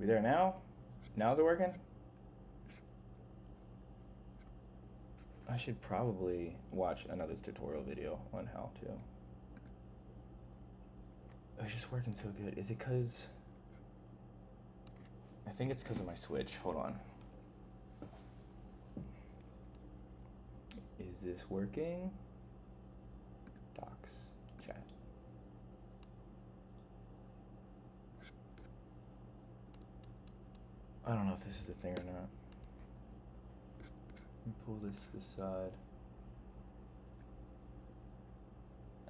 We there now? Now is it working? I should probably watch another tutorial video on how to. It's just working so good. Is it because... I think it's because of my Switch. Hold on. Is this working? Docs, chat. I don't know if this is a thing or not. Let me pull this side.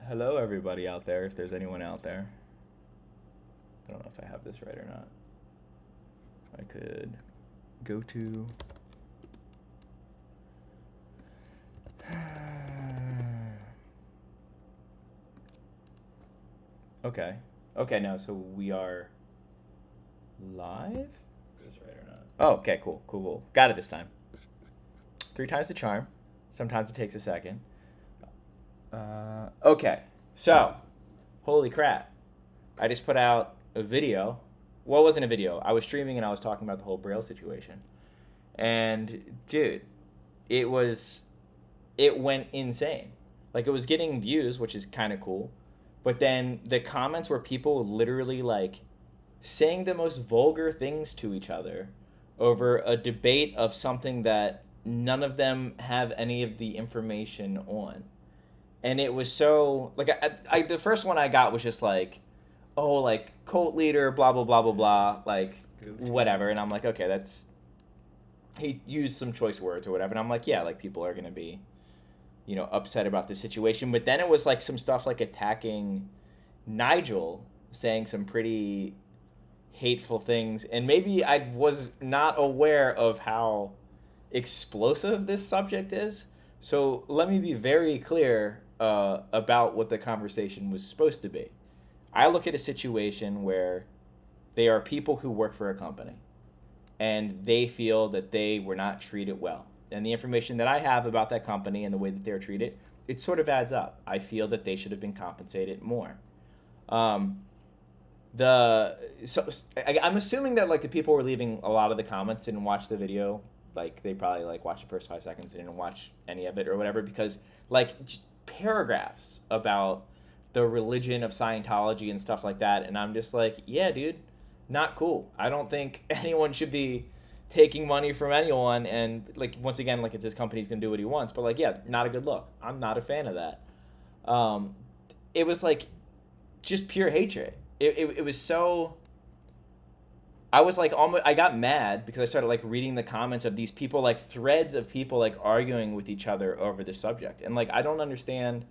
Hello, everybody out there, if there's anyone out there. I don't know if I have this right or not. I could go to... Okay. Okay, now, so we are live? Is this right or not? Oh, okay, cool. Got it this time. 3 times the charm. Sometimes it takes a second. Okay, so, holy crap. I just put out a video. Well, it wasn't a video. I was streaming and I was talking about the whole Braille situation. And, dude, it went insane. Like, it was getting views, which is kind of cool. But then the comments were people literally, like, saying the most vulgar things to each other over a debate of something that none of them have any of the information on. And it was so, like, I the first one I got was just like, oh, like, cult leader, blah, blah, blah, blah, blah, like, whatever. And I'm like, okay, that's, he used some choice words or whatever. And I'm like, yeah, like, people are going to be, you know, upset about the situation. But then it was like some stuff like attacking Nigel, saying some pretty hateful things. And maybe I was not aware of how explosive this subject is. So let me be very clear about what the conversation was supposed to be. I look at a situation where they are people who work for a company and they feel that they were not treated well. And the information that I have about that company and the way that they're treated, it sort of adds up. I feel that they should have been compensated more. I'm assuming that, like, the people were leaving a lot of the comments didn't watch the video. Like, they probably, like, watched the first 5 seconds, they didn't watch any of it or whatever, because, like, paragraphs about the religion of Scientology and stuff like that, and I'm just like, yeah, dude, not cool. I don't think anyone should be taking money from anyone, and, like, once again, like, if this company's gonna do what he wants, but, like, yeah, not a good look. I'm not a fan of that. It was, like, just pure hatred. It was so... I was, like, almost... I got mad because I started, like, reading the comments of these people, like, threads of people, like, arguing with each other over the subject. And, like, I don't understand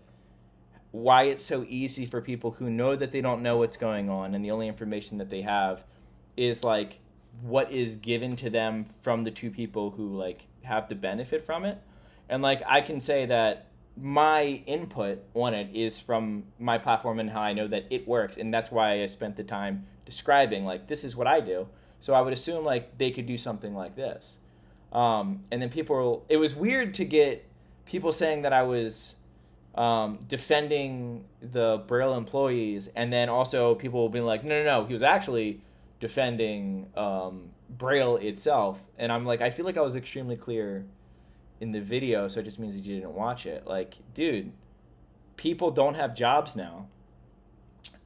why it's so easy for people who know that they don't know what's going on and the only information that they have is, like, what is given to them from the two people who, like, have the benefit from it. And, like, I can say that my input on it is from my platform and how I know that it works, and that's why I spent the time describing, like, this is what I do. So I would assume, like, they could do something like this. And then people, it was weird to get people saying that I was defending the Braille employees, and then also people being like, no, he was actually defending Braille itself. And I'm like, I feel like I was extremely clear in the video, so it just means that you didn't watch it. Like, dude, people don't have jobs now,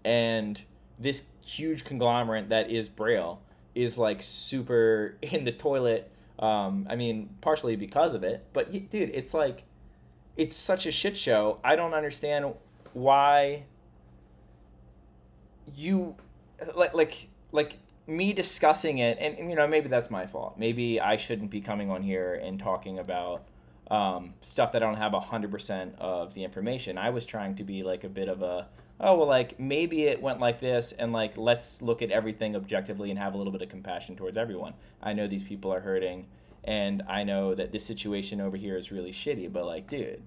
and this huge conglomerate that is Braille is, like, super in the toilet. I mean, partially because of it, but dude, it's like, it's such a shit show. I don't understand why you like me discussing it, and you know, maybe that's my fault. Maybe I shouldn't be coming on here and talking about stuff that I don't have 100% of the information. I was trying to be, like, a bit of a, oh, well, like, maybe it went like this, and, like, let's look at everything objectively and have a little bit of compassion towards everyone. I know these people are hurting, and I know that this situation over here is really shitty, but, like, dude,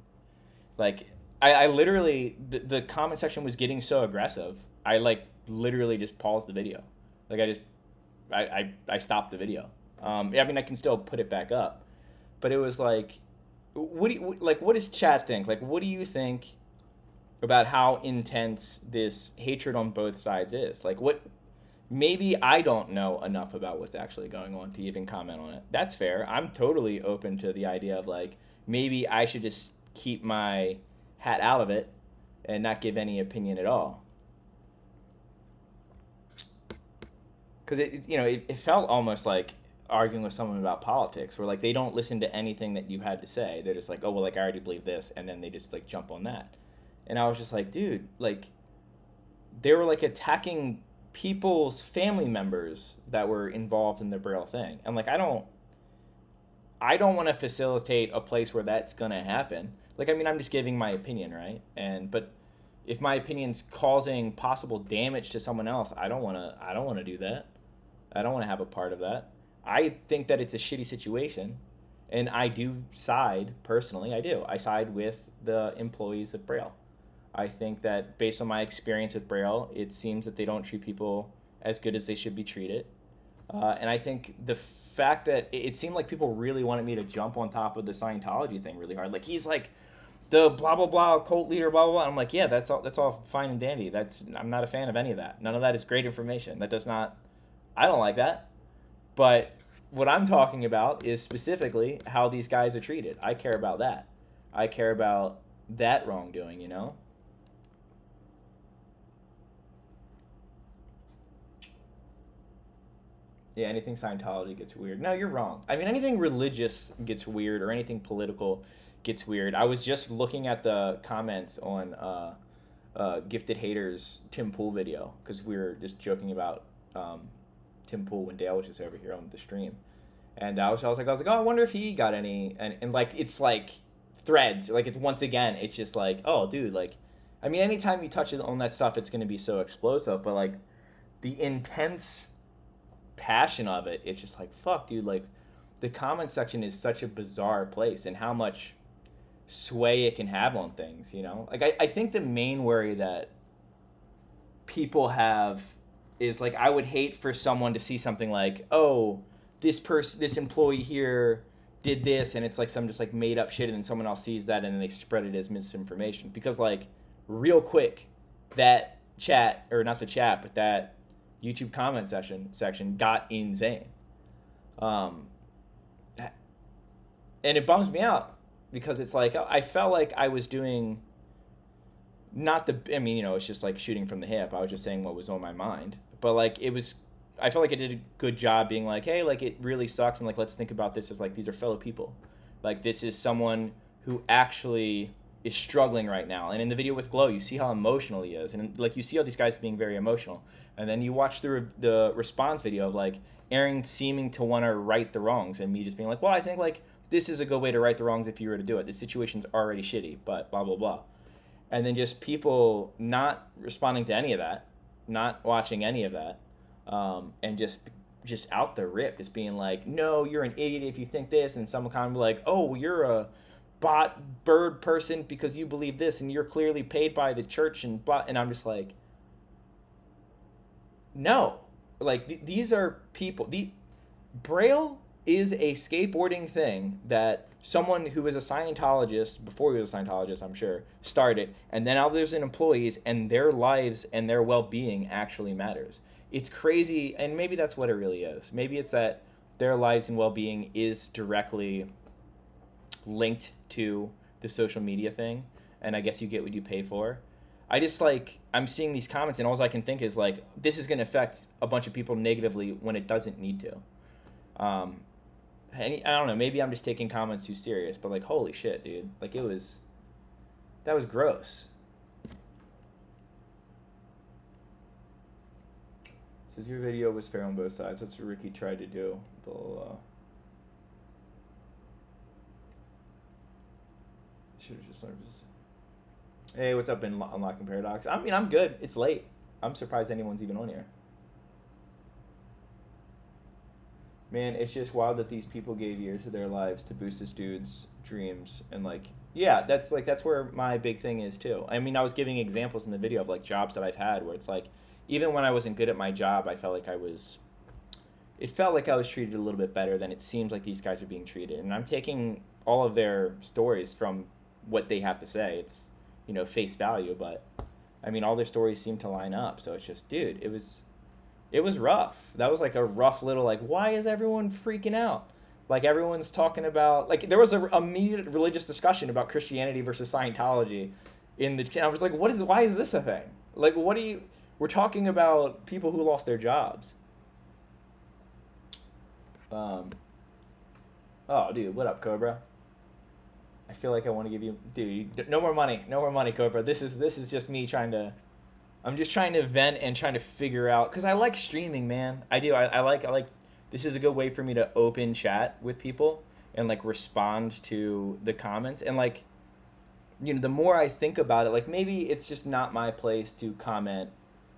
like, I literally, the comment section was getting so aggressive, I, like, literally just paused the video. Like, I stopped the video. I mean, I can still put it back up, but it was like, what does chat think? Like, what do you think about how intense this hatred on both sides is? Like, what, maybe I don't know enough about what's actually going on to even comment on it. That's fair. I'm totally open to the idea of like maybe I should just keep my hat out of it and not give any opinion at all. Because it felt almost like arguing with someone about politics, where like they don't listen to anything that you had to say. They're just like, oh well, like I already believe this, and then they just like jump on that. And I was just like, dude, like they were like attacking people's family members that were involved in the Braille thing, and like I don't want to facilitate a place where that's gonna happen. Like I mean, I'm just giving my opinion, right? But if my opinion's causing possible damage to someone else, I don't wanna do that. I don't want to have a part of that. I think that it's a shitty situation, and I do side personally. I do. I side with the employees of Braille. I think that based on my experience with Braille, it seems that they don't treat people as good as they should be treated. And I think the fact that it seemed like people really wanted me to jump on top of the Scientology thing really hard. Like he's like the blah blah blah cult leader, blah blah blah. I'm like, yeah, that's all fine and dandy. I'm not a fan of any of that. None of that is great information. That does not. I don't like that. But what I'm talking about is specifically how these guys are treated. I care about that. I care about that wrongdoing, you know? Yeah, anything Scientology gets weird. No, you're wrong. I mean, anything religious gets weird or anything political gets weird. I was just looking at the comments on Gifted Haters Tim Pool video because we were just joking about Tim Pool when Dale was just over here on the stream. And I was like, oh, I wonder if he got any, and like, it's like threads, like it's once again, it's just like, oh dude, like, I mean, anytime you touch on that stuff, it's going to be so explosive, but like the intense passion of it, it's just like, fuck dude, like the comment section is such a bizarre place and how much sway it can have on things, you know? Like, I think the main worry that people have is like, I would hate for someone to see something like, oh, this employee here did this, and it's like some just like made up shit, and then someone else sees that and then they spread it as misinformation. Because like real quick, that chat, or not the chat, but that YouTube comment section got insane. And it bums me out because it's like I felt like I was doing not the, I mean, it's just like shooting from the hip. I was just saying what was on my mind. But like I felt like I did a good job being like, hey, like it really sucks, and like let's think about this as like these are fellow people. Like this is someone who actually is struggling right now. And in the video with Glow, you see how emotional he is, and like you see all these guys being very emotional. And then you watch the response video of like Aaron seeming to want to right the wrongs, and me just being like, well, I think like this is a good way to right the wrongs if you were to do it. The situation's already shitty, but blah blah blah. And then just people not responding to any of that, not watching any of that. And just out the rip, just being like, no, you're an idiot if you think this, and someone kind of be like, oh, you're a bot bird person because you believe this, and you're clearly paid by the church, and I'm just like, no, like these are people. The Braille is a skateboarding thing that someone who is a Scientologist, before he was a Scientologist, I'm sure, started, and then now there's an employees, and their lives and their well-being actually matters. It's crazy, and maybe that's what it really is. Maybe it's that their lives and well-being is directly linked to the social media thing, and I guess you get what you pay for. I just like, I'm seeing these comments, and all I can think is like, this is going to affect a bunch of people negatively when it doesn't need to. I don't know, maybe I'm just taking comments too serious, but like, holy shit, dude. Like, that was gross. Says your video was fair on both sides. That's what Ricky tried to do. Should have just learned this. Hey, what's up in Unlocking Paradox? I mean, I'm good. It's late. I'm surprised anyone's even on here. Man, it's just wild that these people gave years of their lives to boost this dude's dreams, and like, yeah, that's where my big thing is too. I mean, I was giving examples in the video of like jobs that I've had where it's like, even when I wasn't good at my job, it felt like I was treated a little bit better than it seems like these guys are being treated. And I'm taking all of their stories from what they have to say. It's, face value, but I mean, all their stories seem to line up. So it's just, dude, It was rough. That was like a rough little, like, why is everyone freaking out? Like everyone's talking about, like there was a immediate religious discussion about Christianity versus Scientology in the. I was like, why is this a thing? Like, what do you? We're talking about people who lost their jobs. Um. Oh, dude, what up, Cobra? I feel like I want to give you, dude. No more money, no more money, Cobra. This is just me trying to. I'm just trying to vent and trying to figure out, because I like streaming, man. I do. I like. This is a good way for me to open chat with people and like respond to the comments, and like, the more I think about it, like maybe it's just not my place to comment,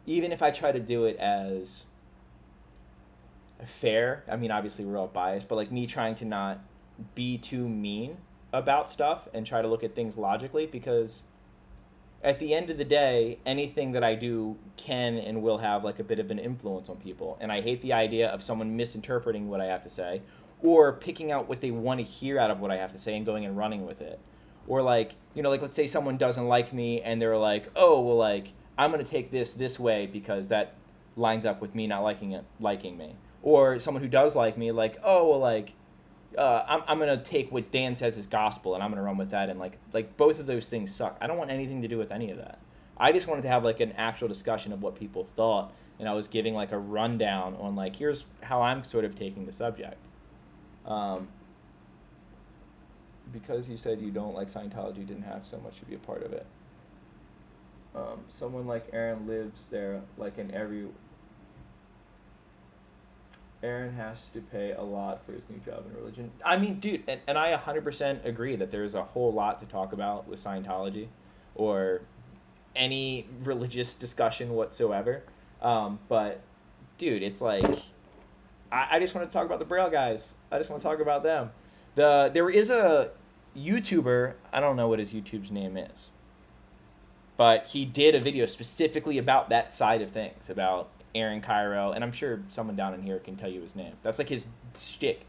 even if I try to do it as fair. I mean, obviously we're all biased, but like me trying to not be too mean about stuff and try to look at things logically, because at the end of the day, anything that I do can and will have like a bit of an influence on people. And I hate the idea of someone misinterpreting what I have to say, or picking out what they want to hear out of what I have to say and going and running with it. Or like, like let's say someone doesn't like me and they're like, oh, well, like I'm going to take this way because that lines up with me not liking me. Or someone who does like me, like, oh, well, like, I'm going to take what Dan says is gospel and I'm going to run with that. And like both of those things suck. I don't want anything to do with any of that. I just wanted to have like an actual discussion of what people thought. And I was giving like a rundown on like, here's how I'm sort of taking the subject. Because you said you don't like Scientology, didn't have so much to be a part of it. Someone like Aaron lives there, like in every... Aaron has to pay a lot for his new job in religion. I mean, dude, and I 100% agree that there's a whole lot to talk about with Scientology or any religious discussion whatsoever. But, dude, it's like, I just want to talk about the Braille guys. I just want to talk about them. There is a YouTuber, I don't know what his YouTube's name is, but he did a video specifically about that side of things, about Aaron Cairo, and I'm sure someone down in here can tell you his name. That's like his shtick.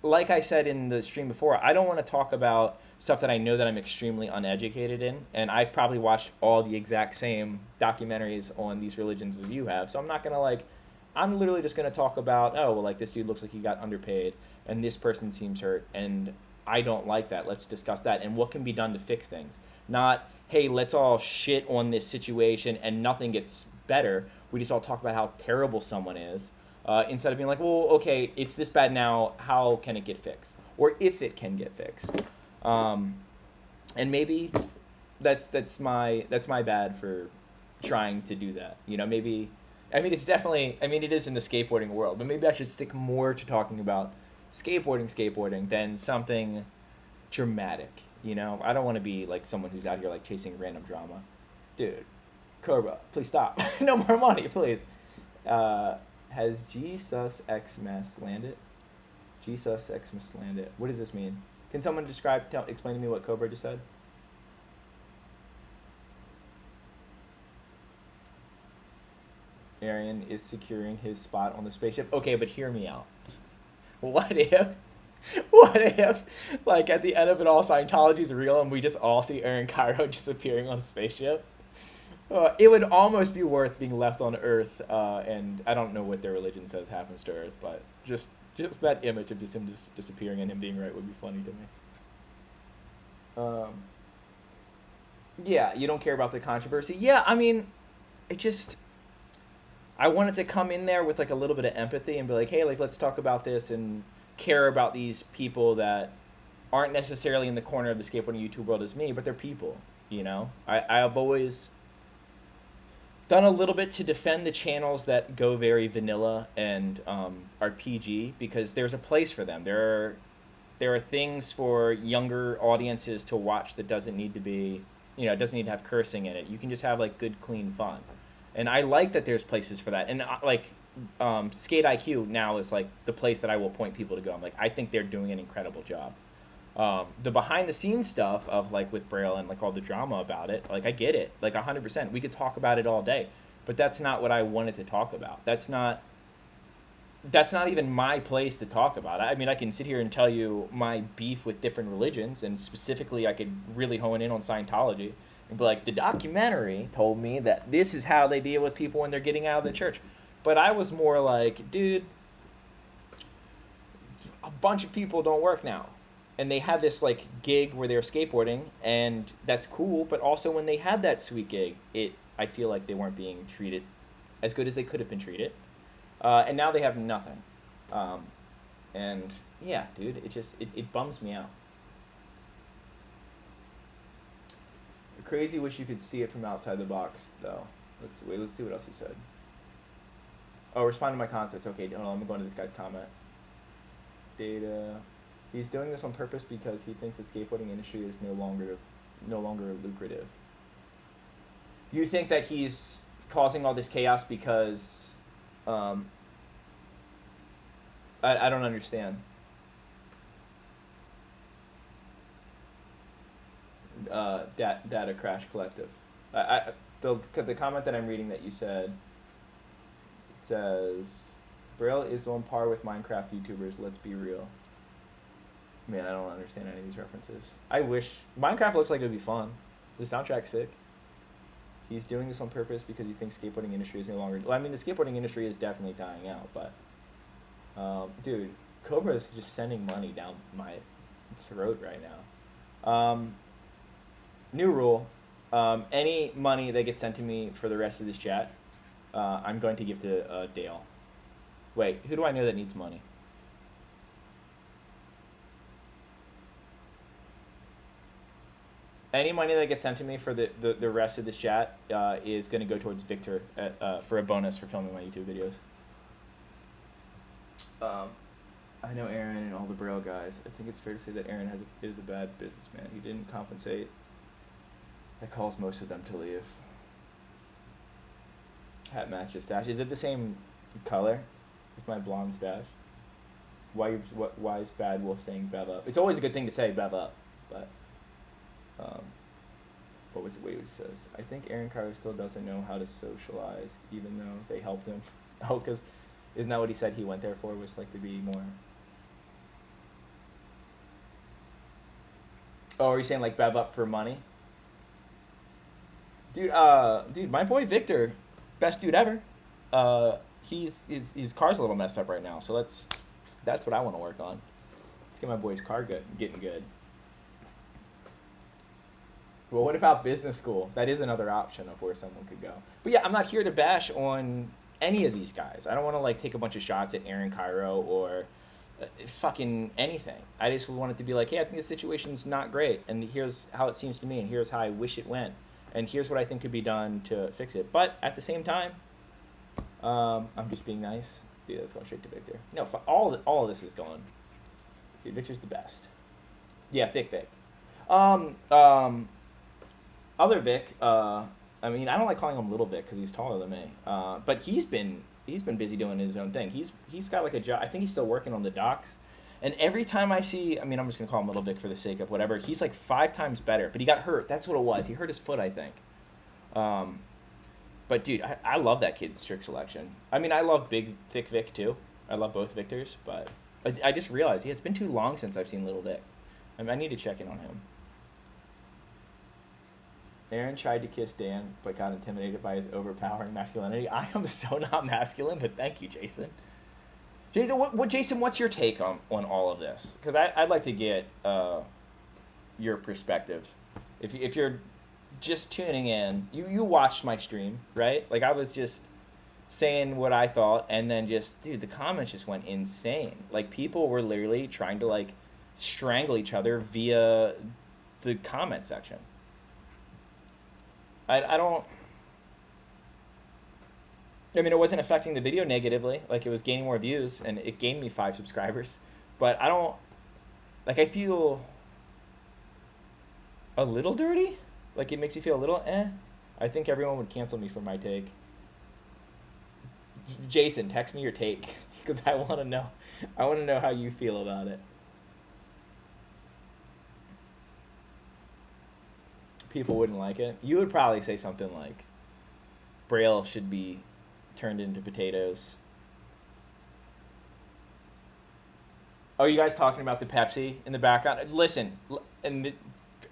Like I said in the stream before, I don't want to talk about stuff that I know that I'm extremely uneducated in, and I've probably watched all the exact same documentaries on these religions as you have, so I'm not going to I'm literally just going to talk about, oh, well, like this dude looks like he got underpaid, and this person seems hurt, and I don't like that. Let's discuss that, and what can be done to fix things. Not, hey, let's all shit on this situation and nothing gets better. We just all talk about how terrible someone is, instead of being like, well, okay, it's this bad now. How can it get fixed? Or if it can get fixed. And maybe that's my bad for trying to do that. Maybe, I mean, it's definitely, I mean, it is in the skateboarding world, but maybe I should stick more to talking about skateboarding than something dramatic. I don't want to be like someone who's out here like chasing random drama. Dude. Cobra, please stop. No more money, please. Has Jesus Xmas landed? Jesus Xmas landed. What does this mean? Can someone explain to me what Cobra just said? Arian is securing his spot on the spaceship. Okay, but hear me out. What if, like, at the end of it all, Scientology is real and we just all see Aaron Cairo just appearing on the spaceship? It would almost be worth being left on Earth, and I don't know what their religion says happens to Earth, but just that image of just him just disappearing and him being right would be funny to me. Yeah, you don't care about the controversy. Yeah, I mean, I wanted to come in there with like a little bit of empathy and be like, hey, like let's talk about this and care about these people that aren't necessarily in the corner of the skateboarding YouTube world as me, but they're people. I've always done a little bit to defend the channels that go very vanilla and are PG, because there's a place for them. There are things for younger audiences to watch that doesn't need to be, it doesn't need to have cursing in it. You can just have like good, clean fun. And I like that there's places for that. And Skate IQ now is like the place that I will point people to go. I'm like, I think they're doing an incredible job. The behind the scenes stuff of like with Braille and like all the drama about it, like I get it, like 100%. We could talk about it all day, but that's not what I wanted to talk about. That's not even my place to talk about. I mean, I can sit here and tell you my beef with different religions, and specifically I could really hone in on Scientology and be like, the documentary told me that this is how they deal with people when they're getting out of the church. But I was more like, dude, a bunch of people don't work now. And they had this like gig where they were skateboarding, and that's cool. But also when they had that sweet gig, I feel like they weren't being treated as good as they could have been treated. And now they have nothing. And yeah, dude, it bums me out. Crazy. Wish you could see it from outside the box, though. Let's see what else you said. Oh, respond to my contest. Okay, hold on. I'm going to this guy's comment. Data. He's doing this on purpose because he thinks the skateboarding industry is no longer lucrative. You think that he's causing all this chaos because I don't understand. Data Crash Collective. The comment that I'm reading that you said, it says, Braille is on par with Minecraft YouTubers, let's be real. Man, I don't understand any of these references. I wish. Minecraft looks like it would be fun. The soundtrack's sick. He's doing this on purpose because he thinks skateboarding industry is no longer... Well, I mean, the skateboarding industry is definitely dying out, but... dude, Cobra is just sending money down my throat right now. New rule. Any money that gets sent to me for the rest of this chat, I'm going to give to Dale. Wait, who do I know that needs money? Any money that gets sent to me for the rest of this chat is going to go towards Victor for a bonus for filming my YouTube videos. I know Aaron and all the Braille guys. I think it's fair to say that Aaron is a bad businessman. He didn't compensate. That caused most of them to leave. Hat matches stash. Is it the same color as my blonde stash? Why is Bad Wolf saying bev up? It's always a good thing to say bev up, but what was it? Wait, it says, I think Aaron Carter still doesn't know how to socialize, even though they helped him. Oh, because isn't that what he said he went there for? Was like to be more. Oh, are you saying like bev up for money? Dude, my boy Victor, best dude ever. His car's a little messed up right now, so that's what I want to work on. Let's get my boy's car getting good. Well, what about business school? That is another option of where someone could go. But yeah, I'm not here to bash on any of these guys. I don't want to like take a bunch of shots at Aaron Cairo or fucking anything. I just want it to be like, hey, I think this situation's not great, and here's how it seems to me, and here's how I wish it went, and here's what I think could be done to fix it. But at the same time, I'm just being nice. Dude, let's go straight to Victor. No, all of this is going. Dude, Victor's the best. Yeah, Thick Vic. Other Vic, I mean, I don't like calling him Little Vic because he's taller than me. But he's been busy doing his own thing. He's got like a job. I think he's still working on the docks. And every time I see, I mean, I'm just gonna call him Little Vic for the sake of whatever. He's like 5 times better. But he got hurt. That's what it was. He hurt his foot, I think. But dude, I love that kid's trick selection. I mean, I love Big Thick Vic too. I love both Victors. But I just realized, yeah, it's been too long since I've seen Little Vic. I mean, I need to check in on him. Aaron tried to kiss Dan, but got intimidated by his overpowering masculinity. I am so not masculine, but thank you, Jason. Jason, what's your take on all of this? Because I'd like to get your perspective. If you're just tuning in, you watched my stream, right? Like, I was just saying what I thought, and then just, dude, the comments just went insane. Like, people were literally trying to, like, strangle each other via the comment section. I don't... I mean, it wasn't affecting the video negatively. Like, it was gaining more views, and it gained me 5 subscribers. But I don't... Like, I feel a little dirty. Like, it makes you feel a little I think everyone would cancel me for my take. Jason, text me your take, because I want to know. I want to know how you feel about it. People wouldn't like it. You would probably say something like, Braille should be turned into potatoes. Oh, you guys talking about the Pepsi in the background? Listen, I'm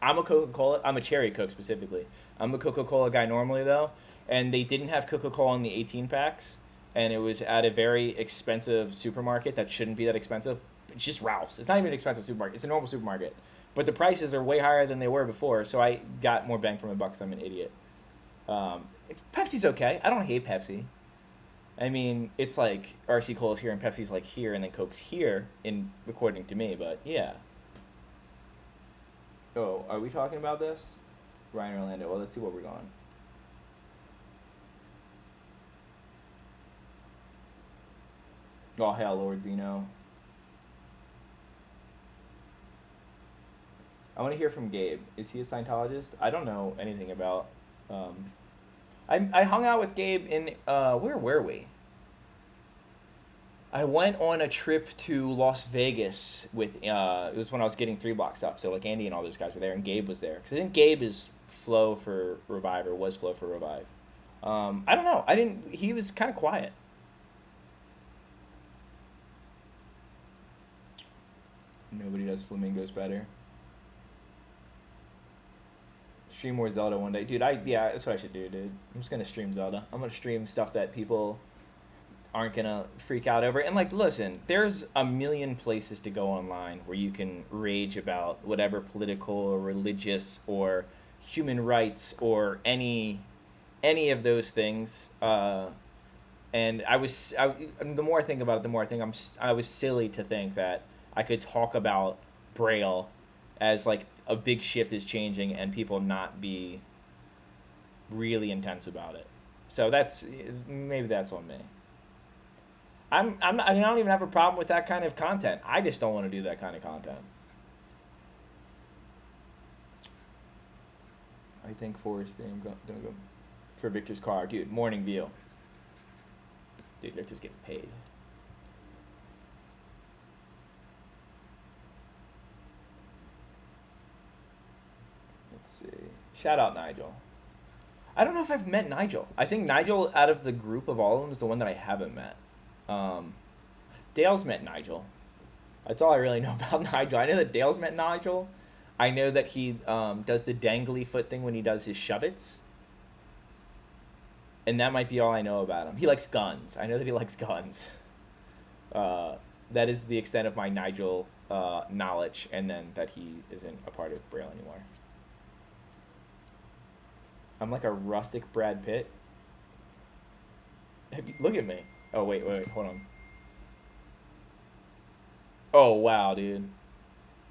a Coca-Cola. I'm a Cherry Coke specifically. I'm a Coca-Cola guy normally, though. And they didn't have Coca-Cola in the 18 packs. and it was at a very expensive supermarket that shouldn't be that expensive. It's just Ralph's. It's not even an expensive supermarket. It's a normal supermarket, but the prices are way higher than they were before. So I got more bang for my buck. 'Cause I'm an idiot. Pepsi's okay. I don't hate Pepsi. I mean, it's like RC Cole's here and Pepsi's like here, and then Coke's here, in according to me. But yeah. Oh, are we talking about this? Ryan Orlando. Well, let's see where we're going. Oh, hell, Lord Zeno. I want to hear from Gabe. Is he a Scientologist? I don't know anything about. I hung out with Gabe in where were we? I went on a trip to Las Vegas with it was when I was getting 3 Block stuff. So like Andy and all those guys were there, and Gabe was there because I think Gabe is Flow for Revive, or was Flow for Revive. I don't know. I didn't. He was kind of quiet. Nobody does flamingos better. Stream more Zelda one day, dude. Yeah, that's what I should do, dude. I'm just gonna stream Zelda. I'm gonna stream stuff that people aren't gonna freak out over. And like, listen, there's a million places to go online where you can rage about whatever political or religious or human rights or any of those things. And the more I think about it, the more I think I was silly to think that I could talk about Braille as like a big shift is changing and people not be really intense about it. So maybe that's on me. I mean, I don't even have a problem with that kind of content. I just don't want to do that kind of content. I think Forrest don't go for Victor's car, dude. Morning view. Dude, Victor's getting paid. Let's see. Shout out Nigel. I don't know if I've met Nigel. I think Nigel, out of the group of all of them, is the one that I haven't met. Dale's met Nigel. That's all I really know about Nigel. I know that Dale's met Nigel. I know that he does the dangly foot thing when he does his shove-its. And that might be all I know about him. He likes guns. I know that he likes guns. That is the extent of my Nigel knowledge, and then that he isn't a part of Braille anymore. I'm like a rustic Brad Pitt. Look at me. Oh, wait, hold on. Oh, wow, dude.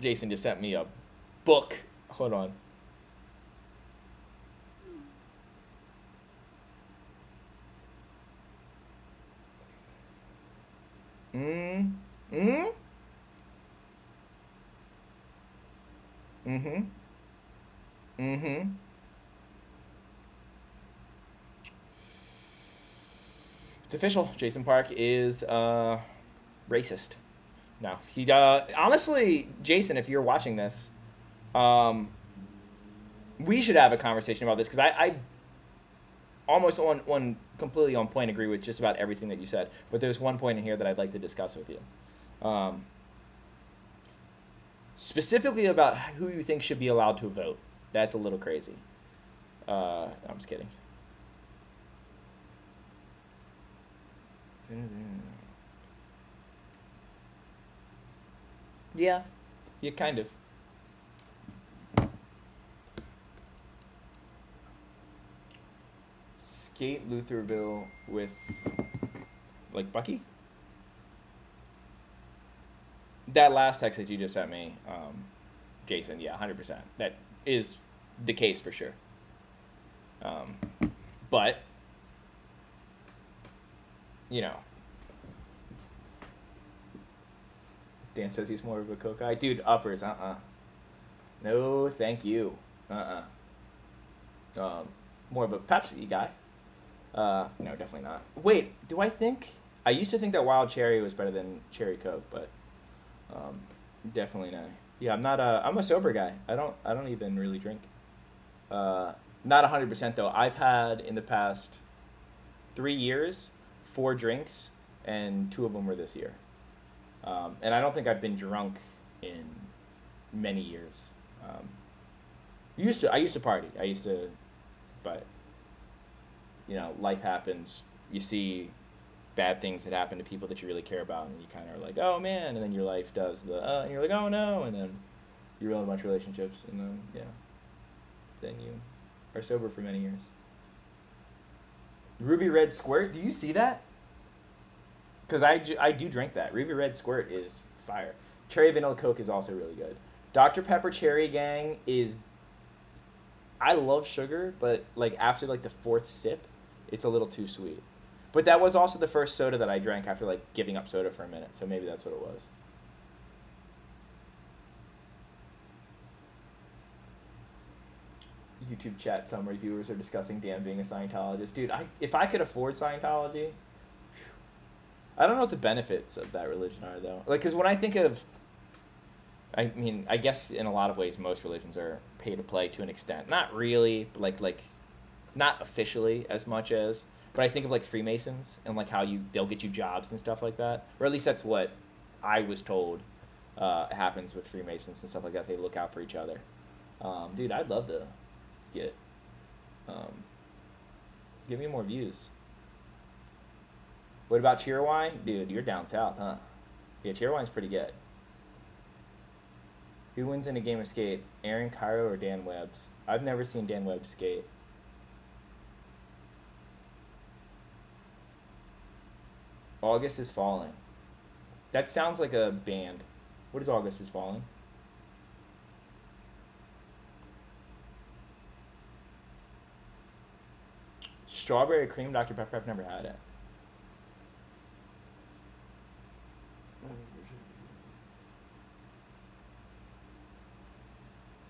Jason just sent me a book. Hold on. Mm-hmm. It's official. Jason Park is racist. No, he honestly, Jason, if you're watching this, we should have a conversation about this, because I almost completely on point agree with just about everything that you said. But there's one point in here that I'd like to discuss with you. Specifically about who you think should be allowed to vote. That's a little crazy. I'm just kidding. Yeah, kind of. Skate Lutherville with, like, Bucky? That last text that you just sent me, Jason, yeah, 100%. That is the case for sure. But, you know. Dan says he's more of a Coke guy. Dude, uppers, No, thank you. More of a Pepsi guy. No, definitely not. Wait, do I think... I used to think that Wild Cherry was better than Cherry Coke, but definitely not. Yeah, I'm a sober guy. I don't even really drink. Not 100% though. I've had in the past 3 years 4 drinks, and 2 of them were this year. And I don't think I've been drunk in many years. I used to party. But you know, life happens. You see bad things that happen to people that you really care about, and you kind of are like, oh man, and then your life does and you're like, oh no, and then you ruin a bunch of relationships, and then then you are sober for many years. Ruby Red Squirt, do you see that? Because I do drink that. Ruby Red Squirt is fire. Cherry Vanilla Coke is also really good. Dr. Pepper Cherry Gang is... I love sugar, but like after like the fourth sip, it's a little too sweet. But that was also the first soda that I drank after like giving up soda for a minute, so maybe that's what it was. YouTube chat, some reviewers are discussing Dan being a Scientologist. Dude, if I could afford Scientology, I don't know what the benefits of that religion are, though. Like, because when I think of, I mean, I guess in a lot of ways, most religions are pay to play to an extent. Not really, but like not officially as much as, but I think of like Freemasons and like how they'll get you jobs and stuff like that. Or at least that's what I was told happens with Freemasons and stuff like that. They look out for each other. Dude, I'd love to give me more views. What about Cheerwine? Dude, you're down south, huh? Yeah, Cheerwine's pretty good. Who wins in a game of skate? Aaron Cairo or Dan Webbs? I've never seen Dan Webbs skate. August is Falling. That sounds like a band. What is August is Falling? Strawberry cream Dr. Pepper, I've never had it.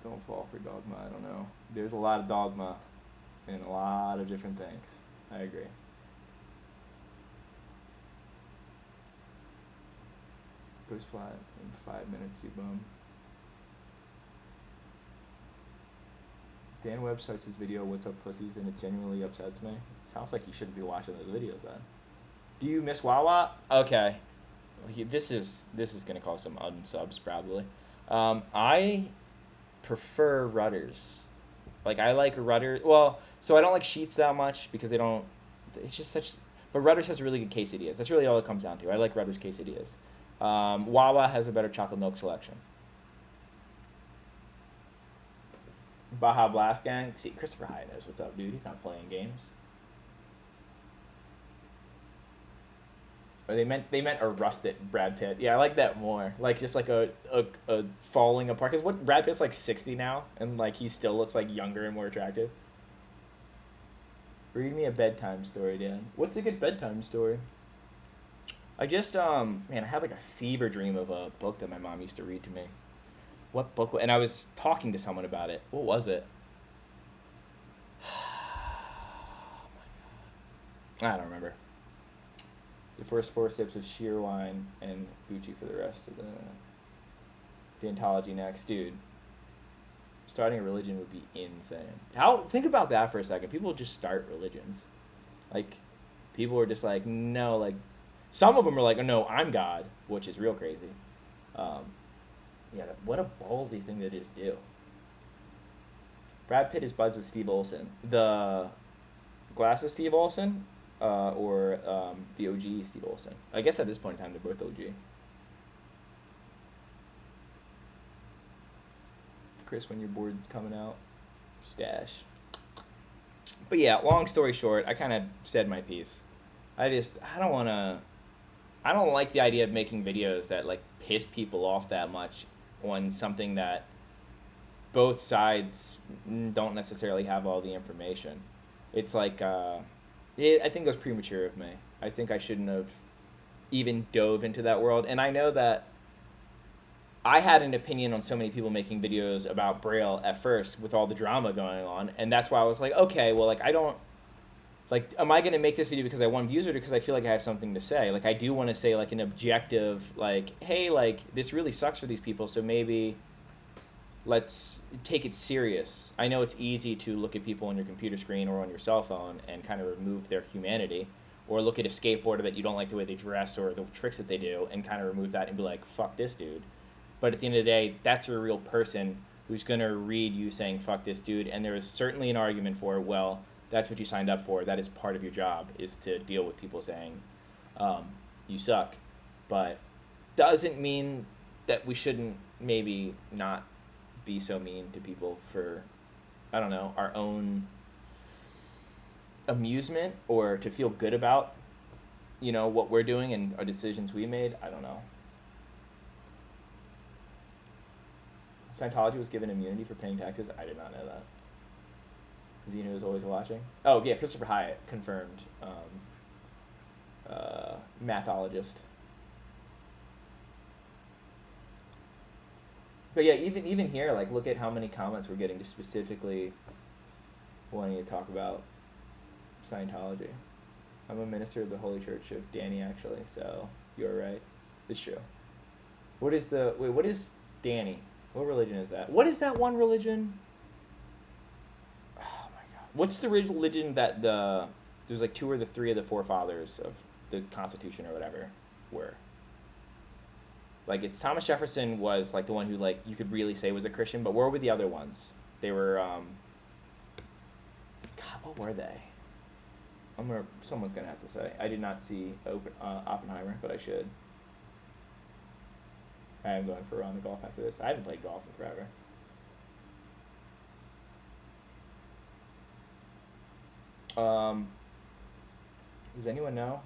Don't fall for dogma, I don't know. There's a lot of dogma in a lot of different things. I agree. Goes flat in 5 minutes, you bum. Dan Webb starts his video, "What's up, pussies?" and it genuinely upsets me. Sounds like you shouldn't be watching those videos then. Do you miss Wawa? Okay. This is gonna cause some unsubs probably. I prefer Rudders. Like I like Rudders. Well, so I don't like Sheets that much because they don't. It's just such. But Rudders has really good quesadillas. That's really all it comes down to. I like Rudders quesadillas. Wawa has a better chocolate milk selection. Baja Blast Gang. See, Christopher Hyatt knows what's up, dude. He's not playing games. Or they meant a rusted Brad Pitt. Yeah, I like that more. Like just like a falling apart. Because what Brad Pitt's like 60 now, and like he still looks like younger and more attractive. Read me a bedtime story, Dan. What's a good bedtime story? I just man, I had like a fever dream of a book that my mom used to read to me. What book? And I was talking to someone about it. What was it? Oh my god. I don't remember. The first 4 sips of sheer wine and Gucci for the rest of the ontology next. Dude, starting a religion would be insane. Think about that for a second. People just start religions. Like, people are just like, no, like, some of them are like, oh no, I'm God, which is real crazy. Yeah, what a ballsy thing to just do. Brad Pitt is buds with Steve Olsen. The glasses Steve Olsen? Or the OG Steve Olsen. I guess at this point in time, they're both OG. Chris, when you're bored coming out, stash. But yeah, long story short, I kind of said my piece. I don't like the idea of making videos that like piss people off that much on something that both sides don't necessarily have all the information. It's like, I think it was premature of me. I think I shouldn't have even dove into that world. And I know that I had an opinion on so many people making videos about Braille at first with all the drama going on. And that's why I was like, okay, well, like, I don't, like, am I going to make this video because I want views or because I feel like I have something to say? Like, I do want to say, like, an objective, like, hey, like, this really sucks for these people, so maybe let's take it serious. I know it's easy to look at people on your computer screen or on your cell phone and kind of remove their humanity, or look at a skateboarder that you don't like the way they dress or the tricks that they do and kind of remove that and be like, fuck this dude. But at the end of the day, that's a real person who's going to read you saying, fuck this dude, and there is certainly an argument for, well, that's what you signed up for. That is part of your job, is to deal with people saying you suck. But doesn't mean that we shouldn't maybe not be so mean to people for, I don't know, our own amusement, or to feel good about, what we're doing and our decisions we made. I don't know. Scientology was given immunity for paying taxes. I did not know that. Zeno is always watching. Oh yeah, Christopher Hyatt confirmed. Mathologist. But yeah, even here, like, look at how many comments we're getting just specifically wanting to talk about Scientology. I'm a minister of the Holy Church of Danny, actually, so you're right. It's true. What is Danny? What religion is that? What is that one religion? Oh my god. What's the religion that there's like 2 or 3 of the forefathers of the Constitution or whatever were? Like, it's Thomas Jefferson was like the one who, like, you could really say was a Christian, but where were the other ones? They were God, what were they? Someone's gonna have to say. I did not see Oppenheimer, but I should. I am going for a round of golf after this. I haven't played golf in forever. Does anyone know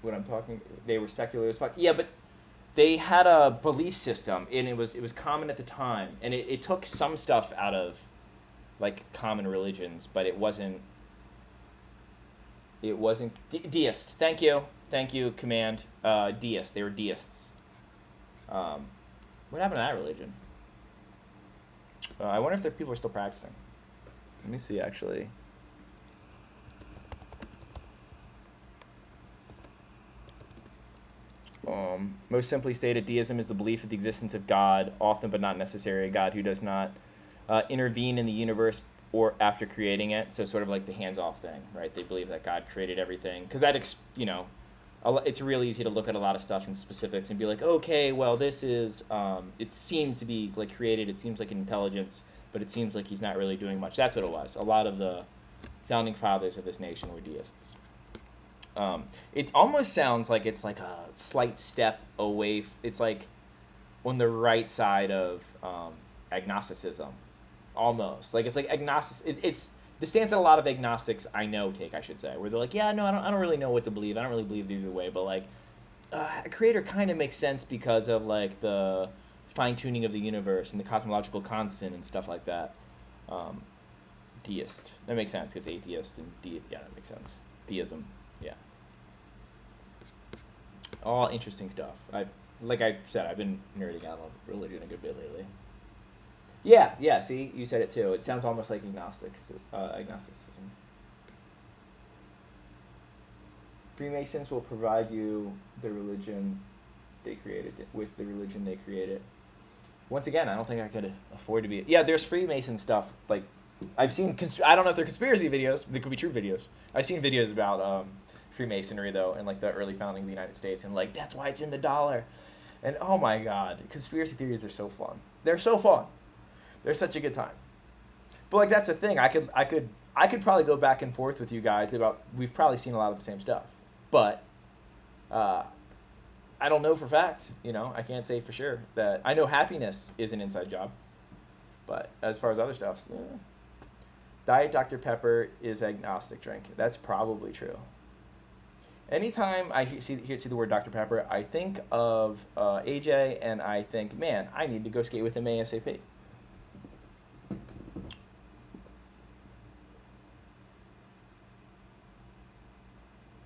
what I'm talking? They were secular as fuck. Yeah, but they had a belief system, and it was common at the time, and it took some stuff out of, like, common religions, but it wasn't deist. Thank you, command. Deist. They were deists. What happened to that religion? I wonder if people are still practicing. Let me see, actually. Most simply stated, deism is the belief of the existence of God, often but not necessarily a God who does not intervene in the universe or after creating it. So sort of like the hands-off thing, right? They believe that God created everything, because that it's real easy to look at a lot of stuff in specifics and be like, okay, well, this is it seems to be like created. It seems like an intelligence, but it seems like he's not really doing much. That's what it was. A lot of the founding fathers of this nation were deists. It almost sounds like it's like a slight step away. It's like on the right side of agnosticism, almost. Like, it's like agnostic. It's the stance that a lot of agnostics I know take, I should say, where they're like, yeah, no, I don't really know what to believe. I don't really believe either way, but like, a creator kind of makes sense because of like the fine-tuning of the universe and the cosmological constant and stuff like that. Deist. That makes sense, because atheist and yeah, that makes sense. Theism. Yeah. All interesting stuff. Like I said, I've been nerding out on religion a good bit lately. Yeah, see? You said it too. It sounds almost like agnosticism. Freemasons will provide you the religion they created, with the religion they created. Once again, I don't think I could afford to be... Yeah, there's Freemason stuff. Like, I've seen... I don't know if they're conspiracy videos. They could be true videos. I've seen videos about Freemasonry, though, and like the early founding of the United States, and like, that's why it's in the dollar. And oh my god, conspiracy theories are so fun. They're so fun. They're such a good time. But like, that's the thing. I could probably go back and forth with you guys about... We've probably seen a lot of the same stuff. But I don't know for fact, I can't say for sure that I know happiness is an inside job, but as far as other stuff, Diet Dr. Pepper is agnostic drink. That's probably true. Anytime I see the word Dr. Pepper, I think of AJ, and I think, man, I need to go skate with him ASAP.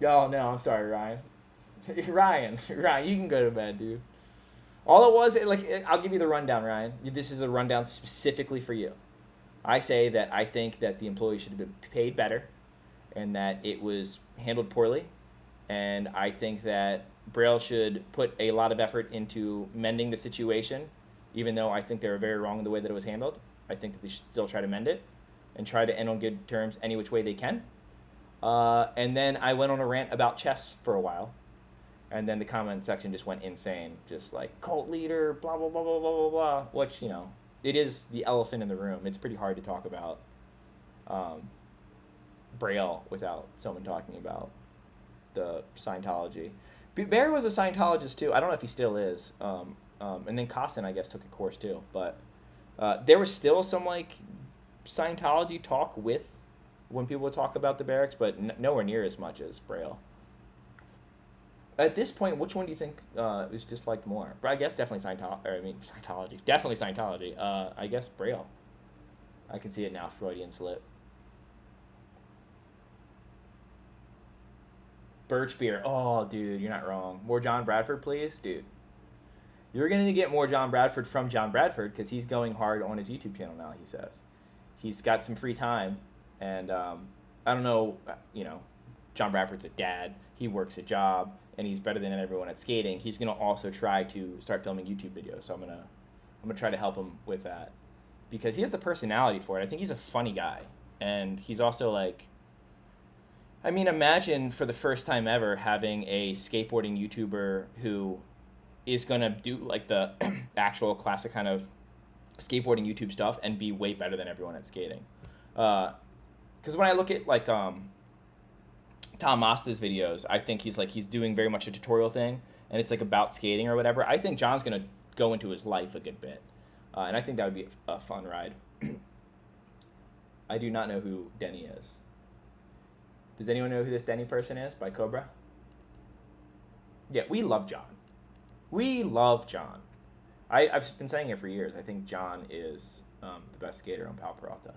Oh no, I'm sorry, Ryan. Ryan, you can go to bed, dude. All it was, I'll give you the rundown, Ryan. This is a rundown specifically for you. I say that I think that the employees should have been paid better, and that it was handled poorly, and I think that Braille should put a lot of effort into mending the situation, even though I think they were very wrong in the way that it was handled. I think that they should still try to mend it, and try to end on good terms any which way they can. And then I went on a rant about chess for a while. And then the comment section just went insane. Just like, cult leader, blah, blah, blah, blah, blah, blah, blah. Which, it is the elephant in the room. It's pretty hard to talk about Braille without someone talking about the Scientology. Barry was a Scientologist too. I don't know if he still is. And then Costin, I guess, took a course too. But there was still some like Scientology talk with when people would talk about the barracks, but nowhere near as much as Braille. At this point, which one do you think is disliked more? But I guess definitely Scientology. Definitely Scientology. I guess Braille. I can see it now. Freudian slip. Birch beer. Oh, dude, you're not wrong. More John Bradford, please, dude. You're going to get more John Bradford from John Bradford because he's going hard on his YouTube channel now, he says. He's got some free time, and I don't know, John Bradford's a dad. He works a job, and he's better than everyone at skating. He's going to also try to start filming YouTube videos, so I'm gonna try to help him with that because he has the personality for it. I think he's a funny guy, and he's also like, I mean, imagine for the first time ever having a skateboarding YouTuber who is going to do like the actual classic kind of skateboarding YouTube stuff and be way better than everyone at skating. Because when I look at like Tom Masta's videos, I think he's doing very much a tutorial thing and it's like about skating or whatever. I think John's going to go into his life a good bit. And I think that would be a fun ride. I do not know who Denny is. Does anyone know who this Denny person is by Cobra? Yeah, we love John. We love John. I've been saying it for years. I think John is the best skater on Pal Peralta.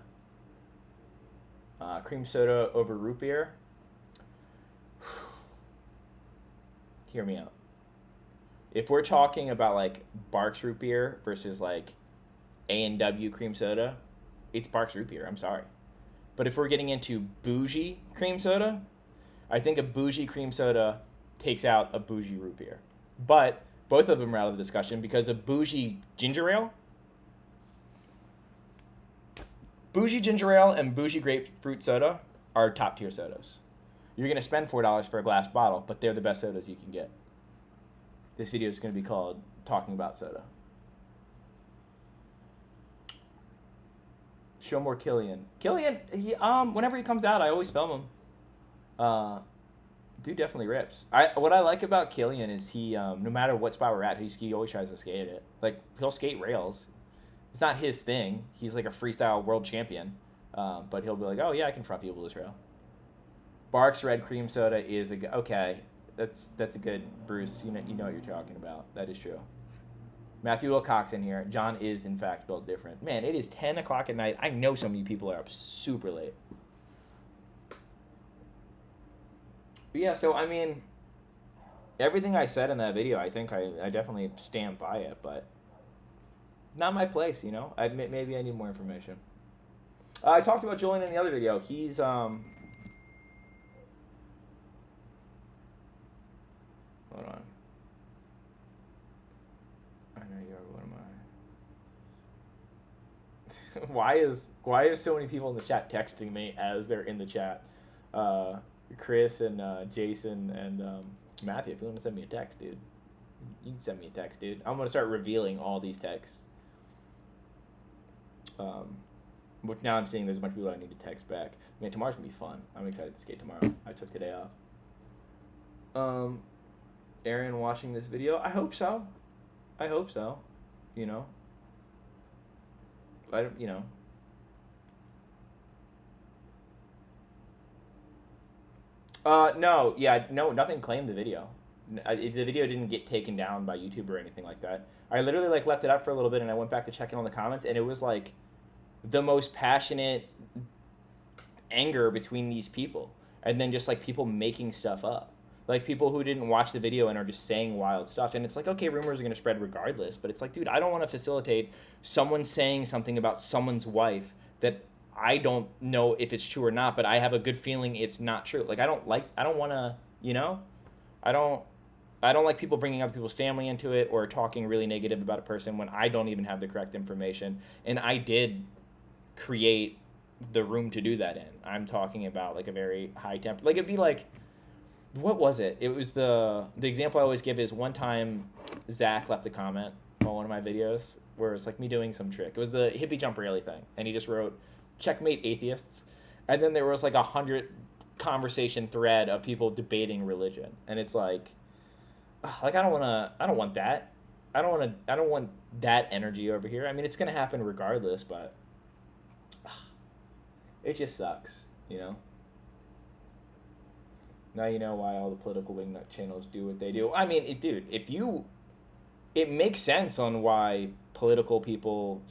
Cream soda over root beer. Hear me out. If we're talking about like Barks root beer versus like A&W cream soda, it's Barks root beer. I'm sorry. But if we're getting into bougie cream soda, I think a bougie cream soda takes out a bougie root beer. But both of them are out of the discussion because a bougie ginger ale and bougie grapefruit soda are top tier sodas. You're going to spend $4 for a glass bottle, but they're the best sodas you can get. This video is going to be called Talking About Soda. Show more Killian. Killian, he whenever he comes out, I always film him. Dude definitely rips. What I like about Killian is he no matter what spot we're at, he always tries to skate it. Like he'll skate rails. It's not his thing. He's like a freestyle world champion. But he'll be like, oh yeah, I can front people this rail. Barks red cream soda is okay. That's a good Bruce. You know what you're talking about. That is true. Matthew Wilcox in here. John is, in fact, built different. Man, it is 10 o'clock at night. I know some of you people are up super late. But yeah, so, I mean, everything I said in that video, I think I definitely stand by it, but not my place, maybe I need more information. I talked about Julian in the other video. He's, hold on. I know you are. What am I? why is so many people in the chat texting me as they're in the chat? Chris and Jason and Matthew, if you want to send me a text, dude, you can send me a text, dude. I'm gonna start revealing all these texts. Which now I'm seeing there's a bunch of people I need to text back. Man, tomorrow's gonna be fun. I'm excited to skate tomorrow. I took today off. Aaron watching this video. I hope so. I don't, No, nothing claimed the video. The video didn't get taken down by YouTube or anything like that. I literally like left it up for a little bit and I went back to check in on the comments and it was like the most passionate anger between these people. And then just like people making stuff up. Like people who didn't watch the video and are just saying wild stuff. And it's like, okay, rumors are going to spread regardless. But it's like, dude, I don't want to facilitate someone saying something about someone's wife that I don't know if it's true or not, but I have a good feeling it's not true. Like, I don't want to, I don't like people bringing other people's family into it or talking really negative about a person when I don't even have the correct information. And I did create the room to do that in. I'm talking about like a very high temper. Like it'd be like, what was it? It was the example I always give is one time Zach left a comment on one of my videos where it's like me doing some trick. It was the hippie jump rally thing. And he just wrote, checkmate atheists. And then there was like 100 conversation thread of people debating religion, and it's like, ugh, like I don't want that. I don't want that energy over here. I mean, it's gonna happen regardless, but ugh, it just sucks, you know. Now you know why all the political wingnut channels do what they do. I mean, dude, if you, it makes sense on why political people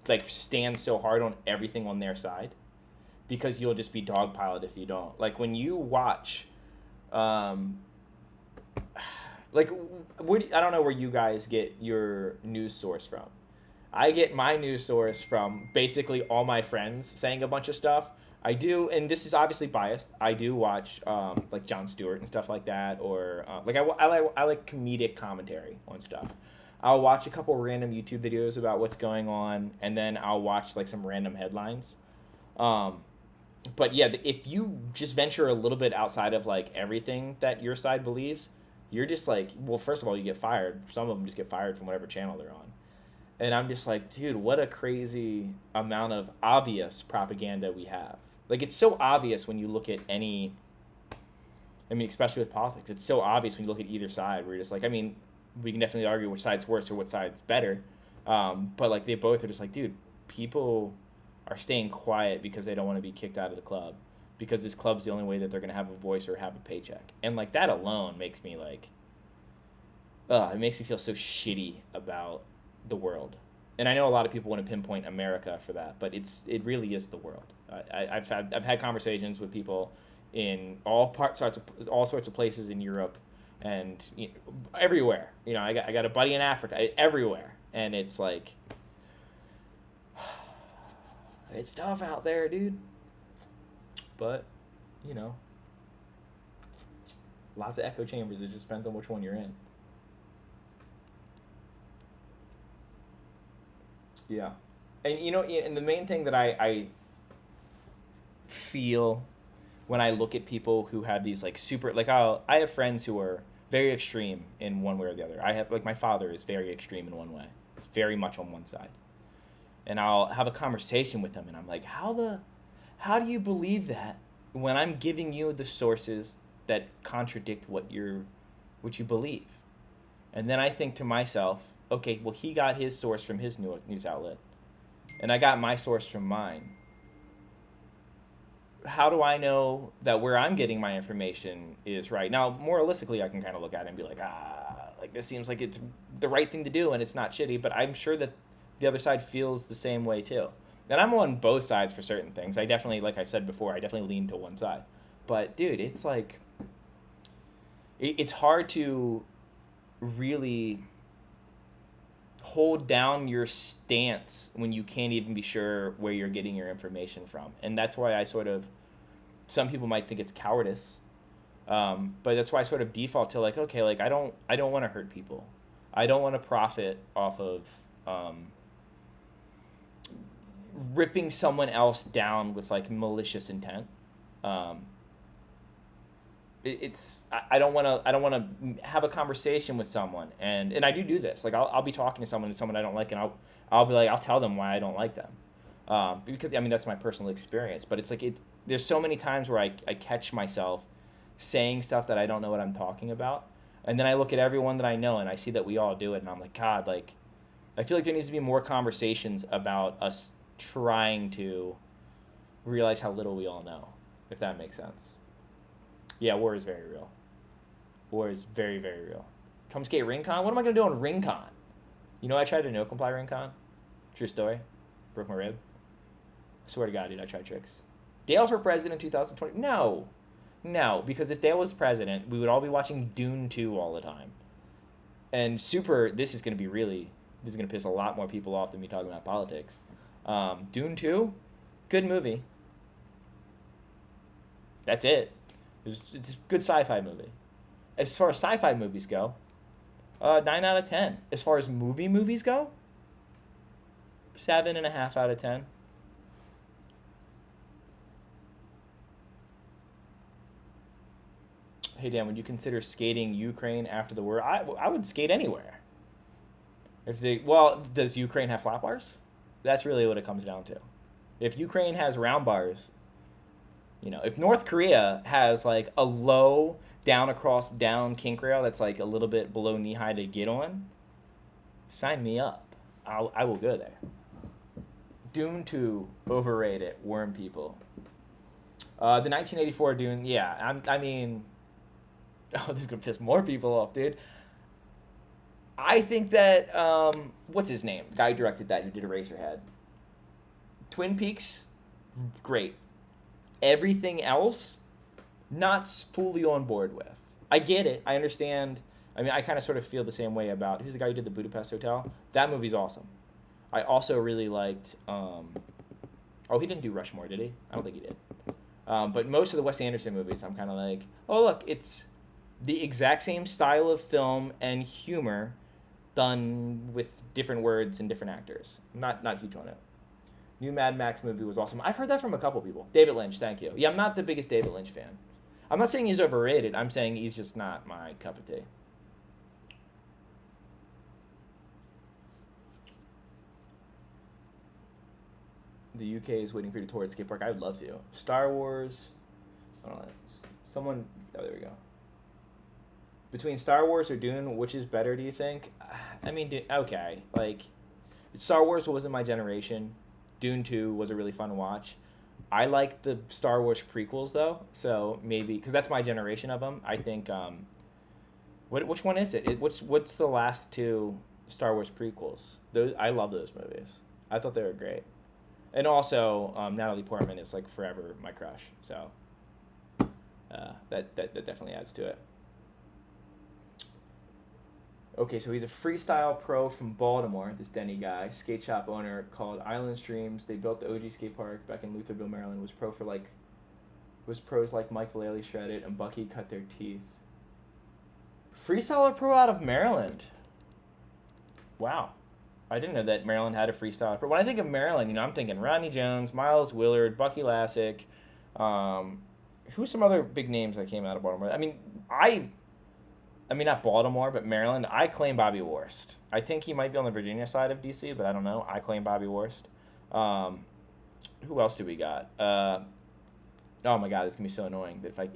like stand so hard on everything on their side, because you'll just be dogpiled if you don't. Like when you watch, um, like I don't know where you guys get your news source from. I get my news source from basically all my friends saying a bunch of stuff. I do, and this is obviously biased. I do watch like Jon Stewart and stuff like that, or like I like comedic commentary on stuff. I'll watch a couple random YouTube videos about what's going on, and then I'll watch like some random headlines. Um, but yeah, if you just venture a little bit outside of like everything that your side believes, you're just like, well, first of all, you get fired. Some of them just get fired from whatever channel they're on. And I'm just like, dude, what a crazy amount of obvious propaganda we have. Like, it's so obvious when you look at any, I mean, especially with politics, it's so obvious when you look at either side where you're just like, I mean, we can definitely argue which side's worse or what side's better. But like, they both are just like, dude, people are staying quiet because they don't want to be kicked out of the club, because this club's the only way that they're going to have a voice or have a paycheck. And like, that alone makes me like, it makes me feel so shitty about the world. And I know a lot of people want to pinpoint America for that, but it really is the world. I've had conversations with people in all sorts of places in Europe and everywhere. You know, I got a buddy in Africa, everywhere, and it's like, it's tough out there, dude. But you know, lots of echo chambers. It just depends on which one you're in. Yeah. And you know, and the main thing that I feel when I look at people who have these like super, like I have friends who are very extreme in one way or the other. I have, like, my father is very extreme in one way. He's very much on one side. And I'll have a conversation with him and I'm like, how do you believe that when I'm giving you the sources that contradict what you believe? And then I think to myself, okay, well, he got his source from his news outlet, and I got my source from mine. How do I know that where I'm getting my information is right? Now, moralistically, I can kind of look at it and be like, like this seems like it's the right thing to do, and it's not shitty, but I'm sure that the other side feels the same way too. And I'm on both sides for certain things. I definitely, like I've said before, I definitely lean to one side. But, dude, it's like, it's hard to really hold down your stance when you can't even be sure where you're getting your information from. And that's why I sort of, some people might think it's cowardice, but that's why I sort of default to like, okay, like I don't want to hurt people. I don't want to profit off of ripping someone else down with like malicious intent. I don't want to have a conversation with someone, and I do this. Like I'll be talking to someone I don't like, and I'll be like, I'll tell them why I don't like them, because I mean that's my personal experience. But it's like there's so many times where I catch myself saying stuff that I don't know what I'm talking about, and then I look at everyone that I know and I see that we all do it, and I'm like, God, like I feel like there needs to be more conversations about us trying to realize how little we all know, if that makes sense. Yeah, war is very real. War is very, very real. Come skate RingCon? What am I going to do on RingCon? You know, I tried to no-comply RingCon. True story. Broke my rib. I swear to God, dude, I tried tricks. Dale for president 2020? No. No, because if Dale was president, we would all be watching Dune 2 all the time. And this is going to piss a lot more people off than me talking about politics. Dune 2? Good movie. That's it. It's a good sci-fi movie. As far as sci-fi movies go, 9 out of 10. As far as movies go, 7.5 out of 10. Hey Dan, would you consider skating Ukraine after the war? I would skate anywhere. Does Ukraine have flat bars? That's really what it comes down to. If Ukraine has round bars, You know, if North Korea has like a low down across down kink rail that's like a little bit below knee high to get on, sign me up. I will go there. Dune 2, overrated, worm people. The 1984 Dune, yeah, I mean, oh, this is gonna piss more people off, dude. I think that what's his name? Guy who directed that, who did Eraserhead. Twin Peaks, great. Everything else, not fully on board with. I get it. I understand. I mean, I kind of sort of feel the same way about who's the guy who did the Budapest Hotel. That movie's awesome. I also really liked. Oh, he didn't do Rushmore, did he? I don't think he did. But most of the Wes Anderson movies, I'm kind of like, oh look, it's the exact same style of film and humor, done with different words and different actors. Not huge on it. New Mad Max movie was awesome. I've heard that from a couple people. David Lynch, thank you. Yeah, I'm not the biggest David Lynch fan. I'm not saying he's overrated. I'm saying he's just not my cup of tea. The UK is waiting for you to tour at skate park. I'd love to. Star Wars. I don't know. Someone. Oh, there we go. Between Star Wars or Dune, which is better, do you think? I mean, okay. Like, Star Wars wasn't my generation. Dune 2 was a really fun watch. I like the Star Wars prequels, though. So maybe, because that's my generation of them. I think, which one is it? What's the last two Star Wars prequels? I love those movies. I thought they were great. And also, Natalie Portman is like forever my crush. So that definitely adds to it. Okay, so he's a freestyle pro from Baltimore, this Denny guy, skate shop owner called Island Streams. They built the OG skate park back in Lutherville, Maryland. Was pros like Mike Vallely shredded and Bucky cut their teeth. Freestyler pro out of Maryland. Wow. I didn't know that Maryland had a freestyler pro. When I think of Maryland, I'm thinking Rodney Jones, Miles Willard, Bucky Lassick. Who's some other big names that came out of Baltimore? I mean, not Baltimore, but Maryland. I claim Bobby Worst. I think he might be on the Virginia side of DC, but I don't know. I claim Bobby Worst. Who else do we got? Oh my God, it's gonna be so annoying that I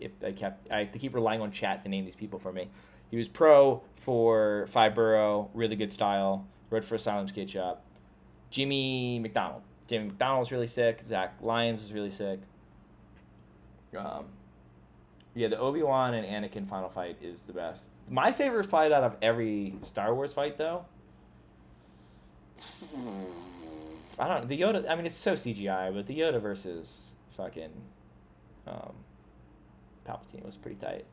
have to keep relying on chat to name these people for me. He was pro for Five Borough, really good style. Rode for Asylum Skate Shop. Jimmy McDonald. Jimmy McDonald was really sick. Zach Lyons was really sick. Yeah, the Obi-Wan and Anakin final fight is the best. My favorite fight out of every Star Wars fight, though, I don't know. The Yoda, I mean, it's so CGI, but the Yoda versus fucking Palpatine was pretty tight.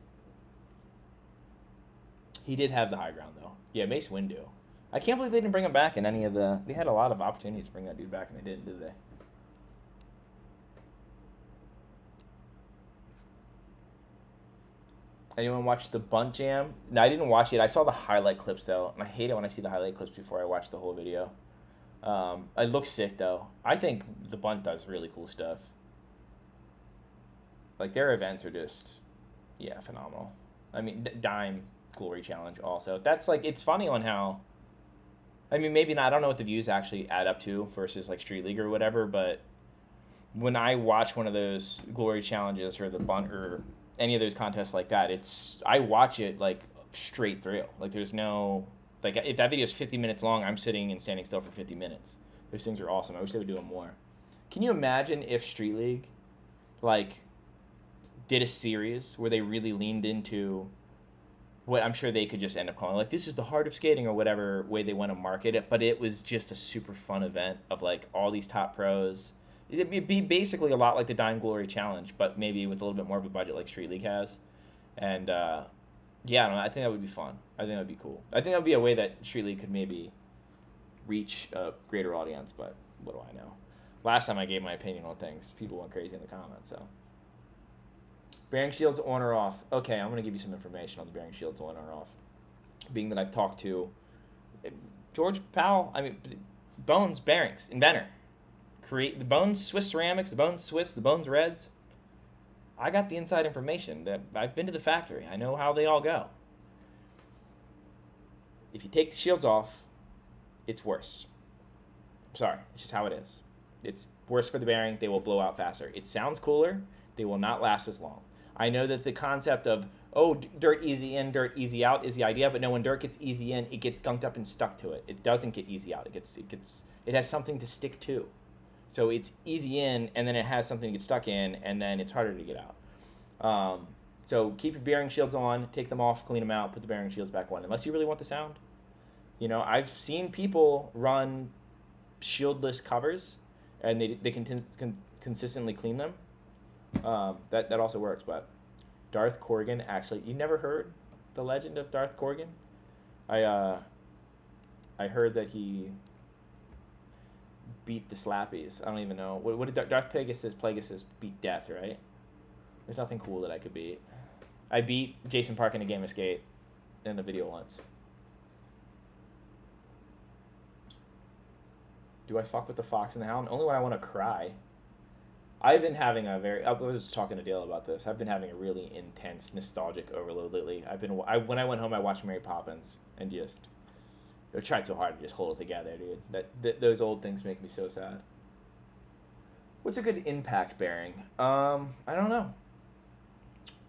He did have the high ground, though. Yeah, Mace Windu. I can't believe they didn't bring him back in any of the... They had a lot of opportunities to bring that dude back, and they didn't, did they? Anyone watch the Bunt Jam? No, I didn't watch it. I saw the highlight clips, though, and I hate it when I see the highlight clips before I watch the whole video. It looks sick, though. I think the Bunt does really cool stuff. Like, their events are just, yeah, phenomenal. I mean, Dime Glory Challenge also. That's, like, it's funny on how... I mean, maybe not. I don't know what the views actually add up to versus, like, Street League or whatever, but when I watch one of those Glory Challenges or the Bunt or any of those contests like that, I watch it, like, straight through. Like, there's no... Like, if that video is 50 minutes long, I'm sitting and standing still for 50 minutes. Those things are awesome. I wish they would do them more. Can you imagine if Street League, like, did a series where they really leaned into what I'm sure they could just end up calling, like, this is the heart of skating or whatever way they want to market it, but it was just a super fun event of, like, all these top pros. It'd be basically a lot like the Dime Glory Challenge, but maybe with a little bit more of a budget like Street League has. And, yeah, I don't know. I think that would be fun. I think that would be cool. I think that would be a way that Street League could maybe reach a greater audience, but what do I know? Last time I gave my opinion on things, people went crazy in the comments, so. Bearing shields on or off. Okay, I'm going to give you some information on the bearing shields on or off. Being that I've talked to George Powell, I mean, Bones Bearings, inventor. Create the Bones Swiss Ceramics, the Bones Swiss, the Bones Reds. I got the inside information. That I've been to the factory. I know how they all go. If you take the shields off, it's worse. I'm sorry. It's just how it is. It's worse for the bearing. They will blow out faster. It sounds cooler. They will not last as long. I know that the concept of, oh, dirt easy in, dirt easy out is the idea, but no, when dirt gets easy in, it gets gunked up and stuck to it. It doesn't get easy out. It has something to stick to. So it's easy in, and then it has something to get stuck in, and then it's harder to get out. So keep your bearing shields on, take them off, clean them out, put the bearing shields back on, unless you really want the sound. You know, I've seen people run shieldless covers, and they can consistently clean them. That also works, but Darth Corgan, actually, you never heard the legend of Darth Corgan? I heard that he beat the Slappies. I don't even know. What did Darth Plagueis beat death, right? There's nothing cool that I could beat. I beat Jason Park in a game of Skate in the video once. Do I fuck with the Fox and the Hound? Only when I want to cry. I've been having I was just talking to Dale about this. I've been having a really intense nostalgic overload lately. When I went home, I watched Mary Poppins and just I tried so hard to just hold it together, dude. Those old things make me so sad. What's a good impact bearing? I don't know.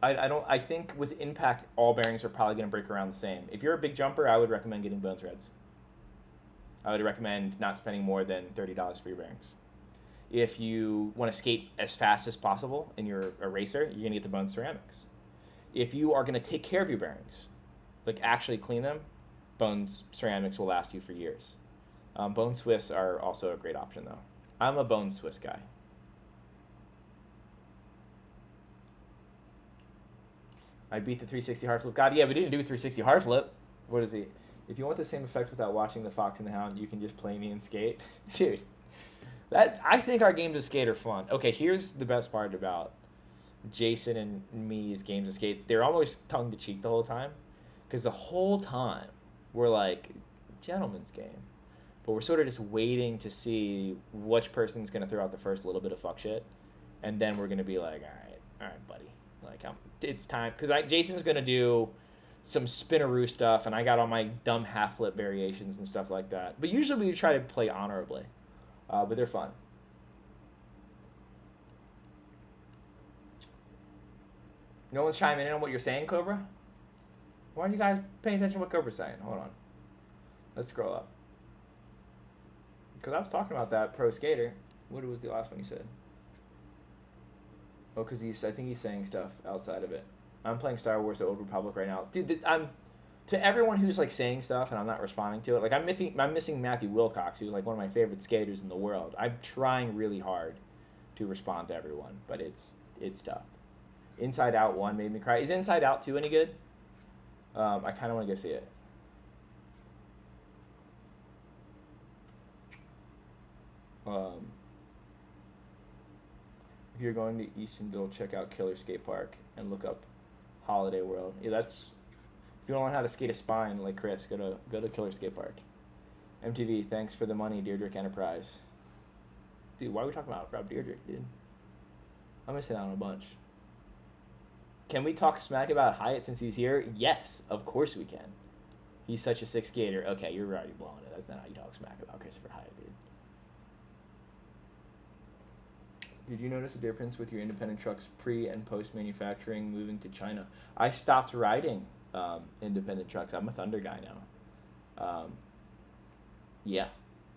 I think with impact, all bearings are probably going to break around the same. If you're a big jumper, I would recommend getting Bone Threads. I would recommend not spending more than $30 for your bearings. If you want to skate as fast as possible and you're a racer, you're going to get the Bone Ceramics. If you are going to take care of your bearings, like actually clean them, Bone Ceramics will last you for years. Bone Swiss are also a great option, though. I'm a Bone Swiss guy. I beat the 360 hard flip. God, yeah, we didn't do a 360 hard flip. What is he? If you want the same effect without watching the Fox and the Hound, you can just play me and skate. Dude, I think our games of skate are fun. Okay, here's the best part about Jason and me's games of skate. They're almost tongue-to-cheek the whole time. Because the whole time, we're like, gentleman's game. But we're sort of just waiting to see which person's going to throw out the first little bit of fuck shit. And then we're going to be like, all right, buddy. Like, it's time. Because Jason's going to do some spinaroo stuff, and I got all my dumb half flip variations and stuff like that. But usually we try to play honorably. But they're fun. No one's chiming in on what you're saying, Cobra? Why aren't you guys paying attention to what Cobra's saying? Hold on. Let's scroll up. Because I was talking about that pro skater. What was the last one you said? Oh, because I think he's saying stuff outside of it. I'm playing Star Wars: The Old Republic right now. Dude, to everyone who's like saying stuff and I'm not responding to it, like I'm missing Matthew Wilcox, who's like one of my favorite skaters in the world. I'm trying really hard to respond to everyone, but it's tough. Inside Out 1 made me cry. Is Inside Out 2 any good? I kind of want to go see it. If you're going to Eastonville, check out Killer Skate Park and look up Holiday World. Yeah, that's if you don't learn how to skate a spine like Chris, go to Killer Skate Park. MTV, thanks for the money, Deirdrick Enterprise. Dude, why are we talking about Rob Deirdrick, dude? I'm missing out on a bunch. Can we talk smack about Hyatt since he's here? Yes, of course we can. He's such a sick skater. Okay, you're already blowing it. That's not how you talk smack about Christopher Hyatt, dude. Did you notice a difference with your independent trucks pre and post manufacturing moving to China? I stopped riding independent trucks. I'm a Thunder guy now. Yeah,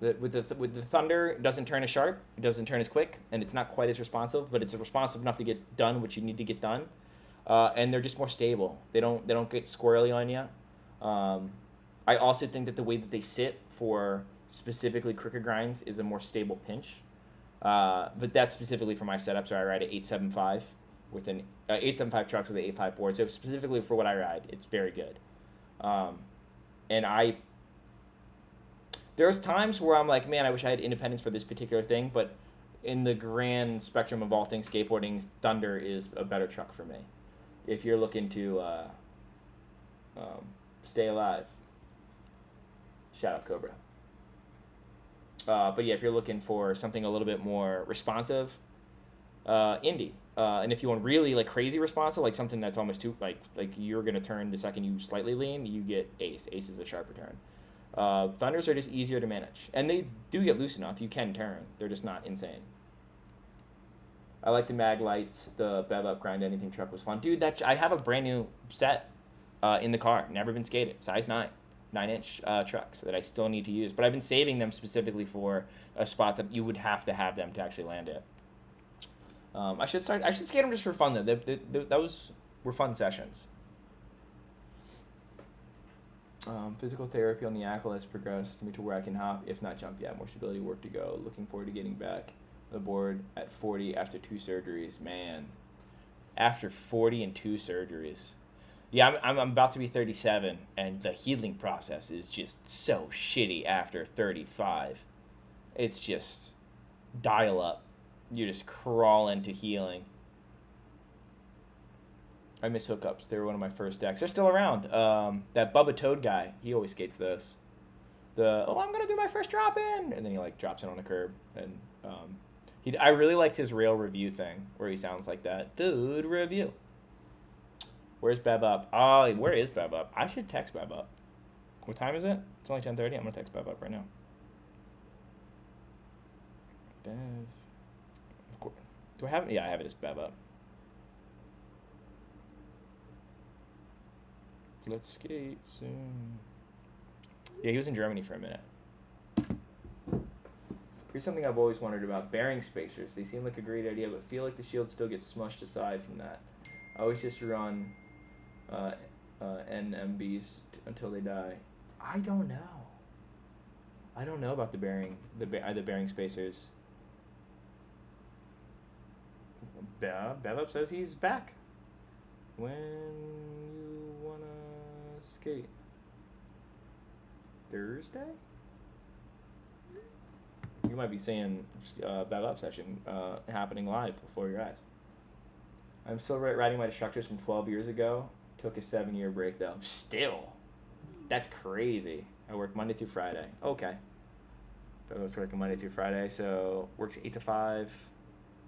with the Thunder, it doesn't turn as sharp, it doesn't turn as quick, and it's not quite as responsive, but it's responsive enough to get done what you need to get done. And they're just more stable. They don't get squirrely on you. I also think that the way that they sit for specifically crooked grinds is a more stable pinch. But that's specifically for my setup. So I ride an 875 with an 875 trucks with an 85 board. So specifically for what I ride, it's very good. And there's times where I'm like, man, I wish I had independence for this particular thing. But in the grand spectrum of all things skateboarding, Thunder is a better truck for me. If you're looking to stay alive, shout out Cobra. But yeah, if you're looking for something a little bit more responsive, Indy. And if you want really like crazy responsive, like something that's almost too like you're gonna turn the second you slightly lean, you get Ace. Ace is a sharper turn. Thunders are just easier to manage, and they do get loose enough. You can turn. They're just not insane. I like the mag lights. The Bev Up Grind Anything truck was fun. Dude, I have a brand new set in the car. Never been skated. Size 9. 9-inch trucks that I still need to use. But I've been saving them specifically for a spot that you would have them to actually land it. I should skate them just for fun, though. Those were fun sessions. Physical therapy on the ankle has progressed me to where I can hop, if not jump yet. More stability work to go. Looking forward to getting back on the board at 40 after 2 surgeries. Man, after 40 and 2 surgeries. Yeah, I'm about to be 37, and the healing process is just so shitty after 35. It's just dial up. You just crawl into healing. I miss hookups. They were one of my first decks. They're still around. That Bubba Toad guy, he always skates this. I'm going to do my first drop in. And then he like drops in on a curb. And I really liked his rail review thing where he sounds like that. Dude, review. Where's Bev Up? Oh, where is Bev Up? I should text Bev Up. What time is it? It's only 10:30. I'm going to text Bev Up right now. Bev. Of course. Do I have it? Yeah, I have it as Bev Up. Let's skate soon. Yeah, he was in Germany for a minute. Here's something I've always wondered about bearing spacers. They seem like a great idea, but feel like the shield still gets smushed aside from that. I always just run NMBs until they die. I don't know. I don't know about the bearing spacers. Bev Up says he's back. When you wanna skate? Thursday? You might be seeing Bev Up session happening live before your eyes. I'm still riding my destructors from 12 years ago. Took a 7-year break though. Still, that's crazy. I work Monday through Friday. Okay. I was working Monday through Friday, so works 8 to 5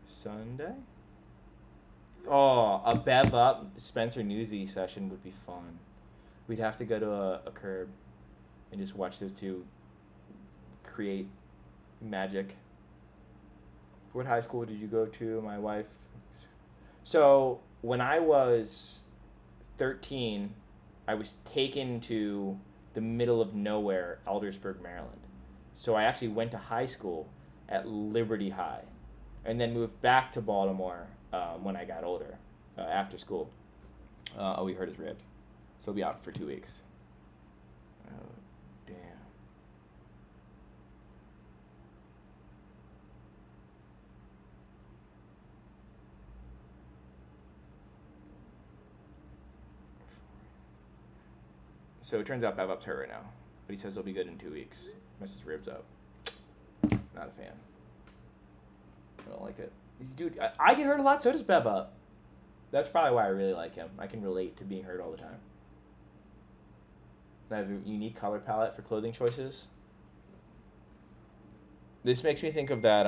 Sunday. Oh, a Bev Up Spencer Newsy session would be fun. We'd have to go to a curb and just watch those two create magic. What high school did you go to? My wife. So when I was 13, I was taken to the middle of nowhere, Aldersburg, Maryland. So I actually went to high school at Liberty High and then moved back to Baltimore when I got older, after school. We hurt his rib. So he'll be out for 2 weeks. Oh, damn. So it turns out Bev Up's hurt right now. But he says he'll be good in 2 weeks. Messed his ribs up. Not a fan. I don't like it. Dude, I get hurt a lot, so does Bev Up. That's probably why I really like him. I can relate to being hurt all the time. I have a unique color palette for clothing choices. This makes me think of that,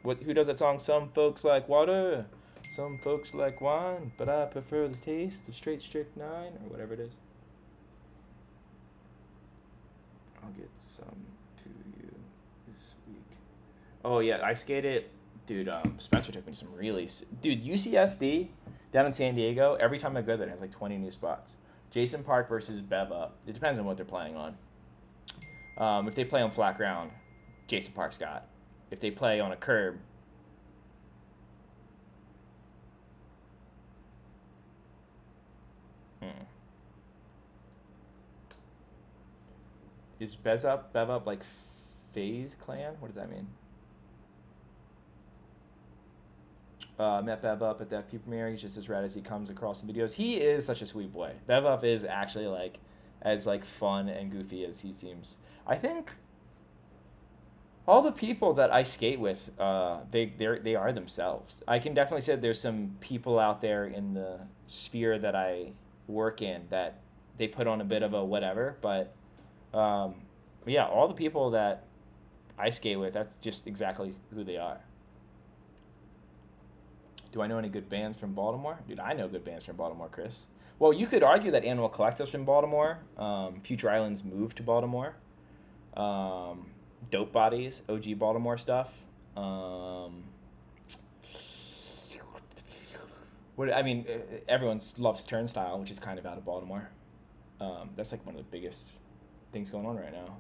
who does that song? Some folks like water, some folks like wine, but I prefer the taste of straight strychnine, or whatever it is. I'll get some to you this week. Oh, yeah, I skated. Dude, Spencer took me to some really... Dude, UCSD down in San Diego, every time I go there, it has like 20 new spots. Jason Park versus Bev Up. It depends on what they're playing on. If they play on flat ground, Jason Park's got. If they play on a curb... Is Bev Up like FaZe Clan? What does that mean? Met Bev Up at the FP premiere. He's just as rad as he comes across in videos. He is such a sweet boy. Bev Up is actually like as like fun and goofy as he seems. I think all the people that I skate with, they are themselves. I can definitely say there's some people out there in the sphere that I work in that they put on a bit of a whatever, but yeah, all the people that I skate with, that's just exactly who they are. Do I know any good bands from Baltimore? Dude, I know good bands from Baltimore, Chris. Well, you could argue that Animal Collective's from Baltimore. Future Islands moved to Baltimore. Dope Bodies, OG Baltimore stuff. What I mean, everyone loves Turnstile, which is kind of out of Baltimore. That's like one of the biggest things going on right now.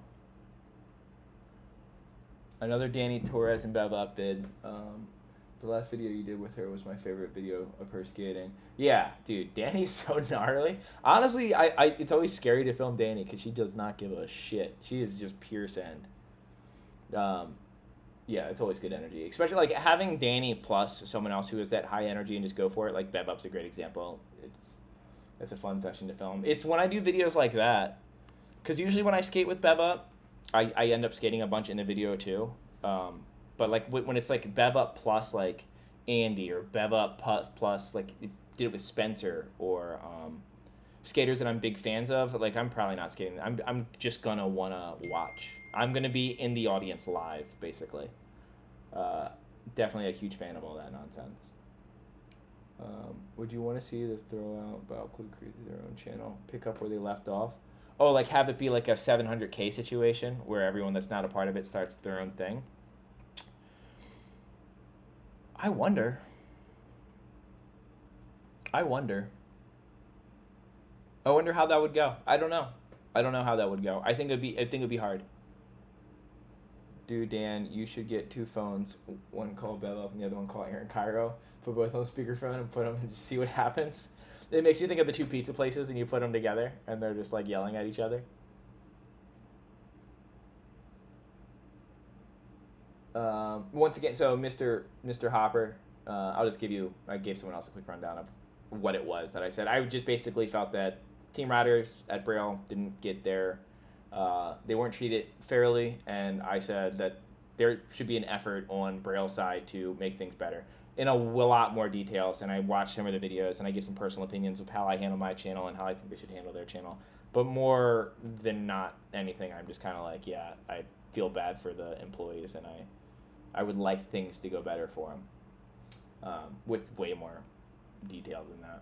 Another Danny Torres and Bev Up did. The last video you did with her was my favorite video of her skating. Yeah, dude, Danny's so gnarly. Honestly, I it's always scary to film Danny because she does not give a shit. She is just pure send. Yeah, it's always good energy, especially like having Danny plus someone else who has that high energy and just go for it. Like Bev Up's a great example. It's a fun session to film. It's when I do videos like that, because usually when I skate with Bev Up, I end up skating a bunch in the video too. But like when it's like Bev Up plus like Andy or Bev Up plus like did it with Spencer or skaters that I'm big fans of, like I'm probably not skating. I'm just gonna wanna watch. I'm gonna be in the audience live, basically. Definitely a huge fan of all that nonsense. Would you want to see the Throwout Battle Clue create their own channel, pick up where they left off? Oh, like have it be like a 700K situation where everyone that's not a part of it starts their own thing? I wonder how that would go. I don't know how that would go. I think it'd be hard. Dude, Dan, you should get 2 phones. One called Bev Up and the other one called Aaron Cairo. Put both on speakerphone and put them and just see what happens. It makes you think of the 2 pizza places and you put them together and they're just like yelling at each other. Once again, so Mr. Hopper, I gave someone else a quick rundown of what it was that I said. I just basically felt that team riders at Braille didn't get they weren't treated fairly, and I said that there should be an effort on Braille's side to make things better in a lot more details. And I watched some of the videos and I give some personal opinions of how I handle my channel and how I think they should handle their channel. But more than not anything, I'm just kind of like, yeah, I feel bad for the employees and I would like things to go better for them with way more detail than that.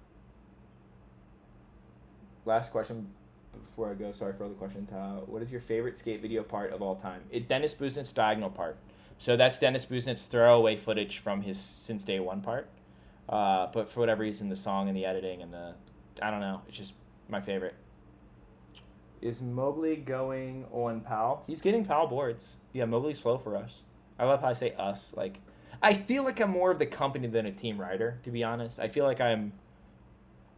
Last question before I go. Sorry for all the questions. What is your favorite skate video part of all time? Dennis Busnet's diagonal part. So that's Dennis Busnet's throwaway footage from his Since Day One part. But for whatever reason, the song and the editing and I don't know, it's just my favorite. Is Mowgli going on PAL? He's getting PAL boards. Yeah, Mowgli's slow for us. I love how I say us. Like, I feel like I'm more of the company than a team rider, to be honest. I feel like I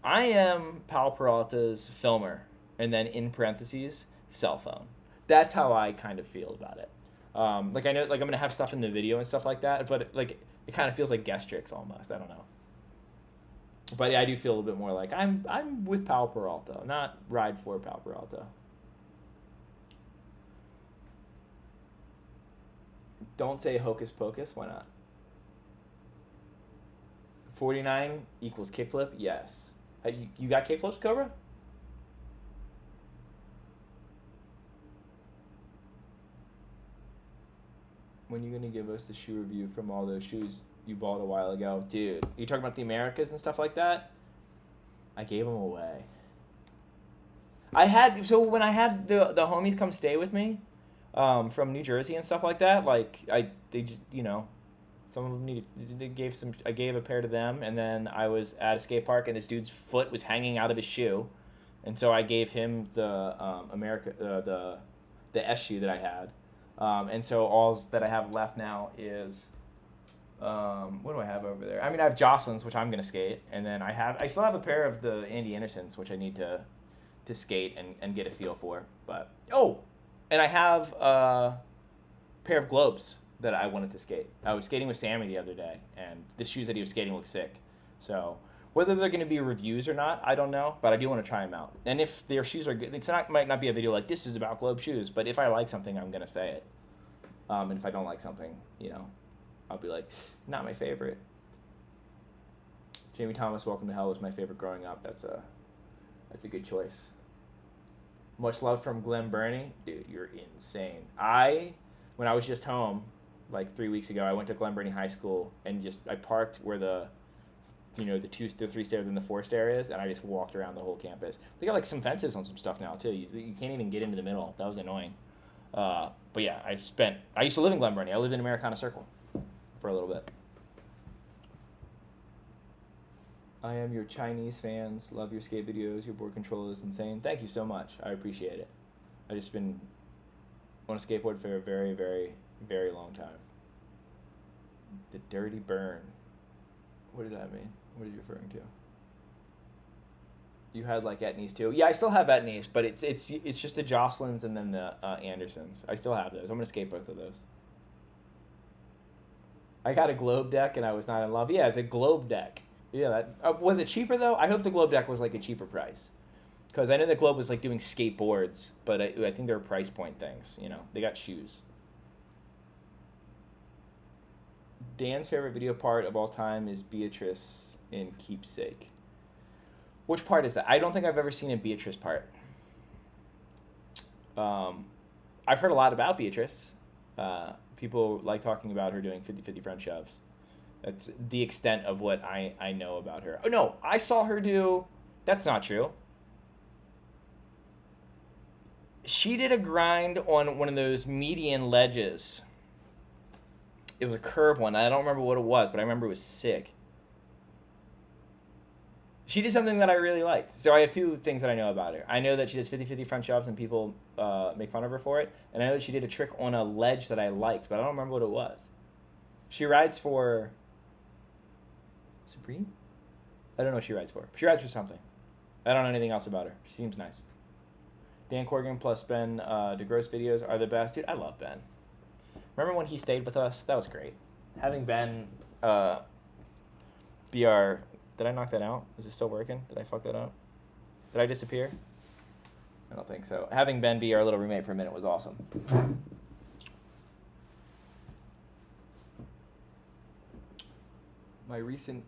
am Pal Peralta's filmer, and then in parentheses, cell phone. That's how I kind of feel about it. Like I know, like I'm gonna have stuff in the video and stuff like that, but like it kind of feels like guest tricks almost. I don't know. But yeah, I do feel a little bit more like I'm with Pal Peralta, not ride for Pal Peralta. Don't say hocus pocus. Why not? 49 equals kickflip. Yes. You got kickflips, Cobra? When are you gonna give us the shoe review from all those shoes you bought a while ago? Dude, you talking about the Americas and stuff like that? I gave them away. When I had the homies come stay with me from New Jersey and stuff like that, like they just, some of them I gave a pair to them, and then I was at a skate park and this dude's foot was hanging out of his shoe, and so I gave him the the S shoe that I had. And so all that I have left now is, what do I have over there? I mean, I have Jocelyn's, which I'm gonna skate, and then I still have a pair of the Andy Andersons, which I need to skate and get a feel for. But and I have a pair of Globes that I wanted to skate. I was skating with Sammy the other day, and the shoes that he was skating looked sick. So whether they're going to be reviews or not, I don't know, but I do want to try them out. And if their shoes are good, might not be a video like this is about Globe shoes, but if I like something, I'm going to say it. And if I don't like something, I'll be like, not my favorite. Jamie Thomas, Welcome to Hell was my favorite growing up. That's a good choice. Much love from Glen Burnie. Dude, you're insane. When I was just home, like 3 weeks ago, I went to Glen Burnie High School and I parked where the 3 stairs and the 4 stairs, and I just walked around the whole campus. They got like some fences on some stuff now too. You can't even get into the middle. That was annoying. But yeah, I used to live in Glen Burnie. I lived in Americana Circle for a little bit. I am your Chinese fans. Love your skate videos. Your board control is insane. Thank you so much. I appreciate it. I just been on a skateboard for a very, very, very long time. The dirty burn. What does that mean? What are you referring to? You had like Etnies too. Yeah, I still have Etnies, but it's just the Jocelyn's and then the Andersons. I still have those. I'm gonna skate both of those. I got a Globe deck and I was not in love. Yeah, it's a Globe deck. Yeah, that was it cheaper though? I hope the Globe deck was like a cheaper price, because I know the Globe was like doing skateboards, but I think they were price point things. You know, they got shoes. Dan's favorite video part of all time is Beatrice in Keepsake. Which part is that? I don't think I've ever seen a Beatrice part. I've heard a lot about Beatrice. People like talking about her doing 50-50 front shoves. That's the extent of what I know about her. Oh, no, I saw her do... That's not true. She did a grind on one of those median ledges. It was a curve one. I don't remember what it was, but I remember it was sick. She did something that I really liked. So I have two things that I know about her. I know that she does 50-50 front shoves and people make fun of her for it. And I know that she did a trick on a ledge that I liked, but I don't remember what it was. She rides for... Supreme? I don't know what she rides for. She rides for something. I don't know anything else about her. She seems nice. Dan Corrigan plus Ben DeGrosse videos are the best. Dude, I love Ben. Remember when he stayed with us? That was great. Having Ben be our... Did I knock that out? Is it still working? Did I fuck that up? Did I disappear? I don't think so. Having Ben be our little roommate for a minute was awesome. My recent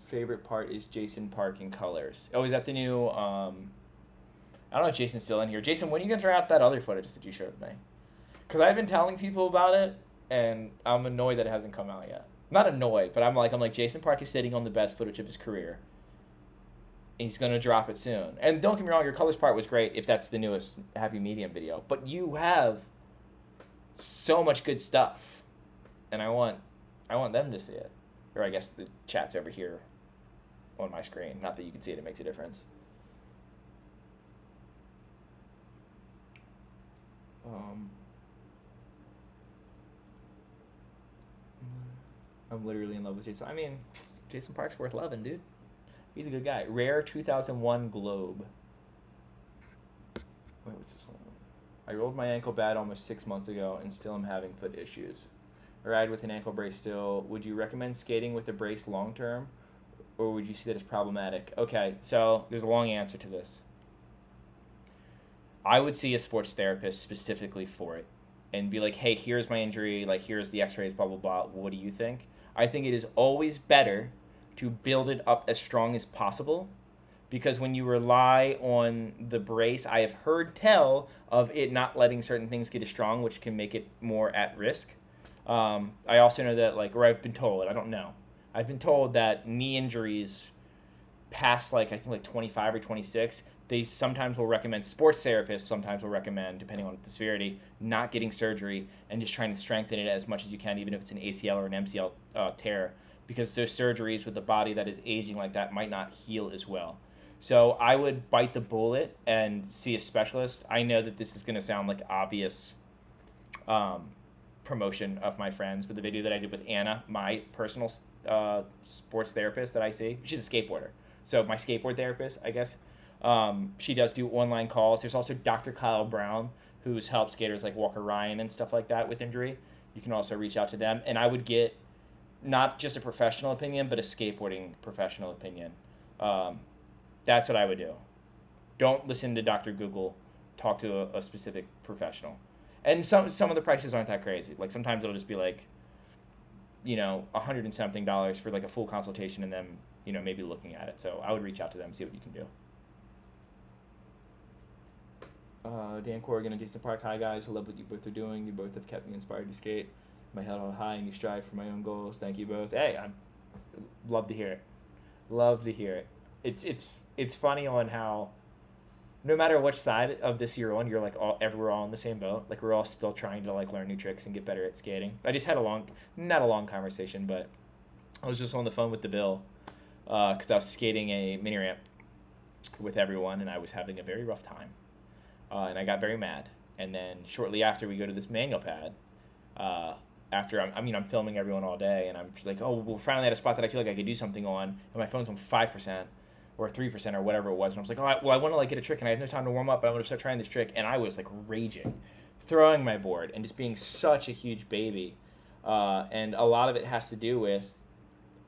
favorite part is Jason Park in colors. Oh, is that the new... I don't know if Jason's still in here. Jason, when are you going to try out that other footage that you showed me? Because I've been telling people about it, and I'm annoyed that it hasn't come out yet. Not annoyed, but I'm like, Jason Park is sitting on the best footage of his career. He's going to drop it soon. And don't get me wrong, your colors part was great if that's the newest Happy Medium video. But you have so much good stuff. And I want them to see it. Or I guess the chat's over here on my screen. Not that you can see it, it makes a difference. I'm literally in love with Jason. I mean, Jason Park's worth loving, dude. He's a good guy. Rare 2001 Globe. Wait, what's this one? I rolled my ankle bad almost 6 months ago and still am having foot issues. I ride with an ankle brace still. Would you recommend skating with the brace long term? Or would you see that as problematic? Okay, so there's a long answer to this. I would see a sports therapist specifically for it and be like, hey, here's my injury, like here's the x-rays, blah, blah, blah. What do you think? I think it is always better to build it up as strong as possible, because when you rely on the brace, I have heard tell of it not letting certain things get as strong, which can make it more at risk. I also know that, like, or I've been told, I don't know, I've been told that knee injuries past, like, I think, like 25 or 26, they sometimes will recommend, sports therapists sometimes will recommend, depending on the severity, not getting surgery and just trying to strengthen it as much as you can, even if it's an ACL or an MCL tear, because those surgeries with the body that is aging like that might not heal as well. So I would bite the bullet and see a specialist. I know that this is going to sound like obvious promotion of my friends, but the video that I did with Anna, my personal sports therapist that I see, she's a skateboarder. So my skateboard therapist, I guess, she does do online calls. There's also Dr. Kyle Brown, who's helped skaters like Walker Ryan and stuff like that with injury. You can also reach out to them. And I would get not just a professional opinion, but a skateboarding professional opinion. That's what I would do. Don't listen to Dr. Google. Talk to a specific professional. And some of the prices aren't that crazy. Like sometimes it'll just be like, $100 and something for like a full consultation and them, maybe looking at it. So I would reach out to them, see what you can do. Dan Corrigan and Jason Park, hi guys, I love what you both are doing. You both have kept me inspired to skate. My head held high and you strive for my own goals. Thank you both. Hey, I love to hear it. Love to hear it. It's funny on how no matter which side of this you're on, you're like we're all in the same boat. Like we're all still trying to like learn new tricks and get better at skating. I just had not a long conversation, but I was just on the phone with the Bill because I was skating a mini ramp with everyone, and I was having a very rough time, and I got very mad. And then shortly after, we go to this manual pad. After I'm filming everyone all day, and I'm just like, oh, we're finally at a spot that I feel like I could do something on, and my phone's on 5% or 3% or whatever it was, and I was like, I want to like get a trick, and I have no time to warm up, but I'm gonna start trying this trick, and I was like raging, throwing my board, and just being such a huge baby, and a lot of it has to do with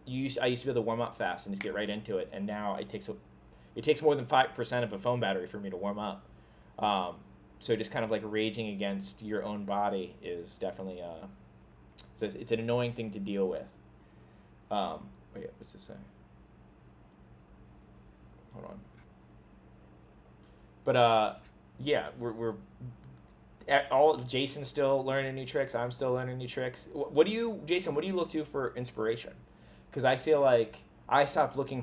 I used to be able to warm up fast and just get right into it, and now it takes more than 5% of a phone battery for me to warm up. So just kind of like raging against your own body is definitely it's an annoying thing to deal with. Wait, what's this say? Hold on. But yeah, we're all Jason's still learning new tricks. I'm still learning new tricks. Jason? What do you look to for inspiration? Because I feel like I stopped looking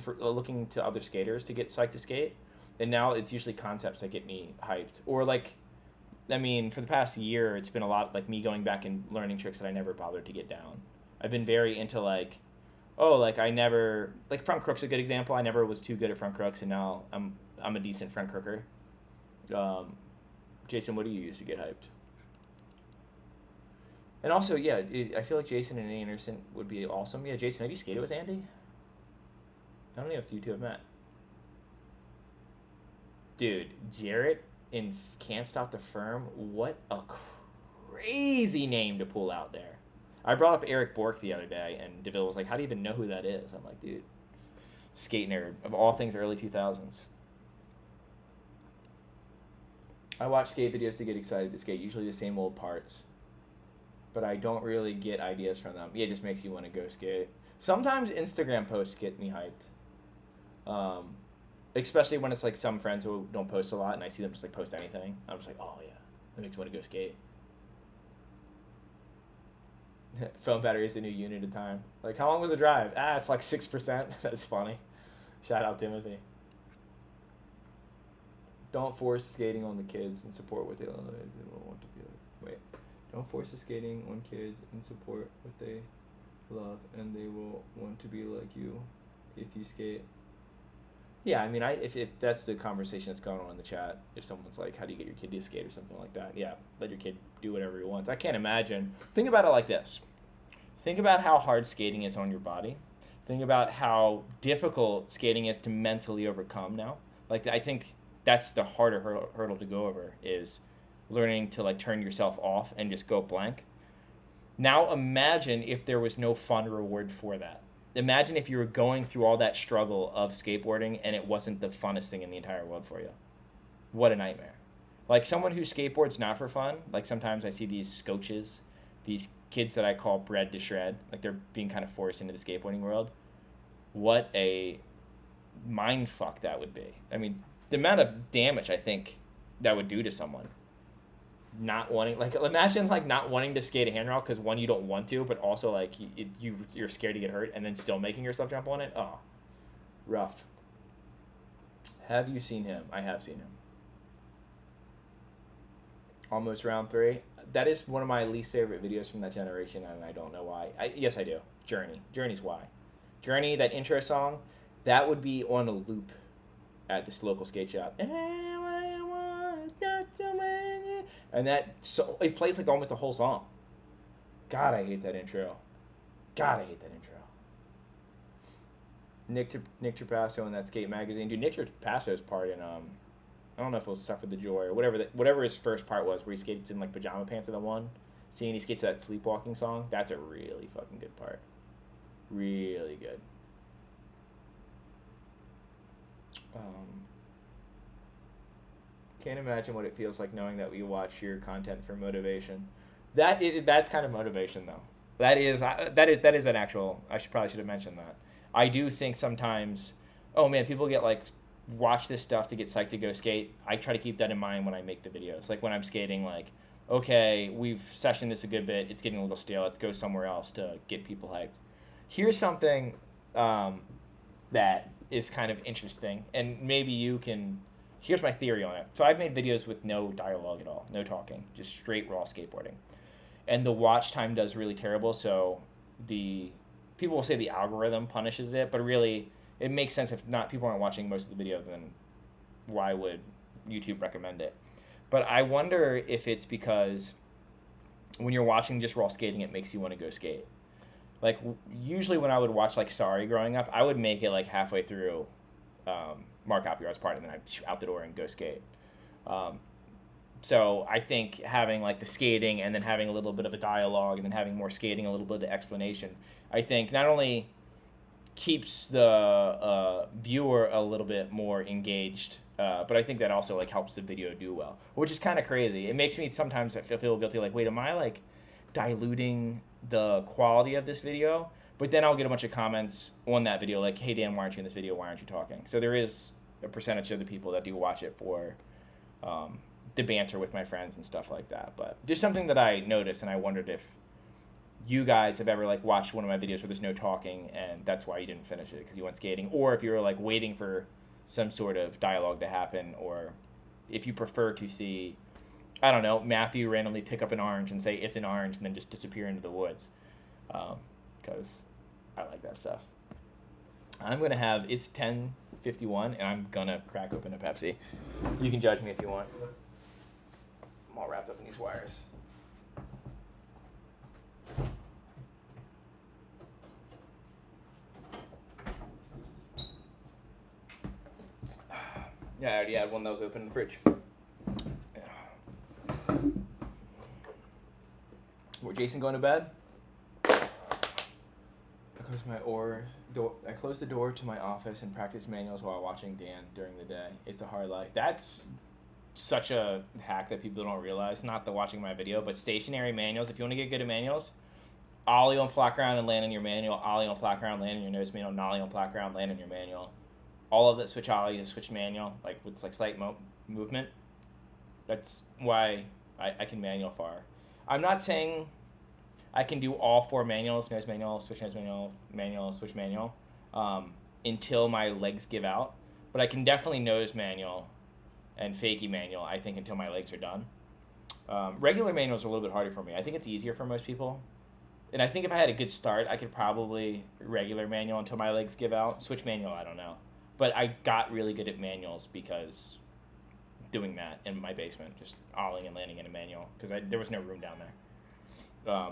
to other skaters to get psyched to skate, and now it's usually concepts that get me hyped. Or like, I mean, for the past year, it's been a lot like me going back and learning tricks that I never bothered to get down. I've been very into like, I never, like, front crook's a good example. I never was too good at front crooks, and now I'm a decent front crooker. Jason, what do you use to get hyped? And also, yeah, I feel like Jason and Anderson would be awesome. Yeah, Jason, have you skated with Andy? I don't know if you two have met. Dude, Jarrett in Can't Stop the Firm, what a crazy name to pull out there. I brought up Eric Bork the other day, and DeVille was like, how do you even know who that is? I'm like, dude, skate nerd, of all things early 2000s. I watch skate videos to get excited to skate, usually the same old parts. But I don't really get ideas from them. Yeah, it just makes you want to go skate. Sometimes Instagram posts get me hyped. Especially when it's like some friends who don't post a lot, and I see them just like post anything. I'm just like, oh yeah, that makes me want to go skate. Phone battery is the new unit of time. Like, how long was the drive? It's like 6%. That's funny. Shout out Timothy. Don't force skating on the kids and support what they want to be like. Wait. Don't force the skating on kids and support what they love, and they will want to be like you if you skate. Yeah, I mean, if that's the conversation that's going on in the chat, if someone's like, how do you get your kid to skate or something like that, yeah, let your kid do whatever he wants. I can't imagine. Think about it like this. Think about how hard skating is on your body. Think about how difficult skating is to mentally overcome now. Like, I think that's the harder hurdle to go over, is learning to like turn yourself off and just go blank. Now imagine if there was no fun reward for that. Imagine if you were going through all that struggle of skateboarding and it wasn't the funnest thing in the entire world for you. What a nightmare. Like, someone who skateboards not for fun, like sometimes I see these scotches, these kids that I call bred to shred, like they're being kind of forced into the skateboarding world. What a mind fuck that would be. I mean, the amount of damage I think that would do to someone. Not wanting, like, imagine like not wanting to skate a handrail because one, you don't want to, but also like you're scared to get hurt, and then still making yourself jump on it. Oh, rough. Have you seen him? I have seen him. Almost round 3. That is one of my least favorite videos from that generation, and I don't know why. Yes, I do. Journey's why. Journey, that intro song, that would be on a loop at this local skate shop. And it plays like almost the whole song. God, I hate that intro. Nick Trapasso in that skate magazine. Dude, Nick Trapasso's part in I don't know if it was Suffer the Joy or whatever his first part was, where he skates in like pajama pants in the one scene. He skates that sleepwalking song. That's a really fucking good part. Really good. Can't imagine what it feels like knowing that we watch your content for motivation. That's kind of motivation, though. That is an actual. Probably should have mentioned that. I do think sometimes, oh man, people get like watch this stuff to get psyched to go skate. I try to keep that in mind when I make the videos. Like when I'm skating, like, okay, we've sessioned this a good bit. It's getting a little stale. Let's go somewhere else to get people hyped. Here's something that is kind of interesting, and maybe you can. Here's my theory on it. So I've made videos with no dialogue at all, no talking, just straight raw skateboarding. And the watch time does really terrible, so the people will say the algorithm punishes it, but really it makes sense. If not, people aren't watching most of the video, then why would YouTube recommend it? But I wonder if it's because when you're watching just raw skating, it makes you want to go skate. Like, usually when I would watch, like, Sorry growing up, I would make it, like, halfway through Mark Appleyard's part, and then I'd out the door and go skate. So I think having, like, the skating and then having a little bit of a dialogue and then having more skating, a little bit of explanation, I think not only keeps the viewer a little bit more engaged, but I think that also, like, helps the video do well, which is kind of crazy. It makes me sometimes feel guilty, like, wait, am I, like, diluting the quality of this video? But then I'll get a bunch of comments on that video like, hey, Dan, why aren't you in this video? Why aren't you talking? So there is a percentage of the people that do watch it for the banter with my friends and stuff like that. But just something that I noticed, and I wondered if you guys have ever, like, watched one of my videos where there's no talking and that's why you didn't finish it because you went skating, or if you were, like, waiting for some sort of dialogue to happen, or if you prefer to see, I don't know, Matthew randomly pick up an orange and say it's an orange and then just disappear into the woods, because I like that stuff. I'm going to have, it's 10:51, and I'm going to crack open a Pepsi. You can judge me if you want. I'm all wrapped up in these wires. Yeah, I already had one that was open in the fridge. Where Jason going to bed? I close the door to my office and practice manuals while watching Dan during the day. It's a hard life. That's such a hack that people don't realize. Not the watching my video, but stationary manuals. If you want to get good at manuals, ollie on flat ground and land on your manual. Ollie on flat ground, land on your nose manual. Nollie on flat ground, land on your manual. All of that switch ollie to switch manual, like with like slight movement. That's why I can manual far. I'm not saying I can do all four manuals, nose manual, switch nose manual, manual, switch manual, until my legs give out. But I can definitely nose manual and fakie manual, I think, until my legs are done. Regular manuals are a little bit harder for me. I think it's easier for most people. And I think if I had a good start, I could probably regular manual until my legs give out. Switch manual, I don't know. But I got really good at manuals because doing that in my basement, just ollieing and landing in a manual, because there was no room down there.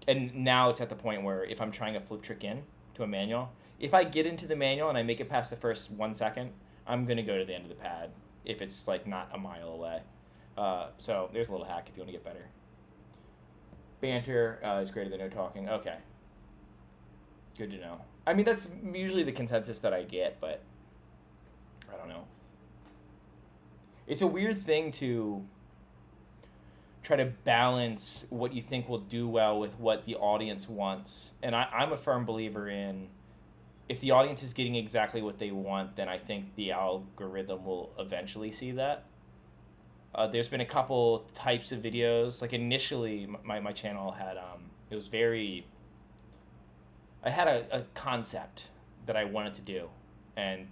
And now it's at the point where if I'm trying a flip trick in to a manual, if I get into the manual and I make it past the first 1 second, I'm going to go to the end of the pad if it's, like, not a mile away. So there's a little hack if you want to get better. Banter is greater than no talking. Okay. Good to know. I mean, that's usually the consensus that I get, but I don't know. It's a weird thing to try to balance what you think will do well with what the audience wants. And I'm a firm believer in, if the audience is getting exactly what they want, then I think the algorithm will eventually see that. There's been a couple types of videos. Like, initially, my channel had, it was very, I had a concept that I wanted to do, and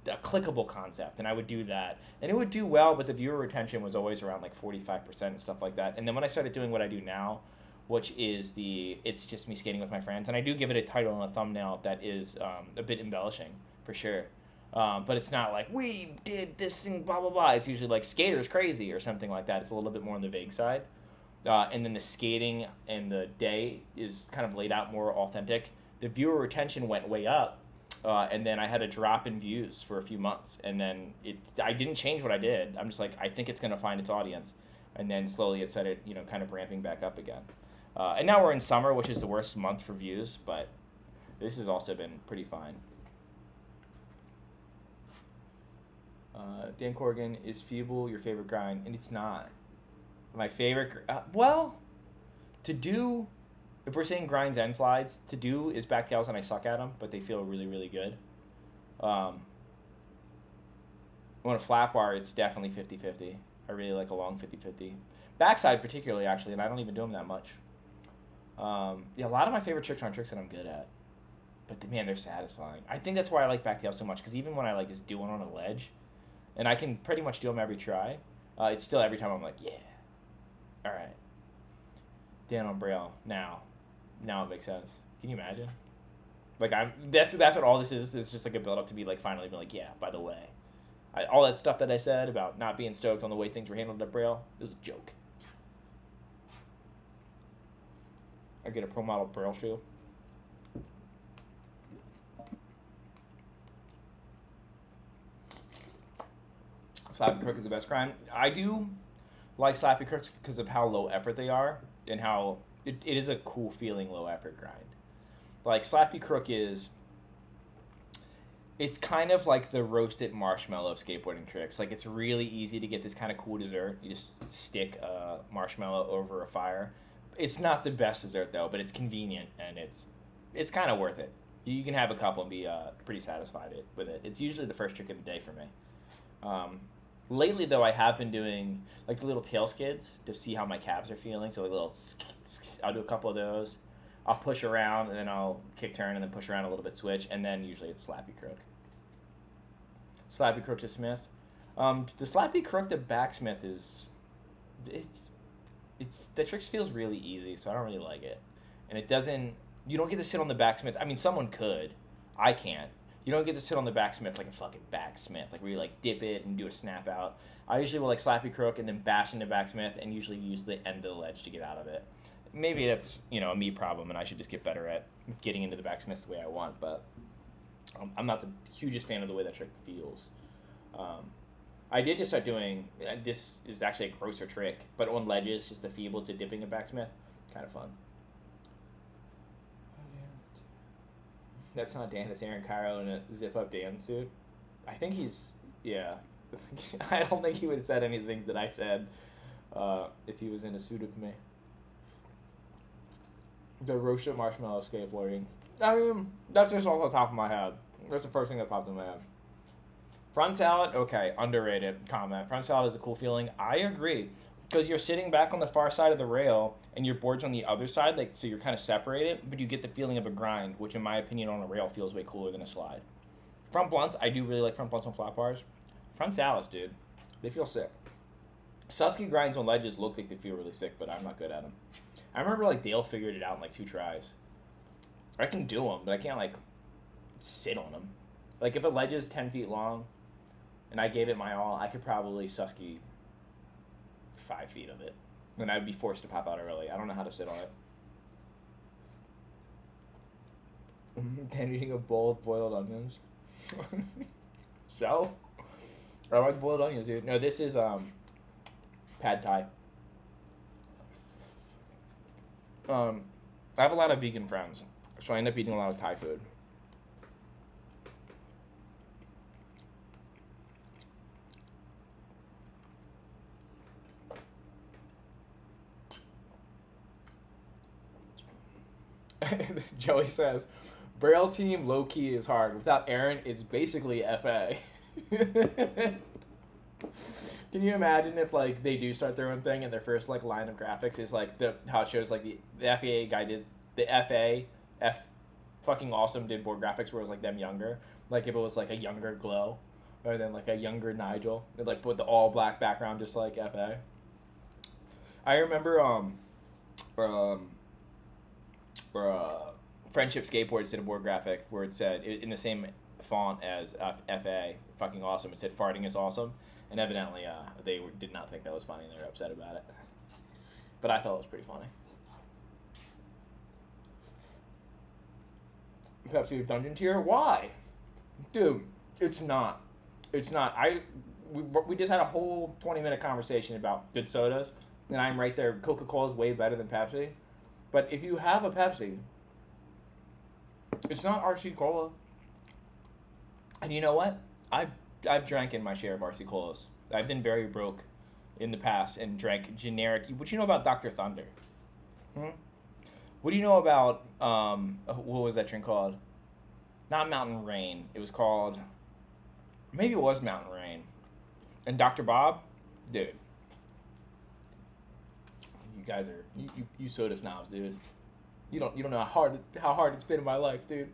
a clickable concept, and I would do that, and it would do well, but the viewer retention was always around like 45% and stuff like that. And then when I started doing what I do now, which is it's just me skating with my friends, and I do give it a title and a thumbnail that is a bit embellishing for sure, but it's not like we did this thing blah blah blah. It's usually like skaters crazy or something like that. It's a little bit more on the vague side, and then the skating and the day is kind of laid out more authentic. The viewer retention went way up. And then I had a drop in views for a few months, and then I didn't change what I did. I'm just like, I think it's going to find its audience, and then slowly it started, kind of ramping back up again. And now we're in summer, which is the worst month for views, but this has also been pretty fine. Dan Corrigan, is Feeble your favorite grind? And it's not. My favorite, to do, if we're saying grinds and slides, to do is backtails, and I suck at them, but they feel really, really good. On a flat bar, it's definitely 50-50. I really like a long 50-50. Backside particularly, actually, and I don't even do them that much. A lot of my favorite tricks aren't tricks that I'm good at. But, man, they're satisfying. I think that's why I like backtails so much, because even when I like just do one on a ledge, and I can pretty much do them every try, it's still every time I'm like, yeah, all right. Dan on Braille, now it makes sense. Can you imagine? Like that's what all this is. It's just like a build up to be like finally being like, yeah, by the way, all that stuff that I said about not being stoked on the way things were handled at Braille, it was a joke. I get a pro model Braille shoe. Slappy Crook is the best grind. I do like Slappy Crooks because of how low effort they are and how it is a cool feeling low effort grind. Like Slappy Crook it's kind of like the roasted marshmallow of skateboarding tricks. Like it's really easy to get this kind of cool dessert. You just stick a marshmallow over a fire. It's not the best dessert though, but it's convenient and it's kind of worth it. You can have a couple and be pretty satisfied with it. It's usually the first trick of the day for me. Lately though, I have been doing like the little tail skids to see how my calves are feeling. So like little, I'll do a couple of those. I'll push around and then I'll kick turn and then push around a little bit, switch, and then usually it's Slappy Crook. Slappy Crook to Smith. The Slappy Crook to backsmith the trick feels really easy, so I don't really like it. And you don't get to sit on the backsmith. I mean, someone could. I can't. You don't get to sit on the backsmith like a fucking backsmith, like where you like dip it and do a snap out. I usually will like Slappy Crook and then bash into backsmith and usually use the end of the ledge to get out of it. Maybe that's, a me problem and I should just get better at getting into the backsmith the way I want, but I'm not the hugest fan of the way that trick feels. I did just start doing, this is actually a grosser trick, but on ledges, just the feeble to dipping a backsmith, kind of fun. That's not Dan, it's Aaron Cairo in a zip-up Dan suit. I think yeah. I don't think he would have said any of the things that I said if he was in a suit with me. The roasted marshmallow skateboarding. I mean, that's just off the top of my head. That's the first thing that popped in my head. Front salad, okay, underrated comment. Front salad is a cool feeling. I agree. Because you're sitting back on the far side of the rail and your board's on the other side, like so you're kind of separated, but you get the feeling of a grind, which in my opinion on a rail feels way cooler than a slide. Front blunts, I do really like front blunts on flat bars. Front salads, dude, they feel sick. Susky grinds on ledges look like they feel really sick, but I'm not good at them. I remember like Dale figured it out in like 2 tries. I can do them, but I can't like sit on them. Like if a ledge is 10 feet long and I gave it my all, I could probably Susky 5 feet of it. And I'd be forced to pop out early. I don't know how to sit on it. Then eating a bowl of boiled onions. So? I like boiled onions, dude. No, this is pad thai. I have a lot of vegan friends, so I end up eating a lot of Thai food. Joey says, Braille team low-key is hard. Without Aaron, it's basically FA. Can you imagine if like they do start their own thing and their first like line of graphics is like how it shows like the FA guy did the fucking awesome did board graphics where it was like them younger, like if it was like a younger Glow or then like a younger Nigel, like with the all black background just like FA. I remember Friendship Skateboards did a board graphic where it said in the same font as FA fucking awesome, it said farting is awesome. And evidently, they did not think that was funny, and they were upset about it. But I thought it was pretty funny. Pepsi Dungeon tier? Why? Dude, it's not. It's not. We just had a whole 20-minute conversation about good sodas, and I'm right there. Coca-Cola is way better than Pepsi. But if you have a Pepsi, it's not RC Cola. And you know what? I've drank in my share of RC Colas. I've been very broke in the past and drank generic. What you know about Dr. Thunder? What do you know about, what was that drink called? Not Mountain Rain. It was called, maybe it was Mountain Rain. And Dr. Bob? Dude. You guys are, you soda snobs, dude. You don't know how hard it's been in my life, dude.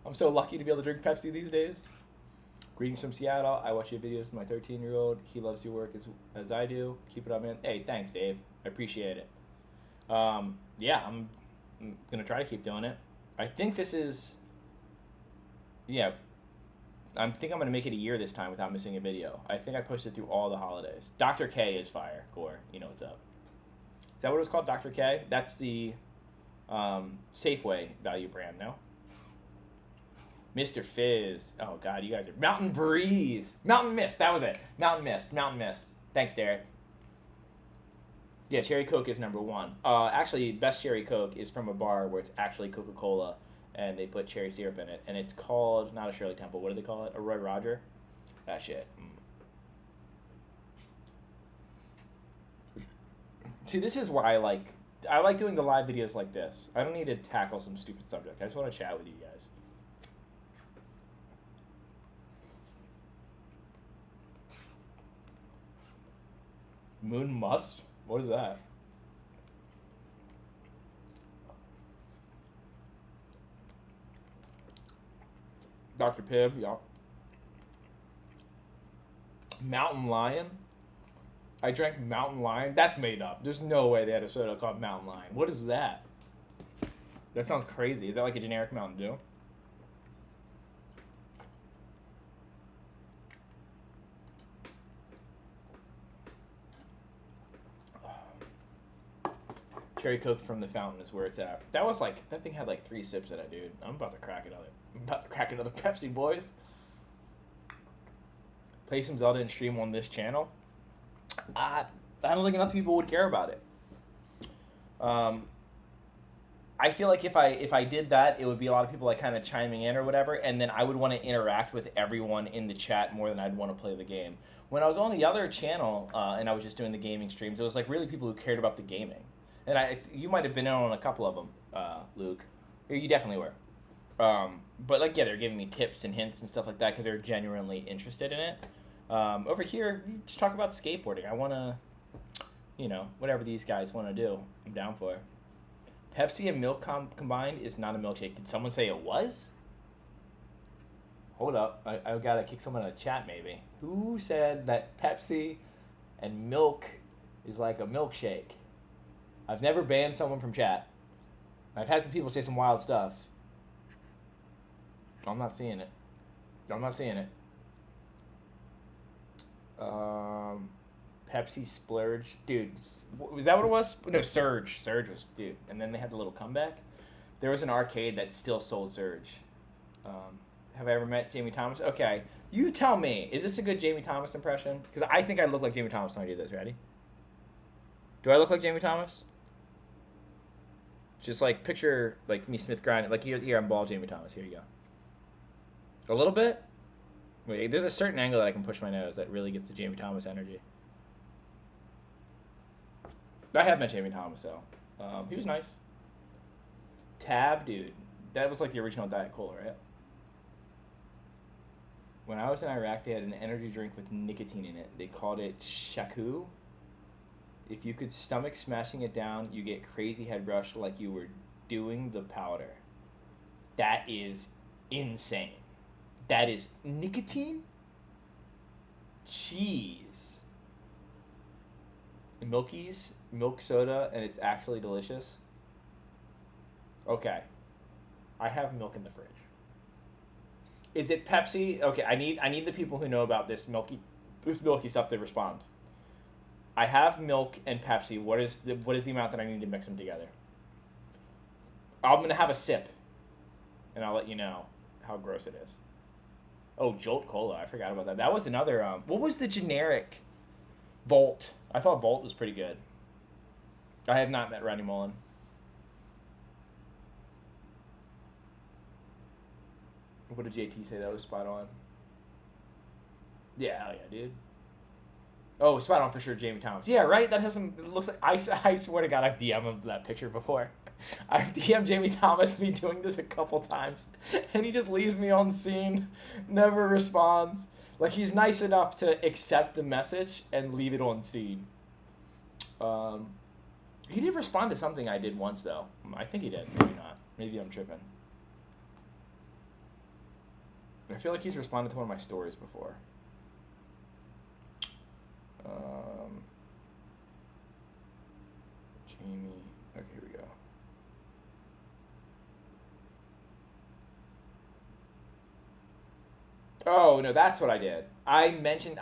I'm so lucky to be able to drink Pepsi these days. Greetings from Seattle. I watch your videos with my 13-year-old. He loves your work as I do. Keep it up, man. Hey, thanks, Dave. I appreciate it. Yeah, I'm going to try to keep doing it. I think this is Yeah, I think I'm gonna make it a year this time without missing a video. I think I pushed it through all the holidays. Dr. K is fire. Gore, you know what's up. Is that what it was called, Dr. K? That's the Safeway value brand, no? Mr. Fizz. Oh God, you guys are Mountain Breeze, Mountain Mist. That was it. Mountain Mist. Mountain Mist. Thanks, Derek. Yeah, cherry Coke is number one. Actually, best cherry Coke is from a bar where it's actually Coca-Cola, and they put cherry syrup in it, and it's called not a Shirley Temple. What do they call it? A Roy Roger. That shit. See, this is why I like doing the live videos like this. I don't need to tackle some stupid subject. I just want to chat with you guys. Moon Must? What is that? Dr. Pibb, yeah. Mountain Lion? I drank Mountain Lion? That's made up. There's no way they had a soda called Mountain Lion. What is that? That sounds crazy. Is that like a generic Mountain Dew? Cherry Coke from the fountain is where it's at. That was like, that thing had like 3 sips in it, dude. I'm about to crack another Pepsi, boys. Play some Zelda and stream on this channel. I don't think enough people would care about it. I feel like if I did that, it would be a lot of people like kind of chiming in or whatever, and then I would want to interact with everyone in the chat more than I'd want to play the game. When I was on the other channel and I was just doing the gaming streams, it was like really people who cared about the gaming. And you might have been in on a couple of them, Luke. You definitely were. But like, yeah, they're giving me tips and hints and stuff like that because they're genuinely interested in it. Over here, you just talk about skateboarding. I want to, whatever these guys want to do, I'm down for. Pepsi and milk combined is not a milkshake. Did someone say it was? Hold up. I got to kick someone in the chat maybe. Who said that Pepsi and milk is like a milkshake? I've never banned someone from chat. I've had some people say some wild stuff. I'm not seeing it. Pepsi Splurge. Dude, was that what it was? No, Surge. Surge was, dude. And then they had the little comeback. There was an arcade that still sold Surge. Have I ever met Jamie Thomas? Okay. You tell me. Is this a good Jamie Thomas impression? Because I think I look like Jamie Thomas when I do this. Ready? Do I look like Jamie Thomas? Just like picture like me Smith grinding. Like here I'm bald Jamie Thomas. Here you go. A little bit? Wait, there's a certain angle that I can push my nose that really gets the Jamie Thomas energy. I have met Jamie Thomas though. He was nice. Tab, dude. That was like the original Diet Cola, right? When I was in Iraq, they had an energy drink with nicotine in it. They called it Shaku. If you could stomach smashing it down, you get crazy head rush like you were doing the powder. That is insane. That is nicotine? Jeez. Milky's, milk soda, and it's actually delicious. Okay. I have milk in the fridge. Is it Pepsi? Okay, I need the people who know about this milky stuff to respond. I have milk and Pepsi. What is the amount that I need to mix them together? I'm gonna have a sip, and I'll let you know how gross it is. Oh, Jolt Cola. I forgot about that. That was another. What was the generic? Volt. I thought Volt was pretty good. I have not met Randy Mullen. What did JT say? That was spot on. Yeah, hell yeah, dude. Oh, spot on for sure, Jamie Thomas. Yeah, right? That has some... It looks like... I swear to God, I've DM'd him that picture before. I've DM'd Jamie Thomas me doing this a couple times. And he just leaves me on scene. Never responds. Like, he's nice enough to accept the message and leave it on scene. He did respond to something I did once, though. I think he did. Maybe not. Maybe I'm tripping. I feel like he's responded to one of my stories before. Jamie. Okay, here we go. Oh no, that's what I did. I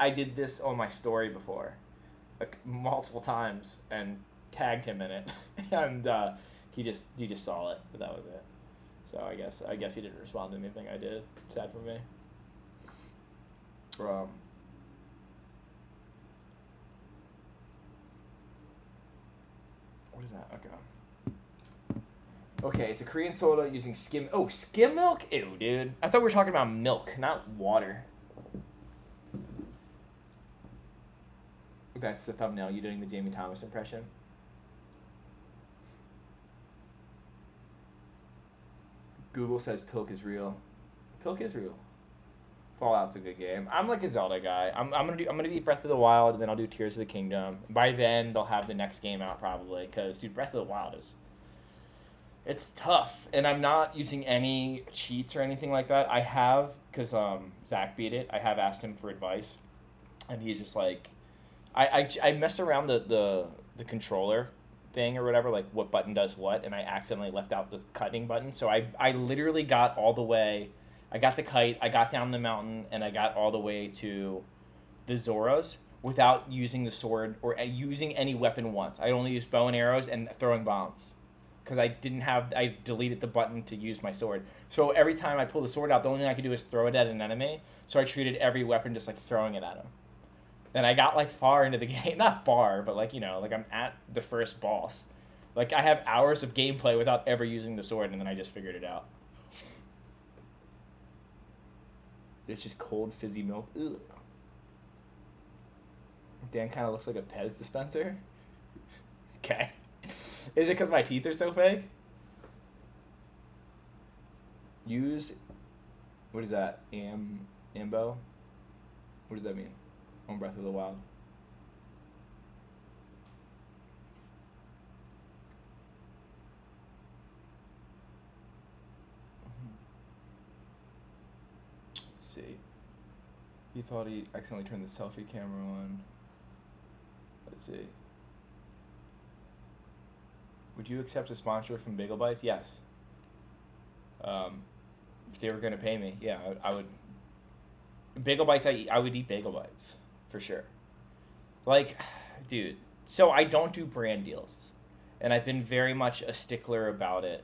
did this on my story before, like multiple times, and tagged him in it, and he just saw it, but that was it. So I guess he didn't respond to anything I did. Sad for me. Um, what is that? Okay. Okay, it's a Korean soda using skim. Oh, skim milk? Ew, dude. I thought we were talking about milk, not water. That's the thumbnail. You doing the Jamie Thomas impression? Google says Pilk is real. Pilk is real. Fallout's a good game. I'm like a Zelda guy. I'm gonna beat Breath of the Wild, and then I'll do Tears of the Kingdom. By then, they'll have the next game out probably, because dude, Breath of the Wild is it's tough, and I'm not using any cheats or anything like that. I have because Zach beat it. I have asked him for advice, and he's just like, I messed around the controller thing or whatever, like what button does what, and I accidentally left out the cutting button. So I literally got all the way. I got the kite. I got down the mountain, and I got all the way to the Zoras without using the sword or using any weapon once. I only used bow and arrows and throwing bombs. Because I deleted the button to use my sword. So every time I pull the sword out, the only thing I could do is throw it at an enemy. So I treated every weapon just like throwing it at him. And I got like far into the game, not far, but like, like I'm at the first boss. Like I have hours of gameplay without ever using the sword, and then I just figured it out. It's just cold fizzy milk. Ugh. Dan kind of looks like a Pez dispenser. Okay. Is it because my teeth are so fake? Use, what is that? Ambo? What does that mean? On Breath of the Wild. Let's see. He thought he accidentally turned the selfie camera on. Let's see. Would you accept a sponsor from Bagel Bites? Yes. If they were going to pay me, yeah, I would. Bagel Bites, I would eat Bagel Bites, for sure. Like, dude, so I don't do brand deals. And I've been very much a stickler about it.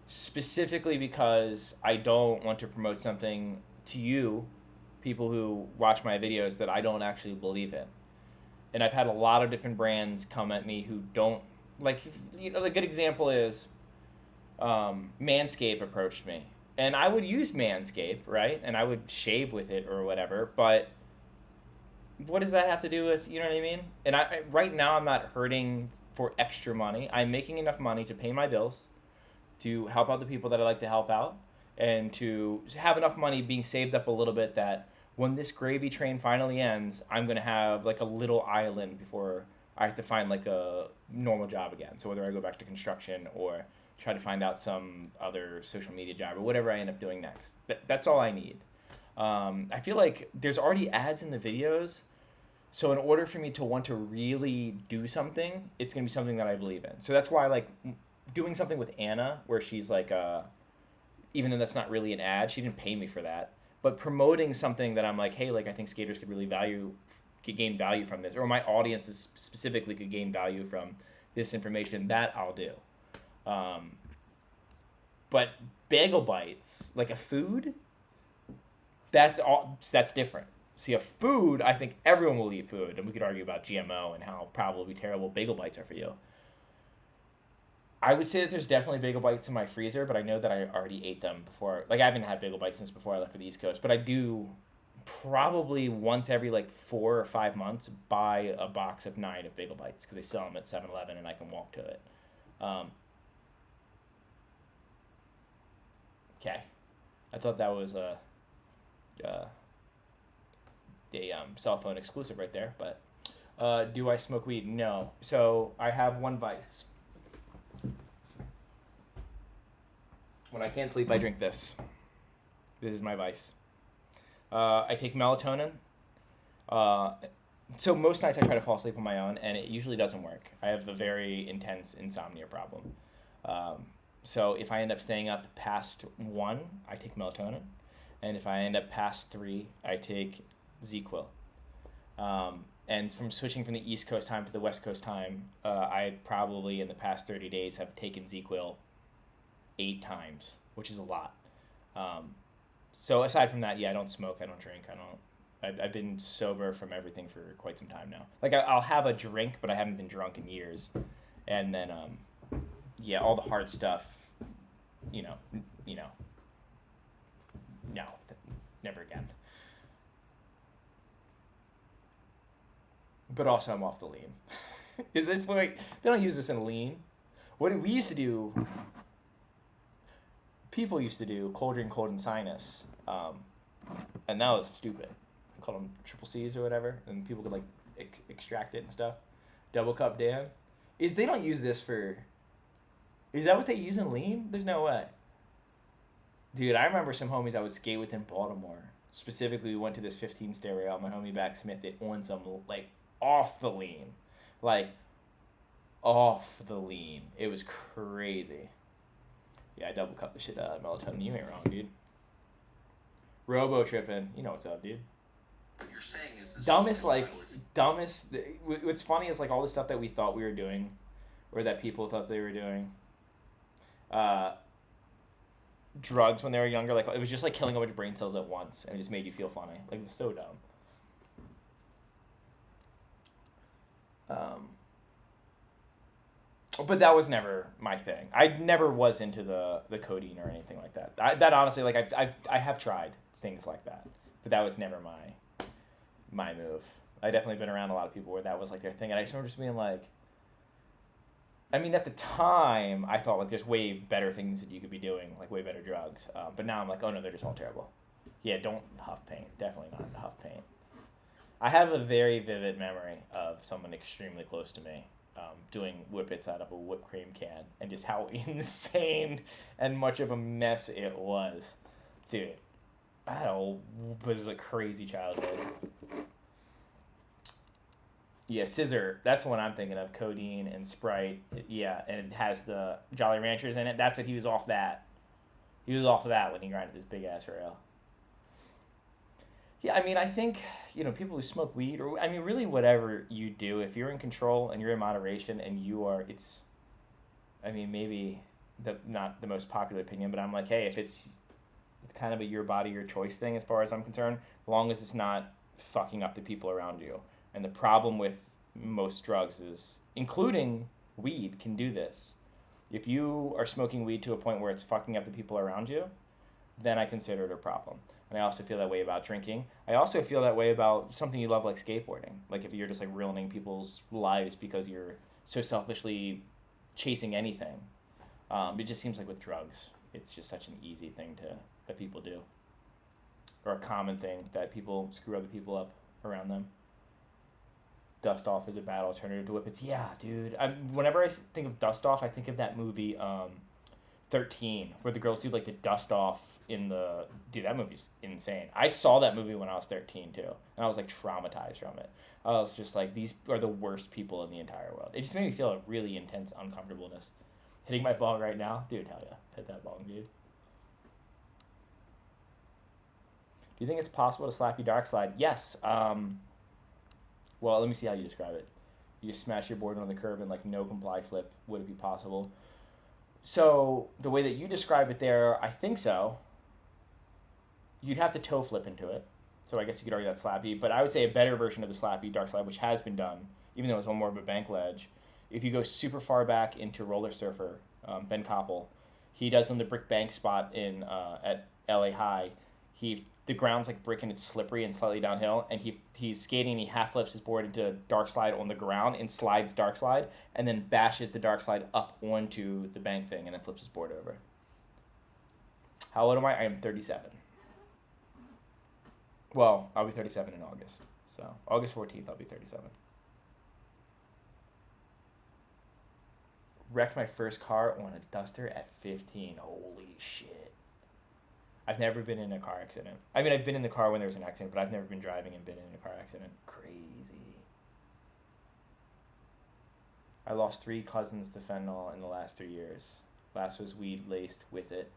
Specifically because I don't want to promote something to you, people who watch my videos, that I don't actually believe in. And I've had a lot of different brands come at me who don't. Like, a good example is Manscaped approached me. And I would use Manscaped, right? And I would shave with it or whatever. But what does that have to do with, you know what I mean? And right now I'm not hurting for extra money. I'm making enough money to pay my bills, to help out the people that I like to help out, and to have enough money being saved up a little bit that when this gravy train finally ends, I'm going to have like a little island before I have to find like a normal job again. So whether I go back to construction or try to find out some other social media job or whatever I end up doing next. That's all I need. I feel like there's already ads in the videos. So in order for me to want to really do something, it's going to be something that I believe in. So that's why I like doing something with Anna where she's like, even though that's not really an ad, she didn't pay me for that. But promoting something that I'm like, hey, like I think skaters could gain value from this, or my audiences specifically could gain value from this information, that I'll do. But Bagel Bites, like a food, that's different. See, a food, I think everyone will eat food, and we could argue about GMO and how probably terrible Bagel Bites are for you. I would say that there's definitely Bagel Bites in my freezer, but I know that I already ate them before. Like, I haven't had Bagel Bites since before I left for the East Coast, but I do probably once every like 4 or 5 months buy a box of 9 of Bagel Bites because they sell them at 7-Eleven and I can walk to it. Okay. I thought that was a cell phone exclusive right there, but do I smoke weed? No. So I have one vice. When I can't sleep, I drink this. This is my vice. I take melatonin. So most nights I try to fall asleep on my own, and it usually doesn't work. I have a very intense insomnia problem. So if I end up staying up past 1, I take melatonin. And if I end up past 3, I take ZQuil. And from switching from the East Coast time to the West Coast time, I probably in the past 30 days have taken ZQuil 8 times, which is a lot. So aside from that, yeah, I don't smoke, I don't drink, I've been sober from everything for quite some time now. Like I'll have a drink, but I haven't been drunk in years. And then, yeah, all the hard stuff, no, never again. But also, I'm off the lean. Is this like they don't use this in lean? What we used to do? People used to do cold drink, cold and sinus, and that was stupid. They called them triple C's or whatever, and people could like extract it and stuff. Double cup Dan. They don't use this for? Is that what they use in lean? There's no way. Dude, I remember some homies I would skate with in Baltimore. Specifically, we went to this 15 stereo. My homie back Smith, it on some like off the lean, like off the lean. It was crazy. Yeah, I double cup the shit out of melatonin. You ain't wrong, dude. Robo tripping. You know what's up, dude. What you're saying is this dumbest. What's funny is like all the stuff that we thought we were doing, or that people thought they were doing. Drugs when they were younger, like it was just like killing a bunch of brain cells at once, and it just made you feel funny. Like it was so dumb. But that was never my thing. I never was into the codeine or anything like that. That honestly, like I have tried things like that, but that was never my move. I definitely been around a lot of people where that was like their thing, and I just remember just being like, I mean, at the time, I thought like there's way better things that you could be doing, like way better drugs. But now I'm like, oh no, they're just all terrible. Yeah, don't huff paint. Definitely not huff paint. I have a very vivid memory of someone extremely close to me doing whippets out of a whipped cream can, and just how insane and much of a mess it was. Dude, was a crazy childhood. Yeah, Scissor, that's the one I'm thinking of. Codeine and Sprite. Yeah, and it has the Jolly Ranchers in it. That's what he was off that. He was off of that when he grinded this big ass rail. Yeah, I mean, I think, people who smoke weed, or, I mean, really whatever you do, if you're in control and you're in moderation and you are, maybe not the most popular opinion, but I'm like, hey, if it's kind of a your body, your choice thing as far as I'm concerned, as long as it's not fucking up the people around you. And the problem with most drugs is, including weed, can do this. If you are smoking weed to a point where it's fucking up the people around you, then I consider it a problem. And I also feel that way about drinking. I also feel that way about something you love like skateboarding. Like if you're just like ruining people's lives because you're so selfishly chasing anything. It just seems like with drugs, it's just such an easy thing that people do. Or a common thing that people screw other people up around them. Dust Off is a bad alternative to whippets. Yeah, dude. Whenever I think of Dust Off, I think of that movie 13, where the girls do like the dust off in the... Dude, that movie's insane. I saw that movie when I was 13 too, and I was like traumatized from it. I was just like, these are the worst people in the entire world. It just made me feel a really intense uncomfortableness. Hitting my bong right now? Dude, hell yeah. Hit that bong, dude. Do you think it's possible to slappy dark slide? Yes. Well, let me see how you describe it. You smash your board on the curb and like no comply flip. Would it be possible? So the way that you describe it there, I think so. You'd have to toe flip into it. So I guess you could argue that's slappy. But I would say a better version of the slappy dark slide, which has been done, even though it's on more of a bank ledge. If you go super far back into Roller Surfer, Ben Koppel, he does on the brick bank spot in at LA High. The ground's like brick and it's slippery and slightly downhill, and he's skating and he half flips his board into dark slide on the ground and slides dark slide, and then bashes the dark slide up onto the bank thing and then flips his board over. How old am I? I am 37. Well, I'll be 37 in August. So August 14th, I'll be 37. Wrecked my first car on a Duster at 15. Holy shit. I've never been in a car accident. I mean, I've been in the car when there was an accident, but I've never been driving and been in a car accident. Crazy. I lost 3 cousins to fentanyl in the last 3 years. Last was weed laced with it.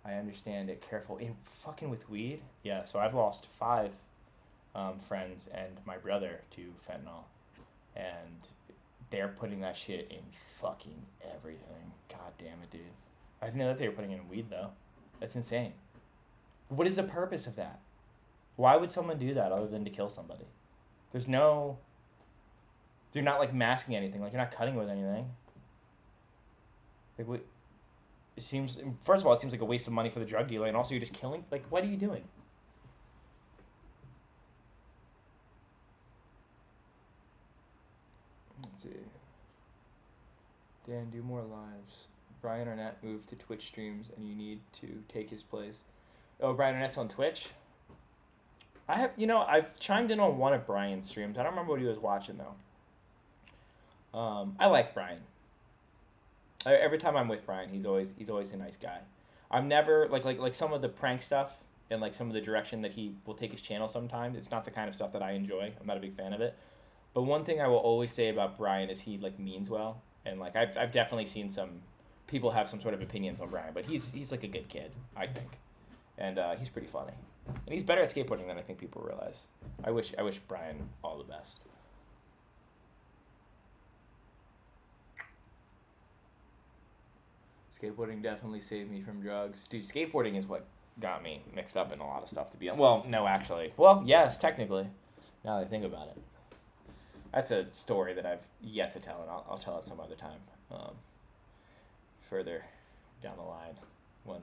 I understand it. Careful. Fucking with weed? Yeah, so I've lost 5 friends and my brother to fentanyl. And they're putting that shit in fucking everything. God damn it, dude. I didn't know that they were putting it in weed, though. That's insane. What is the purpose of that? Why would someone do that other than to kill somebody? There's no... You're not, like, masking anything. Like, you're not cutting with anything. Like, what... It seems... First of all, it seems like a waste of money for the drug dealer, and also you're just killing... Like, what are you doing? Let's see. Dan, do more lives. Brian Arnett moved to Twitch streams, and you need to take his place. Oh, Brian Arnett's on Twitch? I've chimed in on one of Brian's streams. I don't remember what he was watching, though. I like Brian. Every time I'm with Brian, he's always a nice guy. I'm never like some of the prank stuff and like some of the direction that he will take his channel sometimes. It's not the kind of stuff that I enjoy. I'm not a big fan of it. But one thing I will always say about Brian is he like means well, and like I've definitely seen some people have some sort of opinions on Brian, but he's like a good kid, I think, and he's pretty funny, and he's better at skateboarding than I think people realize. I wish Brian all the best. Skateboarding definitely saved me from drugs. Dude, skateboarding is what got me mixed up in a lot of stuff, to be honest. Well, no, actually. Well, yes, technically, now that I think about it. That's a story that I've yet to tell, and I'll tell it some other time. Further down the line, when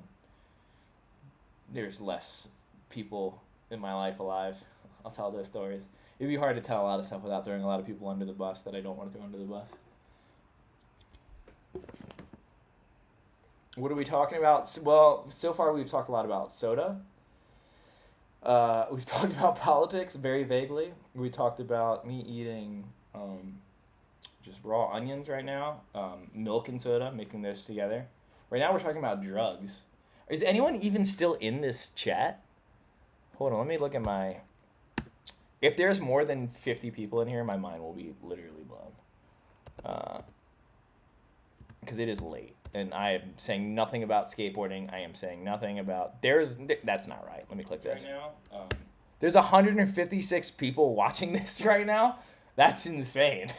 there's less people in my life alive, I'll tell those stories. It'd be hard to tell a lot of stuff without throwing a lot of people under the bus that I don't want to throw under the bus. What are we talking about? Well, so far we've talked a lot about soda. We've talked about politics very vaguely. We talked about me eating just raw onions right now, milk and soda, making those together. Right now we're talking about drugs. Is anyone even still in this chat? Hold on, let me look at my... If there's more than 50 people in here, my mind will be literally blown. Because it is late. And I am saying nothing about skateboarding. I am saying nothing about... That's not right. Let me click this. Right now, there's 156 people watching this right now. That's insane.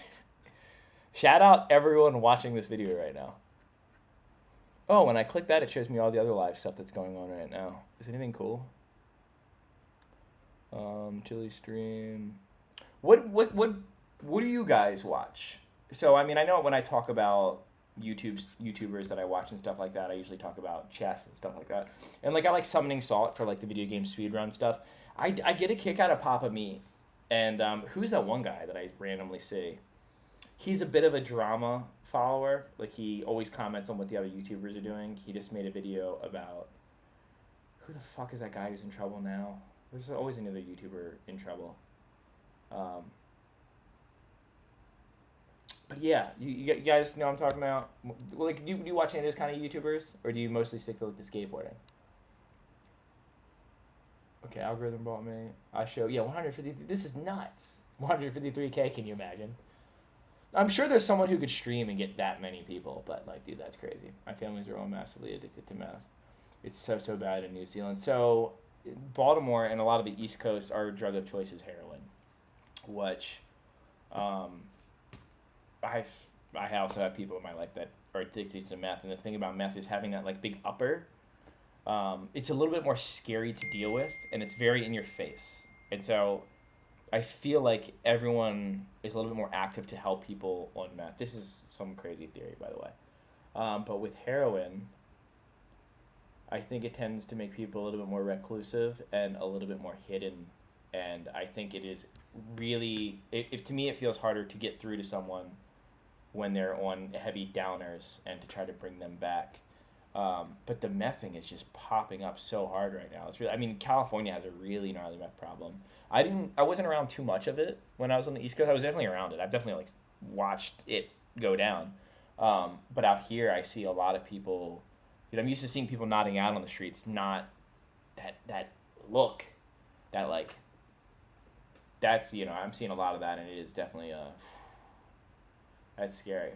Shout out everyone watching this video right now. Oh, when I click that, it shows me all the other live stuff that's going on right now. Is anything cool? Chili stream. What do you guys watch? So, I mean, I know when I talk about YouTubers that I watch and stuff like that, I usually talk about chess and stuff like that. And like I like Summoning Salt for like the video game speedrun stuff. I get a kick out of Papa Meat. And who's that one guy that I randomly see? He's a bit of a drama follower. Like he always comments on what the other YouTubers are doing. He just made a video about who the fuck is that guy who's in trouble now? There's always another YouTuber in trouble. But yeah, you guys know what I'm talking about? Like, do you watch any of those kind of YouTubers? Or do you mostly stick to like the skateboarding? Okay, algorithm bought me. I show, yeah, 150, this is nuts. 153K, can you imagine? I'm sure there's someone who could stream and get that many people, but like, dude, that's crazy. My families are all massively addicted to meth. It's so bad in New Zealand. So, Baltimore and a lot of the East Coast, our drug of choice is heroin, which, I also have people in my life that are addicted to meth, and the thing about meth is having that like big upper. It's a little bit more scary to deal with, and it's very in your face. And so I feel like everyone is a little bit more active to help people on meth. This is some crazy theory, by the way. But with heroin, I think it tends to make people a little bit more reclusive and a little bit more hidden. And I think it is really, to me, it feels harder to get through to someone when they're on heavy downers and to try to bring them back. But the meth thing is just popping up so hard right now. It's really, I mean, California has a really gnarly meth problem. I wasn't around too much of it when I was on the East Coast. I was definitely around it. I've definitely like watched it go down. But out here, I see a lot of people. You know, I'm used to seeing people nodding out on the streets, not that look, that like. That's, you know, I'm seeing a lot of that, and it is definitely that's scary.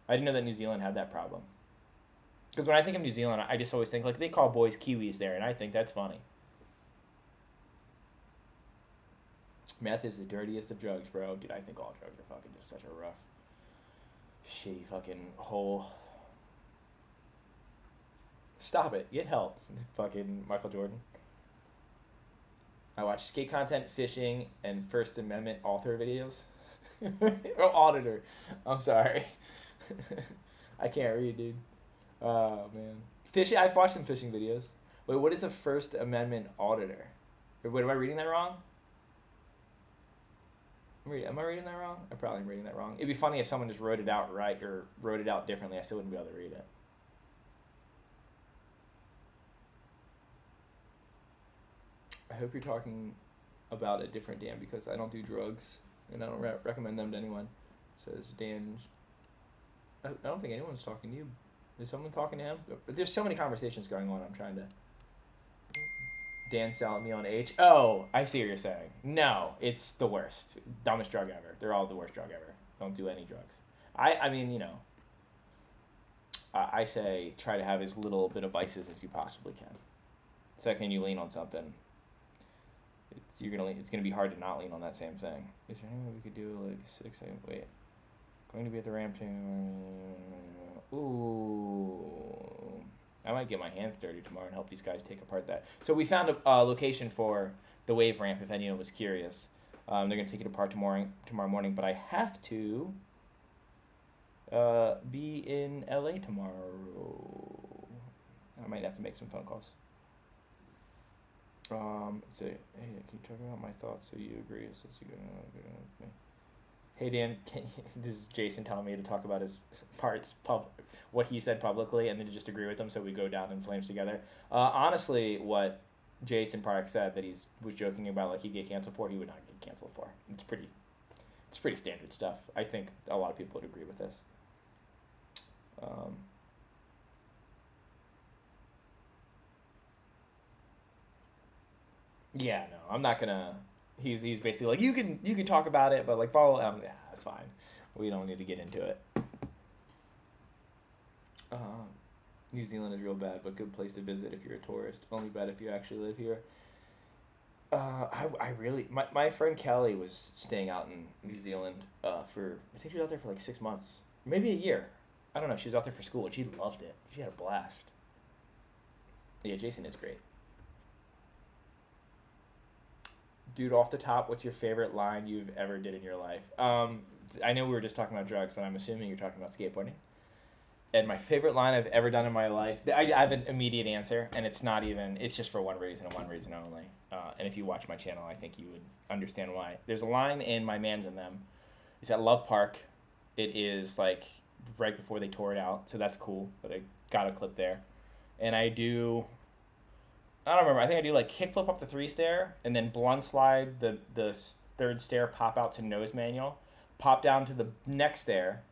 I didn't know that New Zealand had that problem. Because when I think of New Zealand, I just always think, like, they call boys Kiwis there, and I think that's funny. Meth is the dirtiest of drugs, bro. Dude, I think all drugs are fucking just such a rough, shitty fucking hole. Stop it. Get help. Fucking Michael Jordan. I watch skate content, fishing, and First Amendment author videos. Or auditor. I'm sorry. I can't read, dude. Oh, man. Fishing. I've watched some fishing videos. Wait, what is a First Amendment auditor? Wait, am I reading that wrong? Am I reading that wrong? I probably am reading that wrong. It'd be funny if someone just wrote it out right or wrote it out differently. I still wouldn't be able to read it. I hope you're talking about a different Dan because I don't do drugs and I don't recommend them to anyone. Says Dan. I don't think anyone's talking to you. Is someone talking to him? But there's so many conversations going on. I'm trying to. Dan selling me on H. Oh, I see what you're saying. No, it's the worst. Dumbest drug ever. They're all the worst drug ever. Don't do any drugs. I mean, you know, I say try to have as little bit of vices as you possibly can. Second, you lean on something. It's gonna be hard to not lean on that same thing. Is there any way we could do like 6 a.m.? Wait. Going to be at the ramp team. Ooh. I might get my hands dirty tomorrow and help these guys take apart that. So we found a location for the wave ramp, if anyone was curious. They're going to take it apart tomorrow morning, but I have to be in LA tomorrow. I might have to make some phone calls. Say, hey, can you talk about my thoughts so you agree? So you good with me. Hey Dan, this is Jason telling me to talk about his parts, what he said publicly, and then to just agree with him so we go down in flames together. Honestly, what Jason Park said that was joking about, like he'd get canceled for, he would not get canceled for. It's pretty standard stuff. I think a lot of people would agree with this. Yeah, no, I'm not gonna. He's basically like you can talk about it, but like blah, blah, yeah, it's fine. We don't need to get into it. New Zealand is real bad, but good place to visit if you're a tourist. Only bad if you actually live here. I really my friend Kelly was staying out in New Zealand for I think she was out there for like 6 months, maybe a year. I don't know. She was out there for school and she loved it. She had a blast. Yeah, Jason is great. Dude, off the top, what's your favorite line you've ever did in your life? I know we were just talking about drugs, but I'm assuming you're talking about skateboarding. And my favorite line I've ever done in my life, I have an immediate answer, and it's just for one reason and one reason only. And if you watch my channel, I think you would understand why. There's a line in My Mans and Them. It's at Love Park. It is like right before they tore it out, so that's cool. But I got a clip there. And I don't remember. I think I do like kickflip up the 3 stair and then blunt slide the 3rd stair, pop out to nose manual, pop down to the next stair,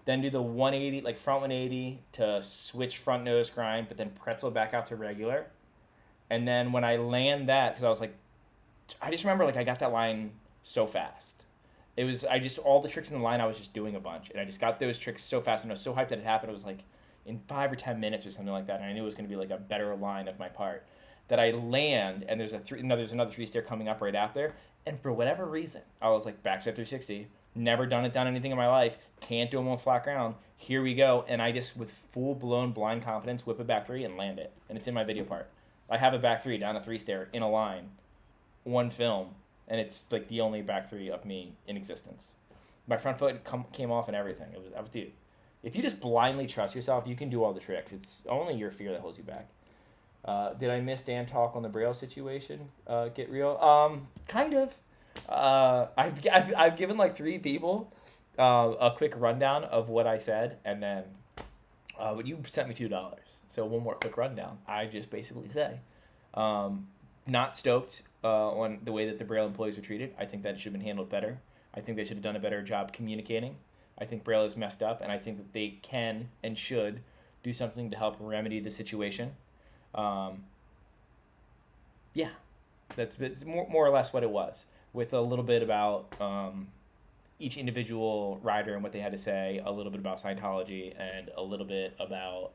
then do the 180, like front 180 to switch front nose grind, but then pretzel back out to regular. And then when I land that, because I just remember like I got that line so fast. All the tricks in the line I was just doing a bunch. And I just got those tricks so fast and I was so hyped that it happened. It was like in 5 or 10 minutes or something like that. And I knew it was going to be like a better line of my part. That I land, and there's another 3 stair coming up right after, and for whatever reason, I was like, backside 360, never done anything in my life, can't do them on flat ground, here we go, and I just, with full-blown blind confidence, whip a back 3 and land it, and it's in my video part. I have a back 3 down a 3 stair in a line, one film, and it's like the only back 3 of me in existence. My front foot came off and everything. Dude, if you just blindly trust yourself, you can do all the tricks. It's only your fear that holds you back. Did I miss Dan talk on the Braille situation? Get real? Kind of. I've given like 3 people a quick rundown of what I said, and then but you sent me $2, so one more quick rundown. I just basically say, not stoked on the way that the Braille employees are treated. I think that should have been handled better. I think they should have done a better job communicating. I think Braille is messed up, and I think that they can and should do something to help remedy the situation. Yeah, that's more or less what it was, with a little bit about each individual rider and what they had to say, a little bit about Scientology, and a little bit about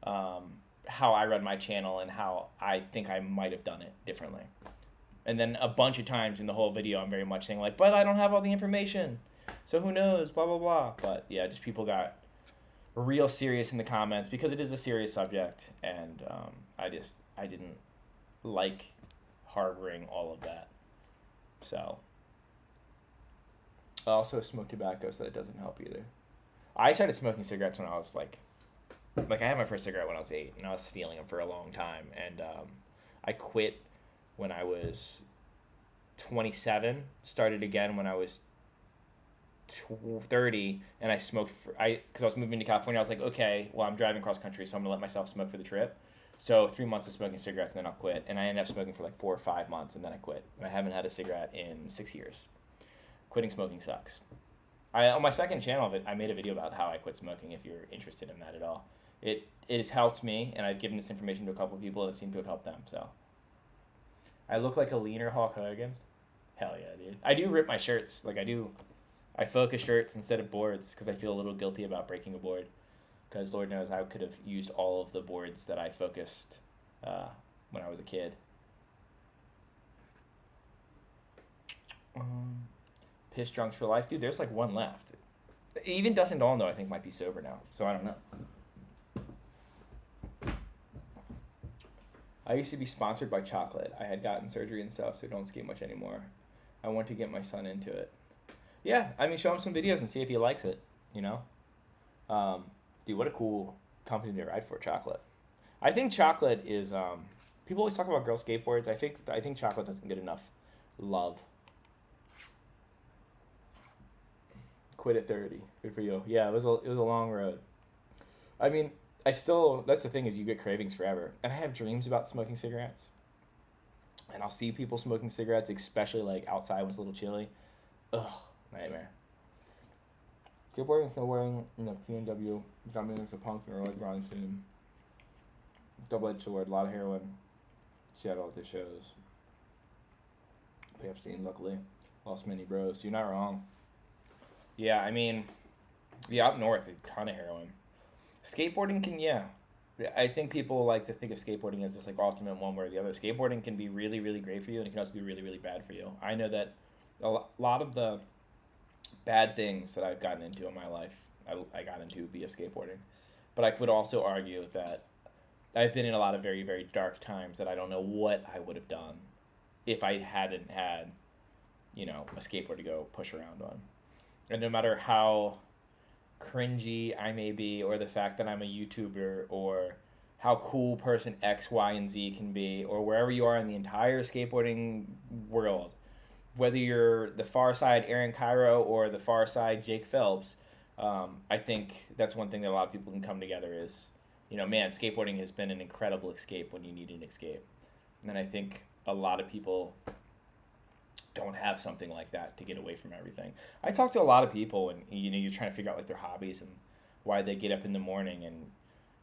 how I run my channel and how I think I might have done it differently. And then a bunch of times in the whole video, I'm very much saying like, but I don't have all the information, so who knows, blah, blah, blah. But yeah, just people got real serious in the comments because it is a serious subject. And I didn't like harboring all of that. So I also smoke tobacco, so that doesn't help either. I started smoking cigarettes when I was like I had my first cigarette when I was 8, and I was stealing them for a long time. And I quit when I was 27, started again when I was 30, and I smoked because I was moving to California. I was like, okay, well, I'm driving cross country, so I'm gonna let myself smoke for the trip. So 3 months of smoking cigarettes, and then I'll quit. And I ended up smoking for like 4 or 5 months, and then I quit. And I haven't had a cigarette in 6 years. Quitting smoking sucks. On my second channel, I made a video about how I quit smoking. If you're interested in that at all, it has helped me, and I've given this information to a couple of people, and it seemed to have helped them. So I look like a leaner Hulk Hogan. Hell yeah, dude. I do rip my shirts. Like I do. I focus shirts instead of boards because I feel a little guilty about breaking a board. Because Lord knows I could have used all of the boards that I focused when I was a kid. Piss drunks for life. Dude, there's like one left. Even Dustin Dolan, though, I think might be sober now. So I don't know. I used to be sponsored by chocolate. I had gotten surgery and stuff, so I don't skate much anymore. I want to get my son into it. Yeah, I mean, show him some videos and see if he likes it, you know? Dude, what a cool company to ride for, chocolate. I think chocolate is, people always talk about girl skateboards. I think chocolate doesn't get enough love. Quit at 30. Good for you. Yeah, it was a long road. I mean, that's the thing is you get cravings forever. And I have dreams about smoking cigarettes. And I'll see people smoking cigarettes, especially like outside when it's a little chilly. Ugh, nightmare. Skateboarding, snowboarding, PNW, got me into punk and early grind scene. Double-edged sword, a lot of heroin. She had all the shows. Pay-up scene, luckily. Lost many bros. You're not wrong. Yeah, I mean, up north, a ton of heroin. Skateboarding can, yeah. I think people like to think of skateboarding as this like ultimate one way or the other. Skateboarding can be really, really great for you, and it can also be really, really bad for you. I know that a lot of the bad things that I've gotten into in my life, I got into via skateboarding. But I would also argue that I've been in a lot of very, very dark times that I don't know what I would have done if I hadn't had, a skateboard to go push around on. And no matter how cringy I may be, or the fact that I'm a YouTuber, or how cool person X, Y, and Z can be, or wherever you are in the entire skateboarding world, whether you're the far side Aaron Cairo or the far side Jake Phelps, I think that's one thing that a lot of people can come together is, man, skateboarding has been an incredible escape when you need an escape. And I think a lot of people don't have something like that to get away from everything. I talk to a lot of people, and you're trying to figure out like their hobbies and why they get up in the morning, and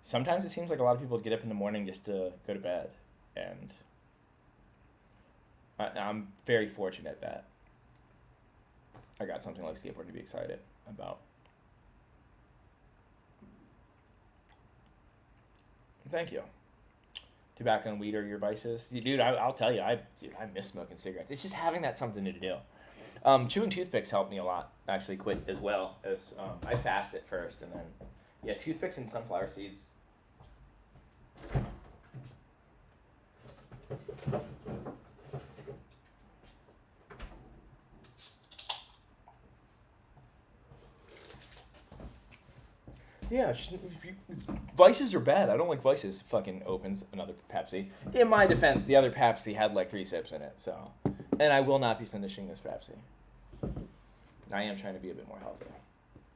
sometimes it seems like a lot of people get up in the morning just to go to bed, and I'm very fortunate that I got something like skateboarding to be excited about. Thank you. Tobacco and weed are your vices, dude. I'll tell you, I miss smoking cigarettes. It's just having that something to do. Chewing toothpicks helped me a lot. Actually, quit as well as I fast at first, and then toothpicks and sunflower seeds. Yeah, vices are bad. I don't like vices. Fucking opens another Pepsi. In my defense, the other Pepsi had like 3 sips in it, so. And I will not be finishing this Pepsi. I am trying to be a bit more healthy.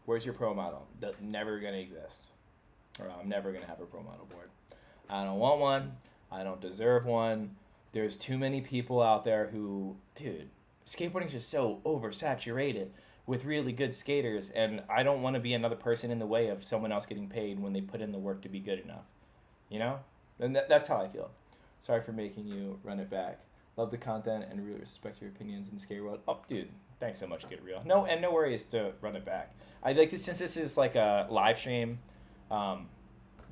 Where's your pro model? That's never going to exist. Or I'm never going to have a pro model board. I don't want one. I don't deserve one. There's too many people out there who, dude, skateboarding's just so oversaturated with really good skaters, and I don't want to be another person in the way of someone else getting paid when they put in the work to be good enough. And that's how I feel. Sorry for making you run it back. Love the content and really respect your opinions in the skate world. Oh, dude, thanks so much, Get Real. No worries to run it back. I like this, since this is like a live stream.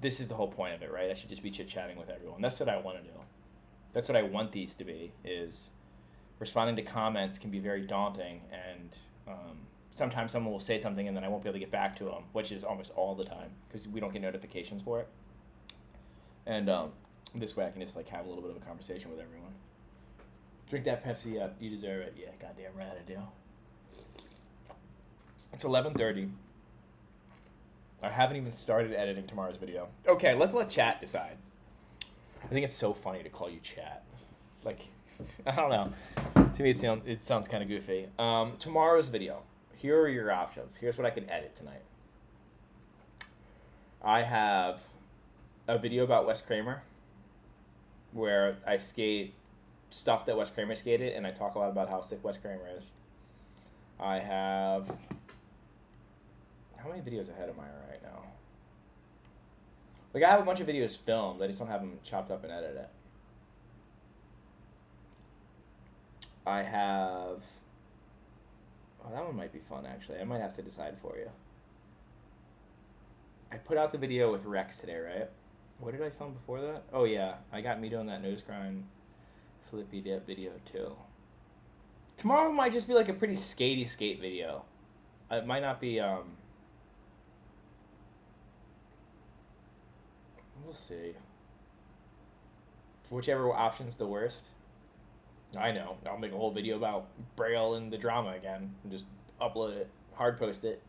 this is the whole point of it, right? I should just be chit-chatting with everyone. That's what I want to do. That's what I want these to be, is responding to comments can be very daunting, and sometimes someone will say something and then I won't be able to get back to them, which is almost all the time because we don't get notifications for it. And this way I can just like have a little bit of a conversation with everyone. Drink that Pepsi up. You deserve it. Yeah, goddamn right I do. It's 11:30. I haven't even started editing tomorrow's video. Okay, let's let chat decide. I think it's so funny to call you chat. Like, I don't know. To me, it sounds kind of goofy. Tomorrow's video. Here are your options. Here's what I can edit tonight. I have a video about Wes Kramer where I skate stuff that Wes Kramer skated, and I talk a lot about how sick Wes Kramer is. I have... How many videos ahead am I right now? Like, I have a bunch of videos filmed. I just don't have them chopped up and edited. I have... Oh, that one might be fun, actually. I might have to decide for you. I put out the video with Rex today, right? What did I film before that? Oh, yeah. I got me doing that nose grind flippy dip video, too. Tomorrow might just be like a pretty skatey skate video. It might not be... We'll see. Whichever option's the worst. I know. I'll make a whole video about Braille and the drama again and just upload it, hard post it.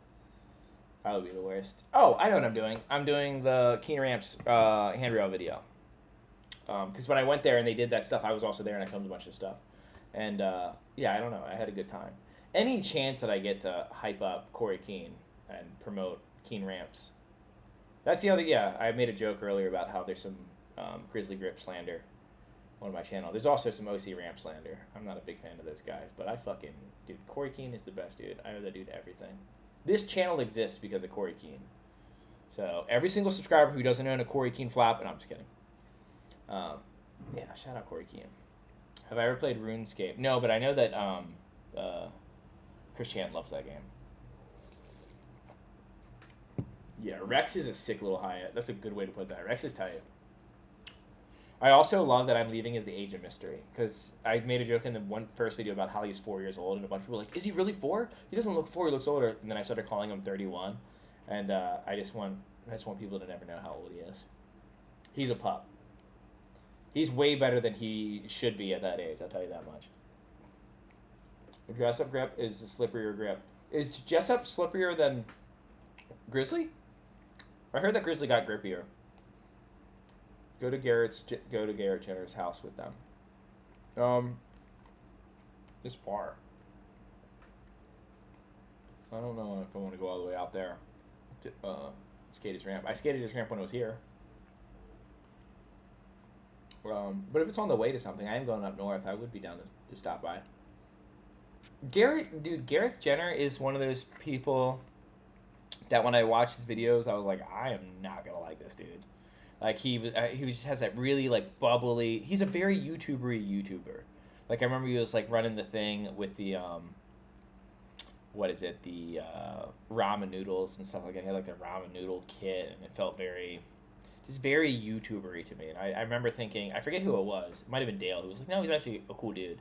That would be the worst. Oh, I know what I'm doing. I'm doing the Keen Ramps handrail video. Because when I went there and they did that stuff, I was also there and I filmed a bunch of stuff. And yeah, I don't know. I had a good time. Any chance that I get to hype up Corey Keene and promote Keen Ramps. That's the other, yeah, I made a joke earlier about how there's some Grizzly Grip slander on my channel. There's also some OC Ramp slander. I'm not a big fan of those guys, but dude, Corey Keene is the best dude. I owe that dude everything. This channel exists because of Corey Keene. So every single subscriber who doesn't own a Corey Keene flap, and I'm just kidding. Yeah, shout out Corey Keene. Have I ever played RuneScape? No, but I know that Chris Chant loves that game. Yeah, Rex is a sick little Hyatt. That's a good way to put that. Rex is tight. I also love that I'm leaving as the age of mystery, because I made a joke in the first video about how he's 4 years old, and a bunch of people were like, is he really 4? He doesn't look 4, he looks older. And then I started calling him 31, and I just want people to never know how old he is. He's a pup. He's way better than he should be at that age, I'll tell you that much. The Jessup grip is the slipperier grip. Is Jessup slipperier than Grizzly? I heard that Grizzly got grippier. Go to Garrett Jenner's house with them. It's far. I don't know if I want to go all the way out there to skate his ramp. I skated his ramp when I was here. But if it's on the way to something, I am going up north. I would be down to stop by. Garrett Jenner is one of those people that when I watch his videos, I was like, I am not gonna like this dude. Like he just has that really like bubbly. He's a very YouTuber. Like I remember he was like running the thing with the the ramen noodles and stuff like that. He had like the ramen noodle kit, and it felt very YouTubery to me. And I remember thinking, I forget who it was. It might have been Dale. Who was like, no, he's actually a cool dude.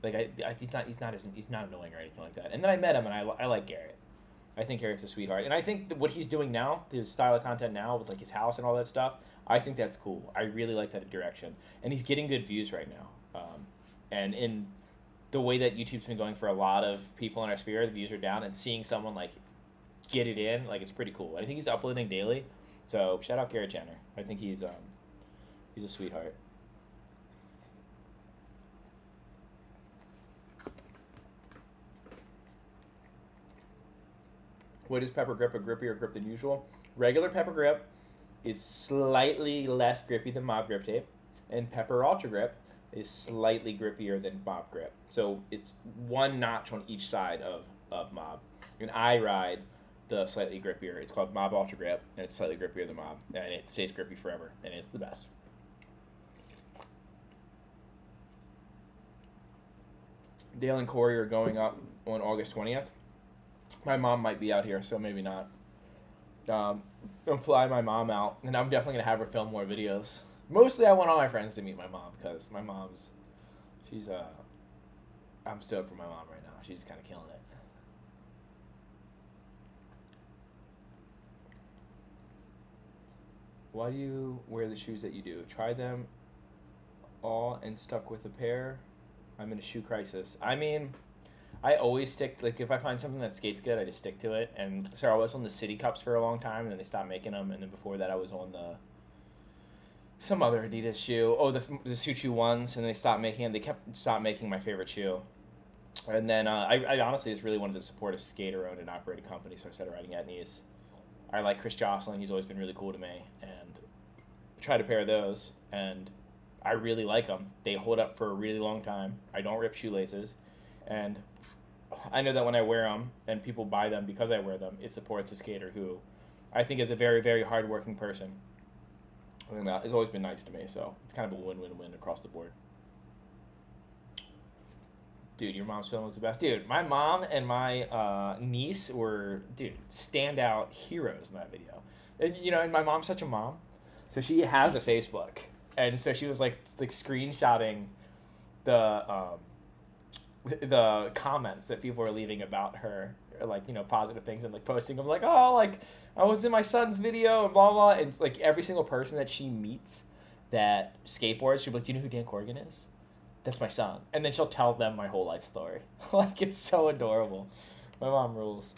Like he's not annoying or anything like that. And then I met him, and I like Garrett. I think Garrett's a sweetheart, and I think that what he's doing now, his style of content now with like his house and all that stuff, I think that's cool. I really like that direction, and he's getting good views right now. And in the way that YouTube's been going for a lot of people in our sphere, the views are down, and seeing someone like get it in, like it's pretty cool. I think he's uploading daily, so shout out Garrett Jenner. I think he's a sweetheart. What is pepper grip, a grippier grip than usual? Regular pepper grip is slightly less grippy than mob grip tape, and pepper ultra grip is slightly grippier than mob grip. So it's one notch on each side of mob. And I ride the slightly grippier. It's called mob ultra grip, and it's slightly grippier than mob, and it stays grippy forever, and it's the best. Dale and Corey are going up on August 20th. My mom might be out here, so maybe not. I'm flying my mom out, and I'm definitely gonna have her film more videos. Mostly, I want all my friends to meet my mom because my mom's, she's I'm stoked for my mom right now. She's kind of killing it. Why do you wear the shoes that you do? Try them all and stuck with a pair. I'm in a shoe crisis. I mean, I always stick, like, if I find something that skates good, I just stick to it. And so I was on the City Cups for a long time, and then they stopped making them. And then before that, I was on some other Adidas shoe. Oh, the Suchu ones, and they stopped making them. They stopped making my favorite shoe. And then I honestly just really wanted to support a skater-owned and operated company, so I started riding at knees. I like Chris Jocelyn. He's always been really cool to me. And tried a pair of those, and I really like them. They hold up for a really long time. I don't rip shoelaces. And I know that when I wear them and people buy them because I wear them, it supports a skater who I think is a very, very hardworking person. And it's always been nice to me, so it's kind of a win-win-win across the board. Dude, your mom's film was the best. Dude, my mom and my niece were, standout heroes in that video. And, and my mom's such a mom. So she has a Facebook. And so she was, like screenshotting the comments that people were leaving about her, or, positive things, and, posting them, I was in my son's video, and blah, blah. And, every single person that she meets that skateboards, she'll be like, do you know who Dan Corrigan is? That's my son. And then she'll tell them my whole life story. It's so adorable. My mom rules.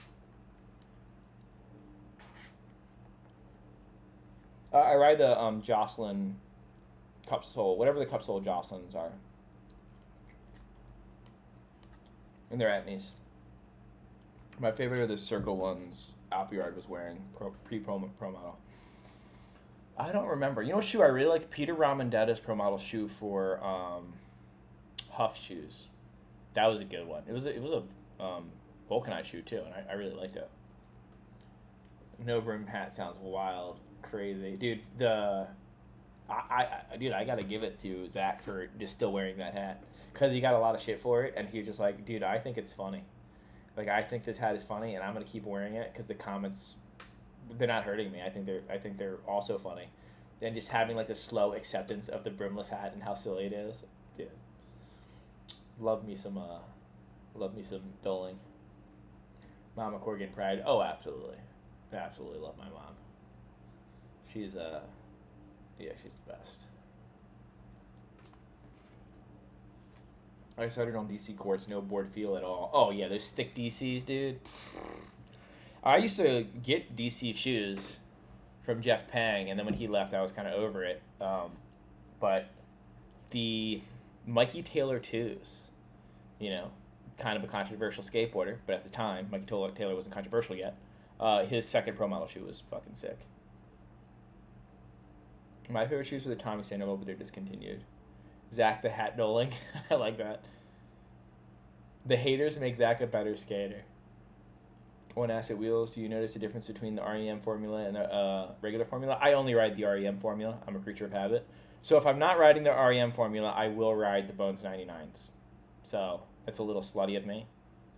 I ride the Jocelyn Cup Sole, whatever the Cup Sole Jocelyn's are. And they're at knees. My favorite are the Circle ones Alpyard was wearing, pro model. I don't remember. You know what shoe I really like? Peter Ramondetta's pro model shoe for Huff shoes. That was a good one. It was a vulcanized shoe too, and I really liked it. No brim hat sounds wild, crazy, dude. I gotta give it to Zach for just still wearing that hat, because he got a lot of shit for it, and he was just like, dude, I think it's funny. I think this hat is funny, and I'm gonna keep wearing it because the comments, they're not hurting me. I think they're also funny, and just having the slow acceptance of the brimless hat and how silly it is, dude. Love me some Doling. Mama Corrigan pride. Oh, absolutely, absolutely love my mom. She's she's the best. I started on DC courts, no board feel at all. Oh yeah, those thick DCs, dude. I used to get DC shoes from Jeff Pang, and then when he left, I was kind of over it. But the Mikey Taylor 2s, kind of a controversial skateboarder, but at the time, Mikey Taylor wasn't controversial yet. His second pro model shoe was fucking sick. My favorite shoes were the Tommy Sandoval, but they're discontinued. Zach the Hat Doling. I like that. The haters make Zach a better skater. One Asset Wheels, do you notice the difference between the REM formula and the regular formula? I only ride the REM formula. I'm a creature of habit. So if I'm not riding the REM formula, I will ride the Bones 99s. So it's a little slutty of me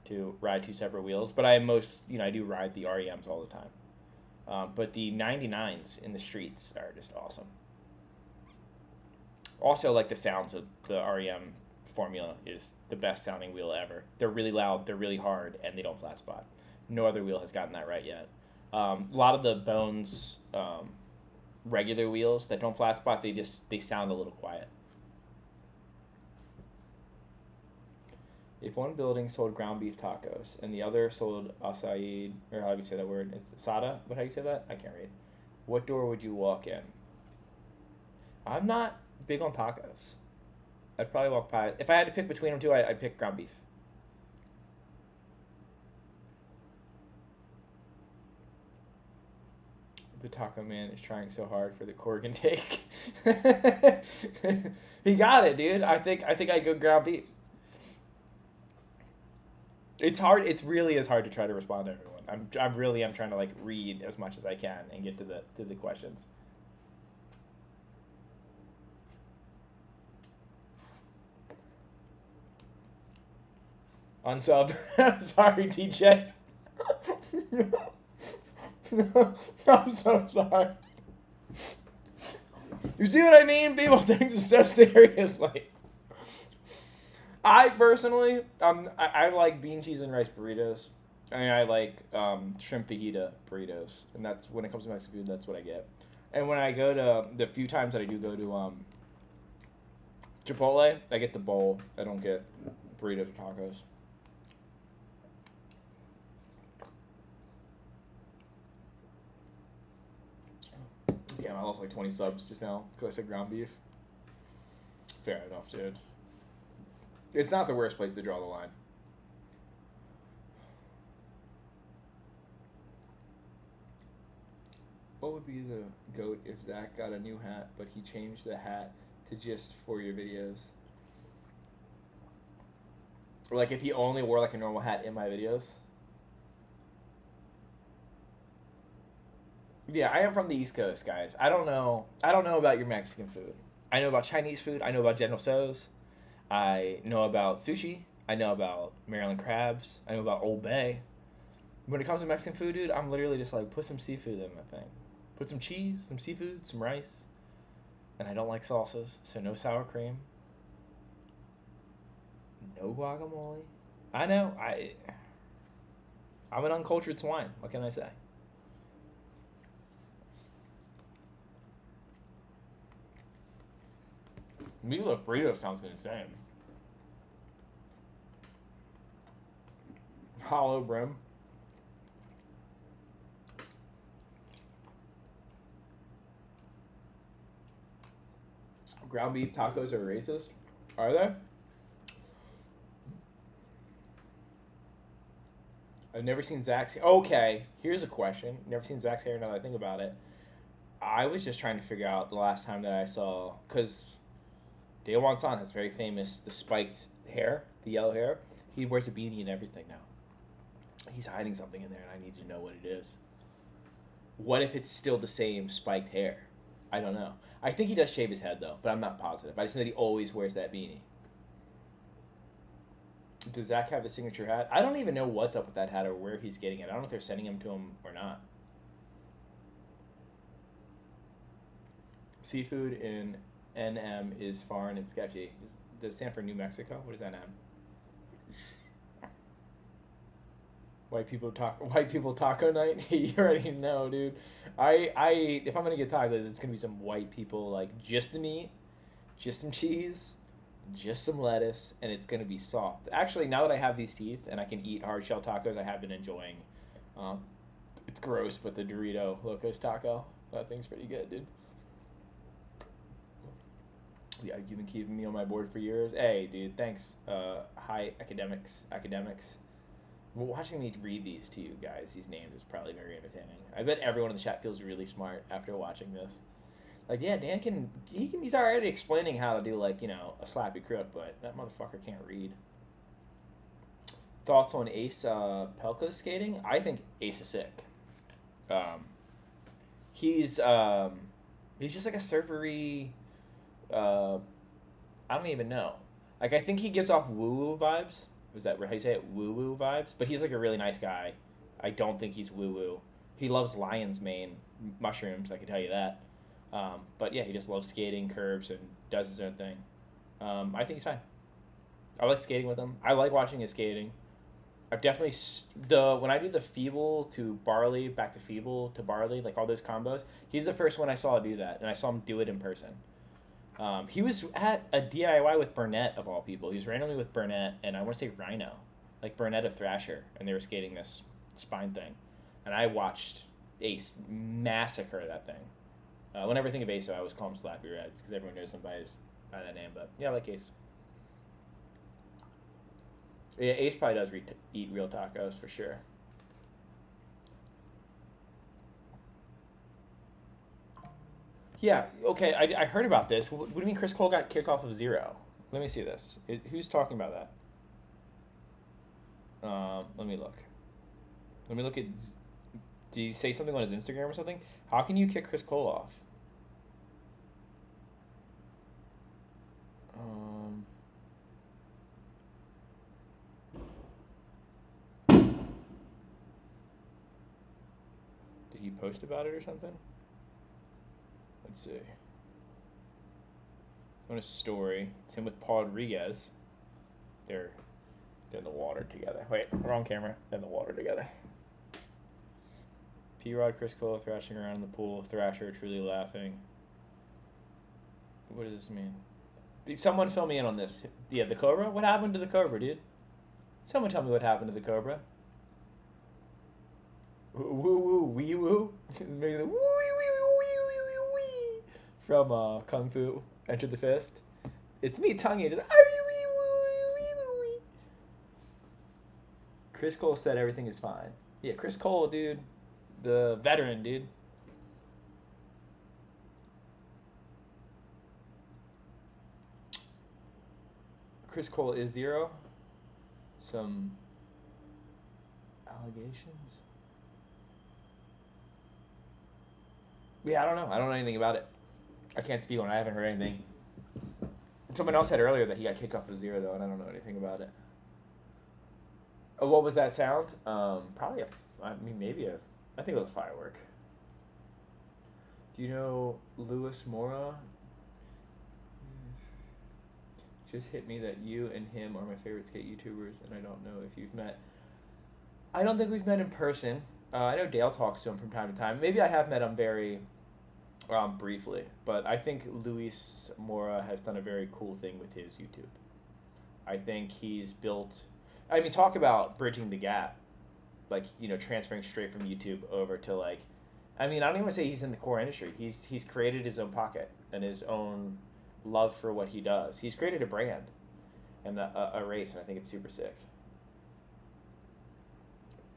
to ride two separate wheels. But I do ride the REMs all the time. But the 99s in the streets are just awesome. Also, the sounds of the REM formula is the best sounding wheel ever. They're really loud, they're really hard, and they don't flat spot. No other wheel has gotten that right yet. A lot of the Bones regular wheels that don't flat spot, they sound a little quiet. If one building sold ground beef tacos and the other sold acai, or how do you say that word? It's sada, but how do you say that? I can't read. What door would you walk in? I'm not big on tacos. I'd probably walk by. If I had to pick between them two, I'd pick ground beef. The taco man is trying so hard for the Corrigan take. He got it, dude. I think I'd go ground beef. It's hard. It's really is hard to try to respond to everyone. I'm trying to read as much as I can and get to the questions. Unsubbed. I'm sorry, DJ. I'm so sorry. You see what I mean? People take this so seriously. I personally, I like bean, cheese, and rice burritos. I mean, I like shrimp fajita burritos, and that's when it comes to Mexican food. That's what I get. And when I go to the few times that I do go to Chipotle, I get the bowl. I don't get burritos or tacos. Damn, I lost like 20 subs just now because I said ground beef. Fair enough, dude. It's not the worst place to draw the line. What would be the GOAT if Zach got a new hat, but he changed the hat to just for your videos? Or like if he only wore like a normal hat in my videos? Yeah, I am from the East Coast, guys. I don't know about your Mexican food. I know about Chinese food. I know about General Tso's. I know about sushi. I know about Maryland crabs. I know about Old Bay. When it comes to Mexican food, dude, I'm literally just like, put some seafood in my thing. Put some cheese, some seafood, some rice. And I don't like salsas, so no sour cream. No guacamole. I know. I'm an uncultured swine. What can I say? Meatloaf burrito sounds insane. Hollow brim. Ground beef tacos are racist? Are they? I've never seen Zach's hair. Okay, here's a question. Never seen Zach's hair now that I think about it. I was just trying to figure out the last time that I saw, because Dale Wansan has very famous, the spiked hair, the yellow hair. He wears a beanie and everything now. He's hiding something in there, and I need to know what it is. What if it's still the same spiked hair? I don't know. I think he does shave his head, though, but I'm not positive. I just know that he always wears that beanie. Does Zach have a signature hat? I don't even know what's up with that hat or where he's getting it. I don't know if they're sending him to him or not. Seafood in NM is foreign and sketchy. Does it stand for New Mexico? What is NM? White people taco night. You already know, dude. If I'm gonna get tacos, it's gonna be some white people, like just the meat, just some cheese, just some lettuce, and it's gonna be soft. Actually, now that I have these teeth and I can eat hard shell tacos, I have been enjoying. It's gross, but the Dorito Locos taco, that thing's pretty good, dude. Yeah, you've been keeping me on my board for years. Hey, dude, thanks. Hi, academics. Watching me read these to you guys, these names, is probably very entertaining. I bet everyone in the chat feels really smart after watching this. Like, yeah, Dan he's already explaining how to do, like, you know, a slappy crook, but that motherfucker can't read. Thoughts on Ace Pelka's skating? I think Ace is sick. He's just like a surfery. I don't even know. Like, I think he gives off woo-woo vibes. Is that how you say it? Woo-woo vibes? But he's like a really nice guy. I don't think he's woo-woo. He loves lion's mane mushrooms, I can tell you that. But yeah, he just loves skating, curves, and does his own thing. I think he's fine. I like skating with him. I like watching his skating. I've definitely when I do the feeble to barley, back to feeble to barley, like all those combos, he's the first one I saw do that, and I saw him do it in person. He was at a DIY with Burnett, of all people. He was randomly with Burnett, and I want to say Rhino, like Burnett of Thrasher, and they were skating this spine thing. And I watched Ace massacre that thing. Whenever I think of Ace, I always call him Slappy Reds, because everyone knows him by that name. But yeah, I like Ace. Yeah, Ace probably does eat real tacos, for sure. Yeah, okay, I heard about this. What do you mean Chris Cole got kicked off of Zero? Let me see this. Who's talking about that? Let me look. Let me look at... Did he say something on his Instagram or something? How can you kick Chris Cole off? Did post about it or something? Let's see. On a story, it's him with Paul Rodriguez. They're in the water together. Wait, wrong camera. They're in the water together. P-Rod, Chris Cole thrashing around in the pool. Thrasher truly laughing. What does this mean? Someone fill me in on this. Yeah, the Cobra? What happened to the Cobra, dude? Someone tell me what happened to the Cobra. Woo woo wee woo. Maybe the woo wee wee from Kung Fu Enter the Fist. It's me tonguing just Chris Cole said everything is fine. Yeah, Chris Cole, dude. The veteran, dude. Chris Cole is zero. Some allegations. Yeah, I don't know. I don't know anything about it. I can't speak on it. I haven't heard anything. Someone else said earlier that he got kicked off of zero, though, and I don't know anything about it. Oh, what was that sound? Probably I think it was a firework. Do you know Louis Mora? Just hit me that you and him are my favorite skate YouTubers, and I don't know if you've met. I don't think we've met in person. I know Dale talks to him from time to time. Maybe I have met him very briefly, but I think Luis Mora has done a very cool thing with his YouTube. I think he's built... I mean, talk about bridging the gap. Like, you know, transferring straight from YouTube over to, like... I mean, I don't even want to say he's in the core industry. He's created his own pocket and his own love for what he does. He's created a brand and a race, and I think it's super sick.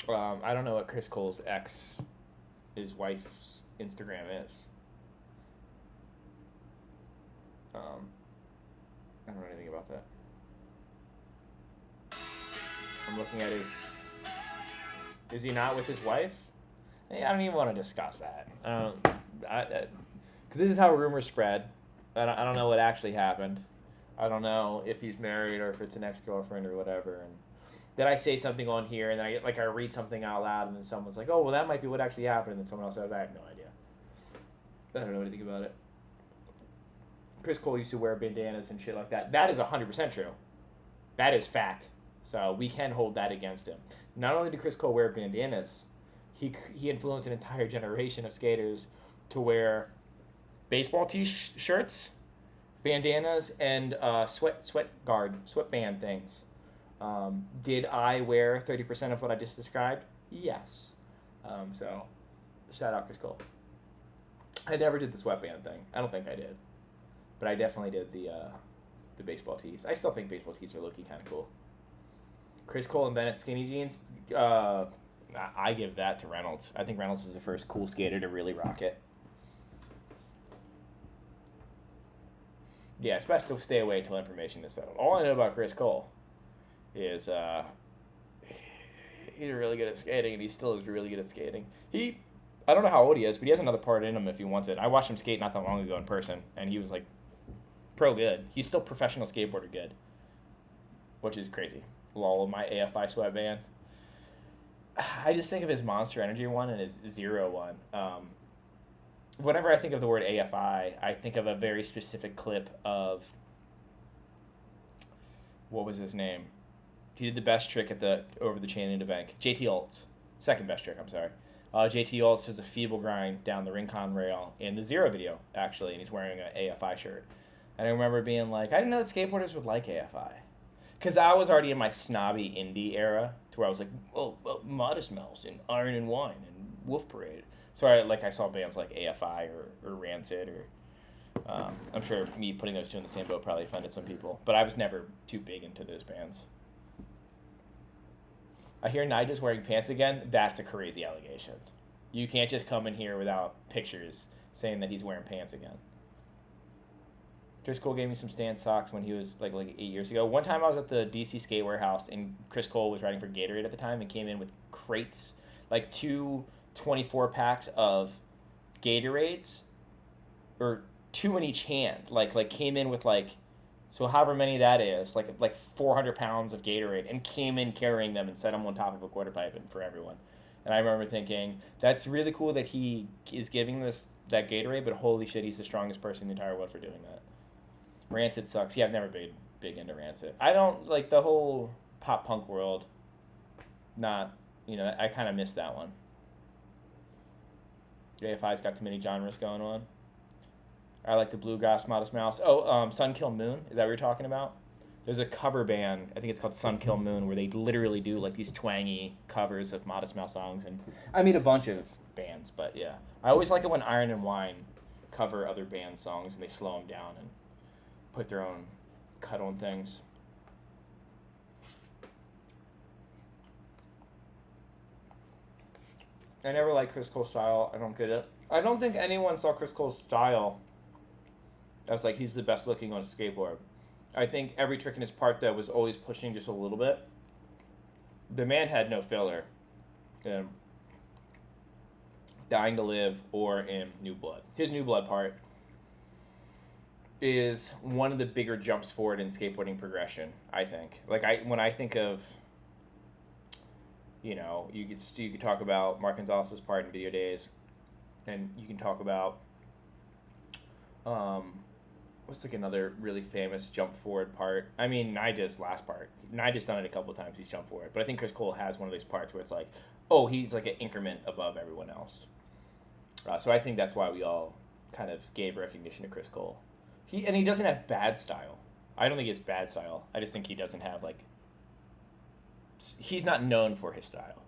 I don't know what Chris Cole's his wife's Instagram is. I don't know anything about that. I'm looking at is he not with his wife? I don't even want to discuss that. Because this is how rumors spread. I don't know what actually happened. I don't know if he's married or if it's an ex-girlfriend or whatever. And then I say something on here, and I read something out loud, and then someone's like, "Oh, well, that might be what actually happened." And then someone else says, "I have no idea. I don't know anything about it." Chris Cole used to wear bandanas and shit like that. That is 100% true. That is fact. So we can hold that against him. Not only did Chris Cole wear bandanas, he influenced an entire generation of skaters to wear baseball t-shirts, bandanas, and sweatband things. Did I wear 30% of what I just described? Yes. So shout out Chris Cole. I never did the sweatband thing. I don't think I did. But I definitely did the baseball tees. I still think baseball tees are low-key kind of cool. Chris Cole invented skinny jeans. I give that to Reynolds. I think Reynolds was the first cool skater to really rock it. Yeah, it's best to stay away until information is settled. All I know about Chris Cole is he's really good at skating, and he still is really good at skating. I don't know how old he is, but he has another part in him if he wants it. I watched him skate not that long ago in person, and he was like pro good. He's still professional skateboarder good, which is crazy. Lol, my AFI sweatband. I just think of his Monster Energy one and his Zero one. Whenever I think of the word AFI, I think of a very specific clip of, what was his name? He did the best trick over the chain into bank. JT Oltz. Second best trick, I'm sorry. JT Oltz does a feeble grind down the Rincon rail in the Zero video, actually, and he's wearing an AFI shirt. And I remember being like, I didn't know that skateboarders would like AFI. Because I was already in my snobby indie era, to where I was like, Modest Mouse and Iron and Wine and Wolf Parade. So I saw bands like AFI or Rancid, or I'm sure me putting those two in the same boat probably offended some people. But I was never too big into those bands. I hear Nigel's wearing pants again. That's a crazy allegation. You can't just come in here without pictures saying that he's wearing pants again. Chris Cole gave me some Stan socks when he was like 8 years ago. One time I was at the DC Skate Warehouse, and Chris Cole was riding for Gatorade at the time and came in with crates, like 2 24-packs of Gatorades, or 2 in each hand. Like came in with so however many that is, like 400 pounds of Gatorade, and came in carrying them and set them on top of a quarter pipe for everyone. And I remember thinking, that's really cool that he is giving that Gatorade, but holy shit, he's the strongest person in the entire world for doing that. Rancid sucks. Yeah, I've never been big into Rancid. I don't like the whole pop punk world. Not, I kind of missed that one. AFI's got too many genres going on. I like the bluegrass, Modest Mouse. Oh, Sun Kill Moon. Is that what you're talking about? There's a cover band. I think it's called Sun Kill Moon, where they literally do like these twangy covers of Modest Mouse songs, and I mean a bunch of bands. But yeah, I always like it when Iron and Wine cover other band songs and they slow them down and put their own cut on things. I never liked Chris Cole's style. I don't get it. I don't think anyone saw Chris Cole's style as like he's the best looking on a skateboard. I think every trick in his part though was always pushing just a little bit. The man had no filler in Dying to Live or in New Blood. His New Blood part is one of the bigger jumps forward in skateboarding progression, I think. Like when I think of, you could talk about Mark Gonzalez's part in Video Days, and you can talk about what's like another really famous jump forward part. I mean, Nigel's last part. Nigel's done it a couple of times. He's jumped forward, but I think Chris Cole has one of those parts where it's like, oh, he's like an increment above everyone else. So I think that's why we all kind of gave recognition to Chris Cole. He doesn't have bad style. I don't think he has bad style. I just think he doesn't have like. He's not known for his style.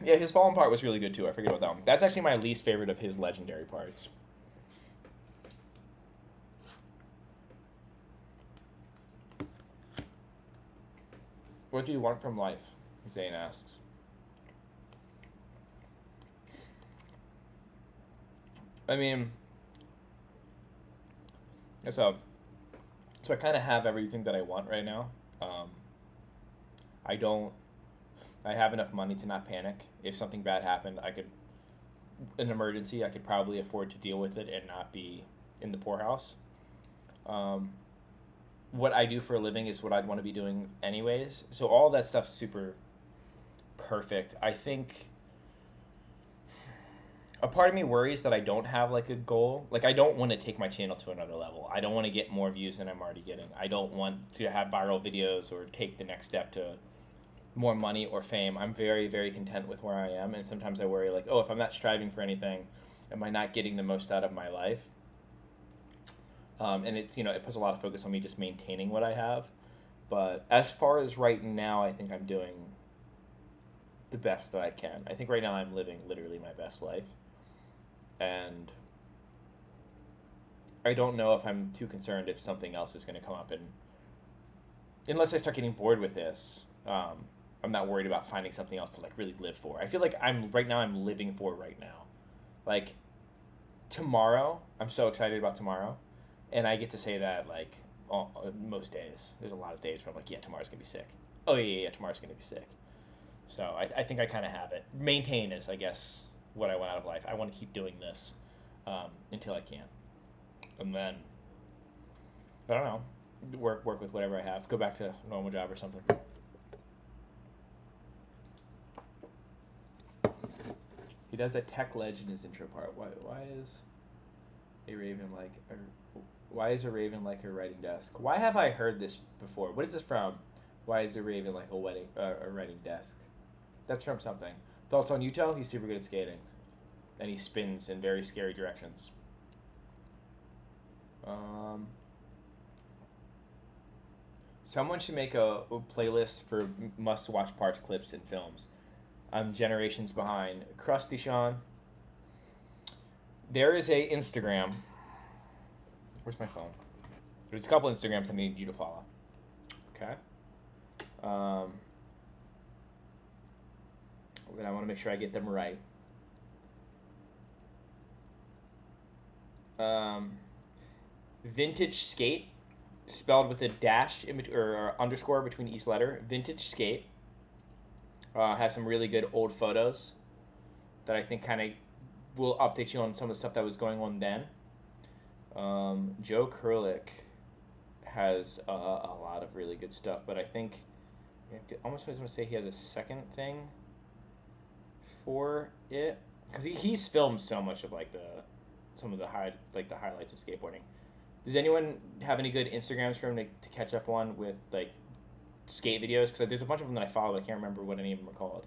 Yeah, his fallen part was really good too. I forget about that one. That's actually my least favorite of his legendary parts. What do you want from life? Zane asks. I mean, so I kind of have everything that I want right now. I have enough money to not panic. If something bad happened, an emergency, I could probably afford to deal with it and not be in the poorhouse. What I do for a living is what I'd want to be doing anyways. So all that stuff's super perfect. I think a part of me worries that I don't have like a goal. Like I don't want to take my channel to another level. I don't want to get more views than I'm already getting. I don't want to have viral videos or take the next step to more money or fame. I'm very, very content with where I am, and sometimes I worry like, oh, if I'm not striving for anything, am I not getting the most out of my life? And it's it puts a lot of focus on me just maintaining what I have. But as far as right now, I think I'm doing the best that I can. I think right now I'm living literally my best life. And I don't know if I'm too concerned if something else is going to come up. And unless I start getting bored with this, I'm not worried about finding something else to like really live for. I feel like I'm living for right now. Like tomorrow, I'm so excited about tomorrow. And I get to say that like most days. There's a lot of days where I'm like, yeah, tomorrow's going to be sick. Oh, yeah, tomorrow's going to be sick. So I think I kind of have it. Maintain is, I guess, what I want out of life. I want to keep doing this until I can. And then, I don't know, work with whatever I have. Go back to a normal job or something. He does that tech ledge in his intro part. Why is a raven like her writing desk? Why have I heard this before? What is this from? Why is a raven like a writing desk? That's from something. Thoughts on Yuto? He's super good at skating. And he spins in very scary directions. Someone should make a playlist for must-watch parts, clips, and films. I'm generations behind. Krusty Sean. There is a Instagram. Where's my phone? There's a couple Instagrams I need you to follow. Okay. And I want to make sure I get them right. Vintage Skate, spelled with a dash or underscore between each letter. Vintage Skate has some really good old photos that I think kind of will update you on some of the stuff that was going on then. Joe Kurlick has a lot of really good stuff, but I think almost want to say he has a second thing for it, because he's filmed so much of like some of the highlights of skateboarding. Does anyone have any good Instagrams for him to catch up on with like skate videos? Because there's a bunch of them that I follow, but I can't remember what any of them are called.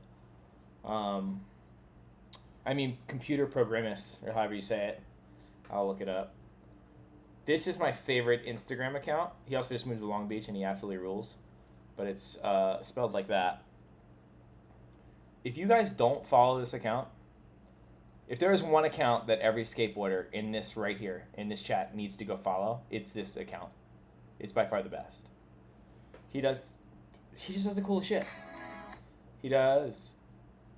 I mean, computer programmist, or however you say it. I'll look it up. This is my favorite Instagram account. He also just moved to Long Beach, and he absolutely rules. But it's spelled like that. If you guys don't follow this account, if there is one account that every skateboarder in this right here, in this chat, needs to go follow, it's this account. It's by far the best. He just does the coolest shit. He does,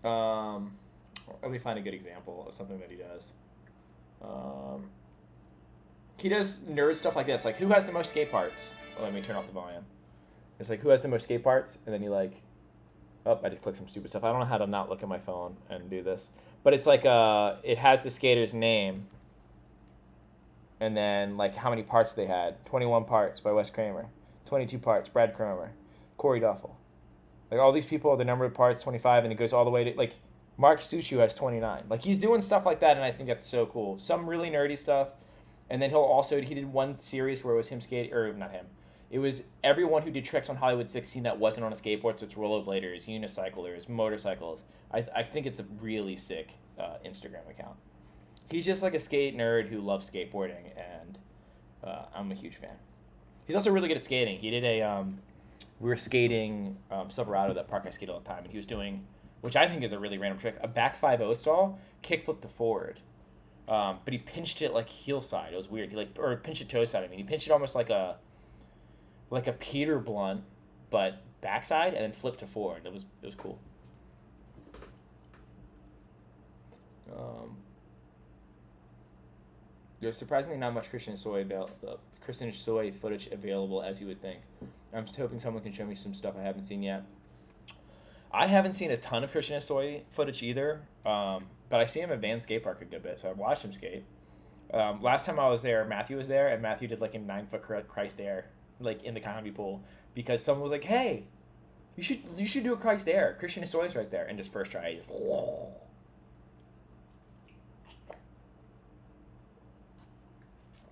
let me find a good example of something that he does. He does nerd stuff like this, like who has the most skate parts? Well, let me turn off the volume. It's like, who has the most skate parts? And then you like, oh, I just clicked some stupid stuff. I don't know how to not look at my phone and do this. But it's like, it has the skater's name. And then like how many parts they had. 21 parts by Wes Kramer. 22 parts, Brad Cromer. Corey Duffel. Like all these people, the number of parts, 25, and it goes all the way to, like, Mark Suchu has 29. Like, he's doing stuff like that, and I think that's so cool. Some really nerdy stuff. And then he did one series where it was him skating, or not him. It was everyone who did tricks on Hollywood 16 that wasn't on a skateboard, so it's rollerbladers, unicyclers, motorcycles. I think it's a really sick Instagram account. He's just like a skate nerd who loves skateboarding, and I'm a huge fan. He's also really good at skating. He did we were skating Silverado, that park I skate all the time, and he was doing, which I think is a really random trick, a back 5-0 stall, kickflip to forward. But he pinched it like heel side. It was weird. Or pinched it toe side. I mean, he pinched it almost like a Peter Blunt, but backside, and then flipped to forward. It was cool. There's surprisingly not much Christian Soy footage available, as you would think. I'm just hoping someone can show me some stuff I haven't seen yet. I haven't seen a ton of Christian Soy footage either, but I see him at Van Skate Park a good bit, so I've watched him skate. Last time I was there, Matthew was there, and Matthew did like a 9-foot Christ air, like in the comedy pool, because someone was like, "Hey, you should do a Christ air. Christian Soy's right there," and just first try,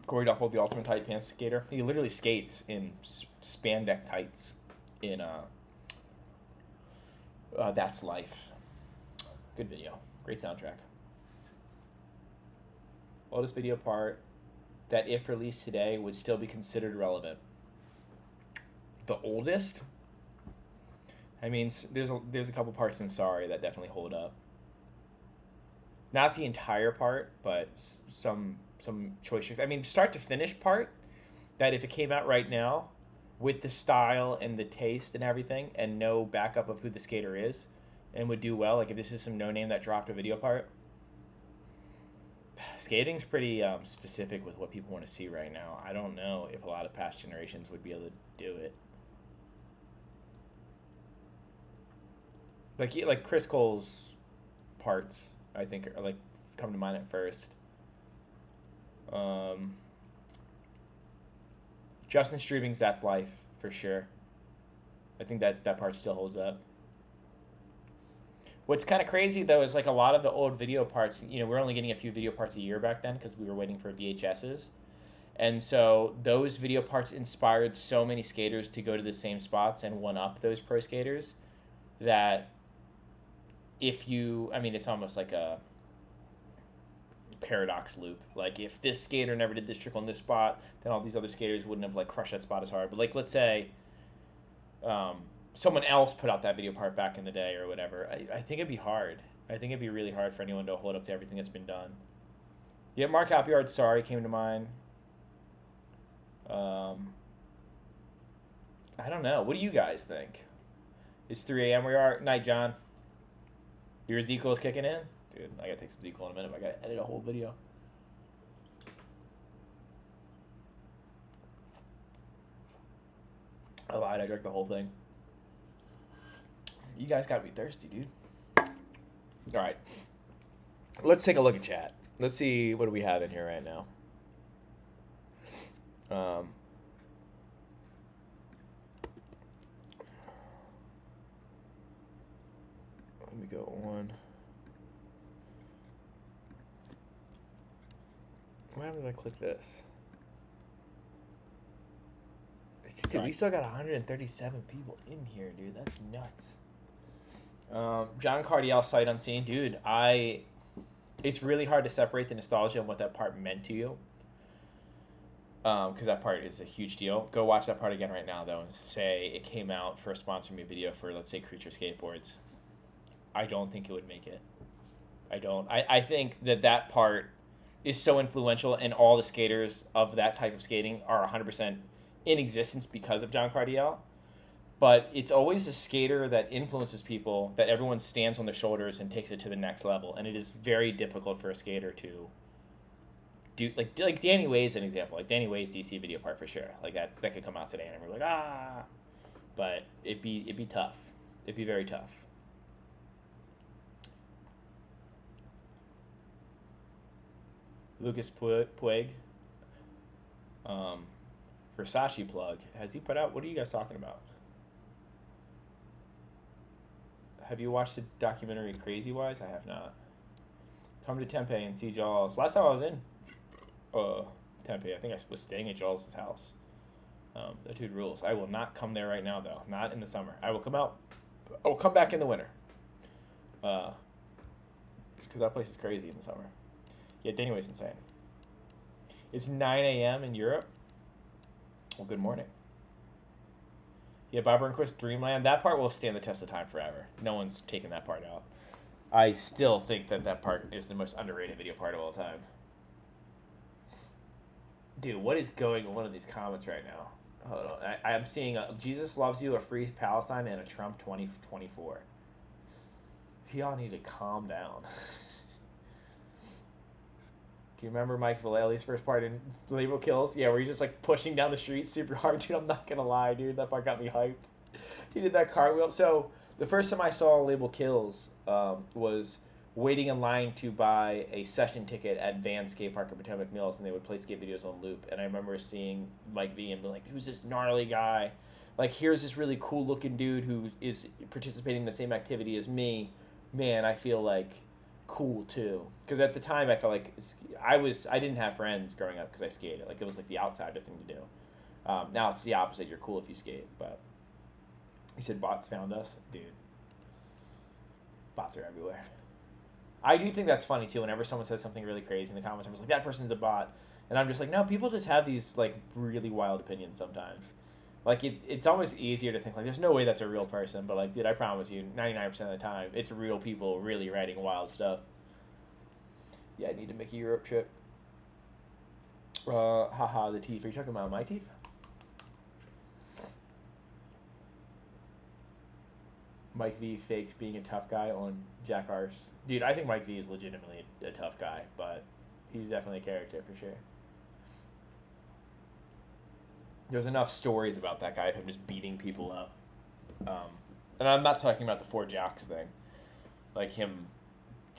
Corey Duffel, the ultimate tight pants skater. He literally skates in spandex tights in That's Life. Good video. Great soundtrack. Oldest video part that, if released today, would still be considered relevant. The oldest? I mean, there's a couple parts in Sorry that definitely hold up. Not the entire part, but some choices. I mean, start to finish part that if it came out right now with the style and the taste and everything and no backup of who the skater is and would do well, like if this is some no-name that dropped a video part. Skating's pretty specific with what people want to see right now. I don't know if a lot of past generations would be able to do it. Like Chris Cole's parts, I think, are like come to mind at first. Justin Strubing's That's Life, for sure. I think that part still holds up. What's kind of crazy, though, is like a lot of the old video parts, you know, we're only getting a few video parts a year back then because we were waiting for VHSs. And so those video parts inspired so many skaters to go to the same spots and one-up those pro skaters that it's almost like a paradox loop. Like, if this skater never did this trick on this spot, then all these other skaters wouldn't have like crushed that spot as hard. But like, let's say someone else put out that video part back in the day or whatever, I think it'd be hard. I think it'd be really hard for anyone to hold up to everything that's been done. Yeah, Mark Appleyard's Sorry came to mind. I don't know. What do you guys think? It's 3 a.m. where you are. Night, John. Your Ezekiel's kicking in? Dude, I gotta take some Ezekiel in a minute. I gotta edit a whole video. I lied. I drank the whole thing. You guys got me thirsty, dude. All right. Let's take a look at chat. Let's see what do we have in here right now. Let me go on. What happened if I click this? Dude, we still got 137 people in here, dude. That's nuts. John Cardiel, Sight Unseen. Dude, it's really hard to separate the nostalgia and what that part meant to you. Because that part is a huge deal. Go watch that part again right now, though, and say it came out for a sponsor me video for, let's say, Creature Skateboards. I don't think it would make it. I think that part is so influential, and all the skaters of that type of skating are 100% in existence because of John Cardiel. But it's always the skater that influences people that everyone stands on their shoulders and takes it to the next level. And it is very difficult for a skater to do, like Danny Way's an example. Like Danny Way's DC video part for sure. Like that could come out today and we're like, ah. But it'd be tough. It'd be very tough. Lucas Puig. Versace plug. Has he put out? What are you guys talking about? Have you watched the documentary Crazy Wise? I have not. Come to Tempe and see Jaws. Last time I was in Tempe, I think I was staying at Jaws' house. That dude rules. I will not come there right now, though. Not in the summer. I will come out. I will come back in the winter. Because that place is crazy in the summer. Yeah, Danny insane. It's 9 a.m. in Europe. Well, good morning. Yeah, Bob Burnquist, Dreamland. That part will stand the test of time forever. No one's taken that part out. I still think that part is the most underrated video part of all time. Dude, what is going on in these comments right now? Hold on. I'm seeing Jesus Loves You, a Free Palestine, and a Trump 2024. Y'all need to calm down. Do you remember Mike Vallely's first part in Label Kills? Yeah, where he's just like pushing down the street super hard. Dude, I'm not gonna lie, dude. That part got me hyped. He did that cartwheel. So the first time I saw Label Kills was waiting in line to buy a session ticket at Van Skate Park at Potomac Mills, and they would play skate videos on loop. And I remember seeing Mike V and being like, who's this gnarly guy? Like, here's this really cool looking dude who is participating in the same activity as me. Man, I feel like cool too, because at the time I felt like I didn't have friends growing up because I skated. Like, it was like the outsider thing to do. Now it's the opposite. You're cool if you skate. But you said bots found us, dude. Bots are everywhere. I do think that's funny too. Whenever someone says something really crazy in the comments, I'm just like, that person's a bot, and I'm just like, no, people just have these like really wild opinions sometimes. Like, it's almost easier to think, like, there's no way that's a real person. But, like, dude, I promise you, 99% of the time, it's real people really writing wild stuff. Yeah, I need to make a Europe trip. Haha, the teeth. Are you talking about my teeth? Mike V faked being a tough guy on Jack Arse. Dude, I think Mike V is legitimately a tough guy, but he's definitely a character for sure. There's enough stories about that guy of him just beating people up. And I'm not talking about the Four Jocks thing. Like him,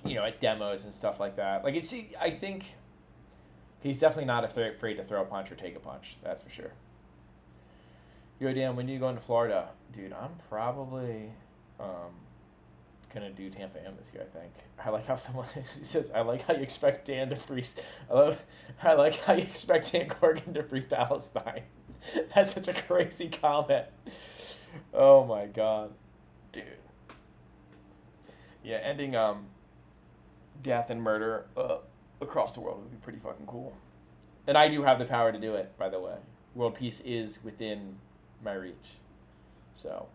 at demos and stuff like that. Like, I think he's definitely not afraid to throw a punch or take a punch. That's for sure. Yo, Dan, when are you going to Florida? Dude, I'm probably going to do Tampa Am this year, I think. I like how someone says, I like how you expect Dan to free... I like how you expect Dan Corgan to free Palestine. That's such a crazy comment. Oh my god. Dude. Yeah, ending death and murder across the world would be pretty fucking cool. And I do have the power to do it, by the way. World peace is within my reach. So,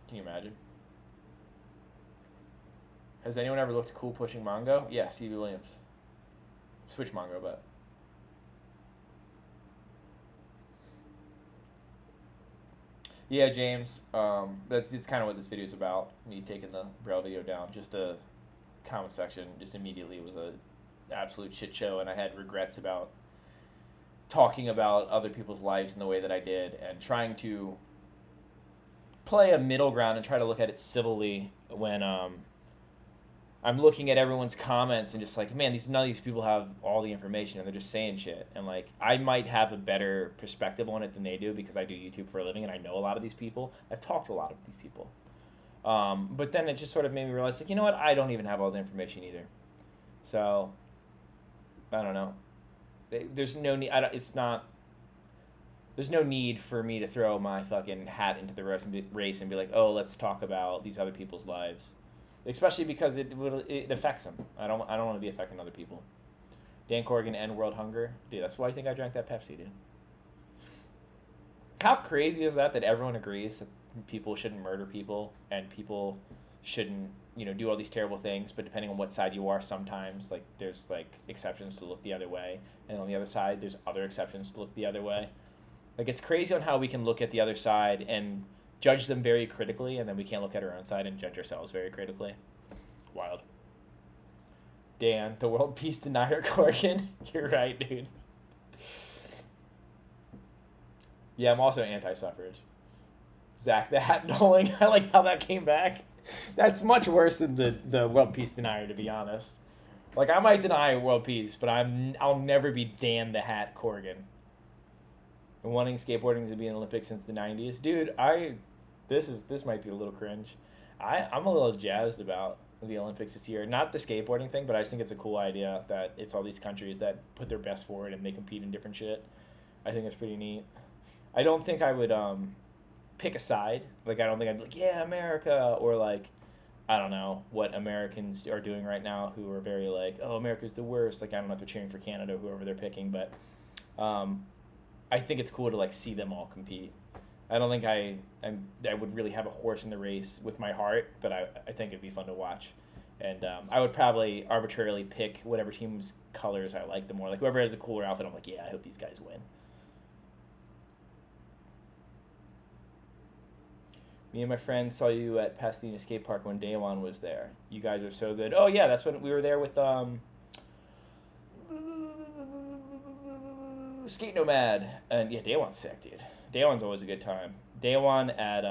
can you imagine? Has anyone ever looked cool pushing Mongo? Yeah, Stevie Williams. Switch Mongo, but... Yeah, James, it's kind of what this video is about, me taking the Braille video down. Just the comment section just immediately was a absolute shit show, and I had regrets about talking about other people's lives in the way that I did, and trying to play a middle ground and try to look at it civilly when I'm looking at everyone's comments and just like, man, none of these people have all the information and they're just saying shit. And like, I might have a better perspective on it than they do because I do YouTube for a living and I know a lot of these people. I've talked to a lot of these people. But then it just sort of made me realize, like, you know what? I don't even have all the information either. So, I don't know. There's no need. It's not. There's no need for me to throw my fucking hat into the race and be like, oh, let's talk about these other people's lives, especially because it affects them. I don't want to be affecting other people. Dan Corrigan and World Hunger, dude. That's why I think I drank that Pepsi, dude. How crazy is that everyone agrees that people shouldn't murder people and people shouldn't, do all these terrible things, but depending on what side you are, sometimes like there's like exceptions to look the other way, and on the other side there's other exceptions to look the other way. Like, it's crazy on how we can look at the other side and judge them very critically, and then we can't look at our own side and judge ourselves very critically. Wild. Dan, the world peace denier Corrigan. You're right, dude. Yeah, I'm also anti-suffrage. Zach the Hat Knowing. I like how that came back. That's much worse than the world peace denier, to be honest. Like, I might deny world peace, but I'll never be Dan the Hat Corrigan. And wanting skateboarding to be an Olympic since the 90s. Dude, this might be a little cringe. I'm a little jazzed about the Olympics this year. Not the skateboarding thing, but I just think it's a cool idea that it's all these countries that put their best forward and they compete in different shit. I think it's pretty neat. I don't think I would pick a side. Like, I don't think I'd be like, yeah, America, or like, I don't know what Americans are doing right now who are very like, oh, America's the worst. Like, I don't know if they're cheering for Canada, whoever they're picking, but I think it's cool to like see them all compete. I don't think I would really have a horse in the race with my heart, but I think it'd be fun to watch. And I would probably arbitrarily pick whatever team's colors I like the more. Like, whoever has a cooler outfit, I'm like, yeah, I hope these guys win. Me and my friend saw you at Pasadena Skate Park when Daewon was there. You guys are so good. Oh, yeah, that's when we were there with Skate Nomad. And yeah, Daewon's sick, dude. Daewon's always a good time. Daewon at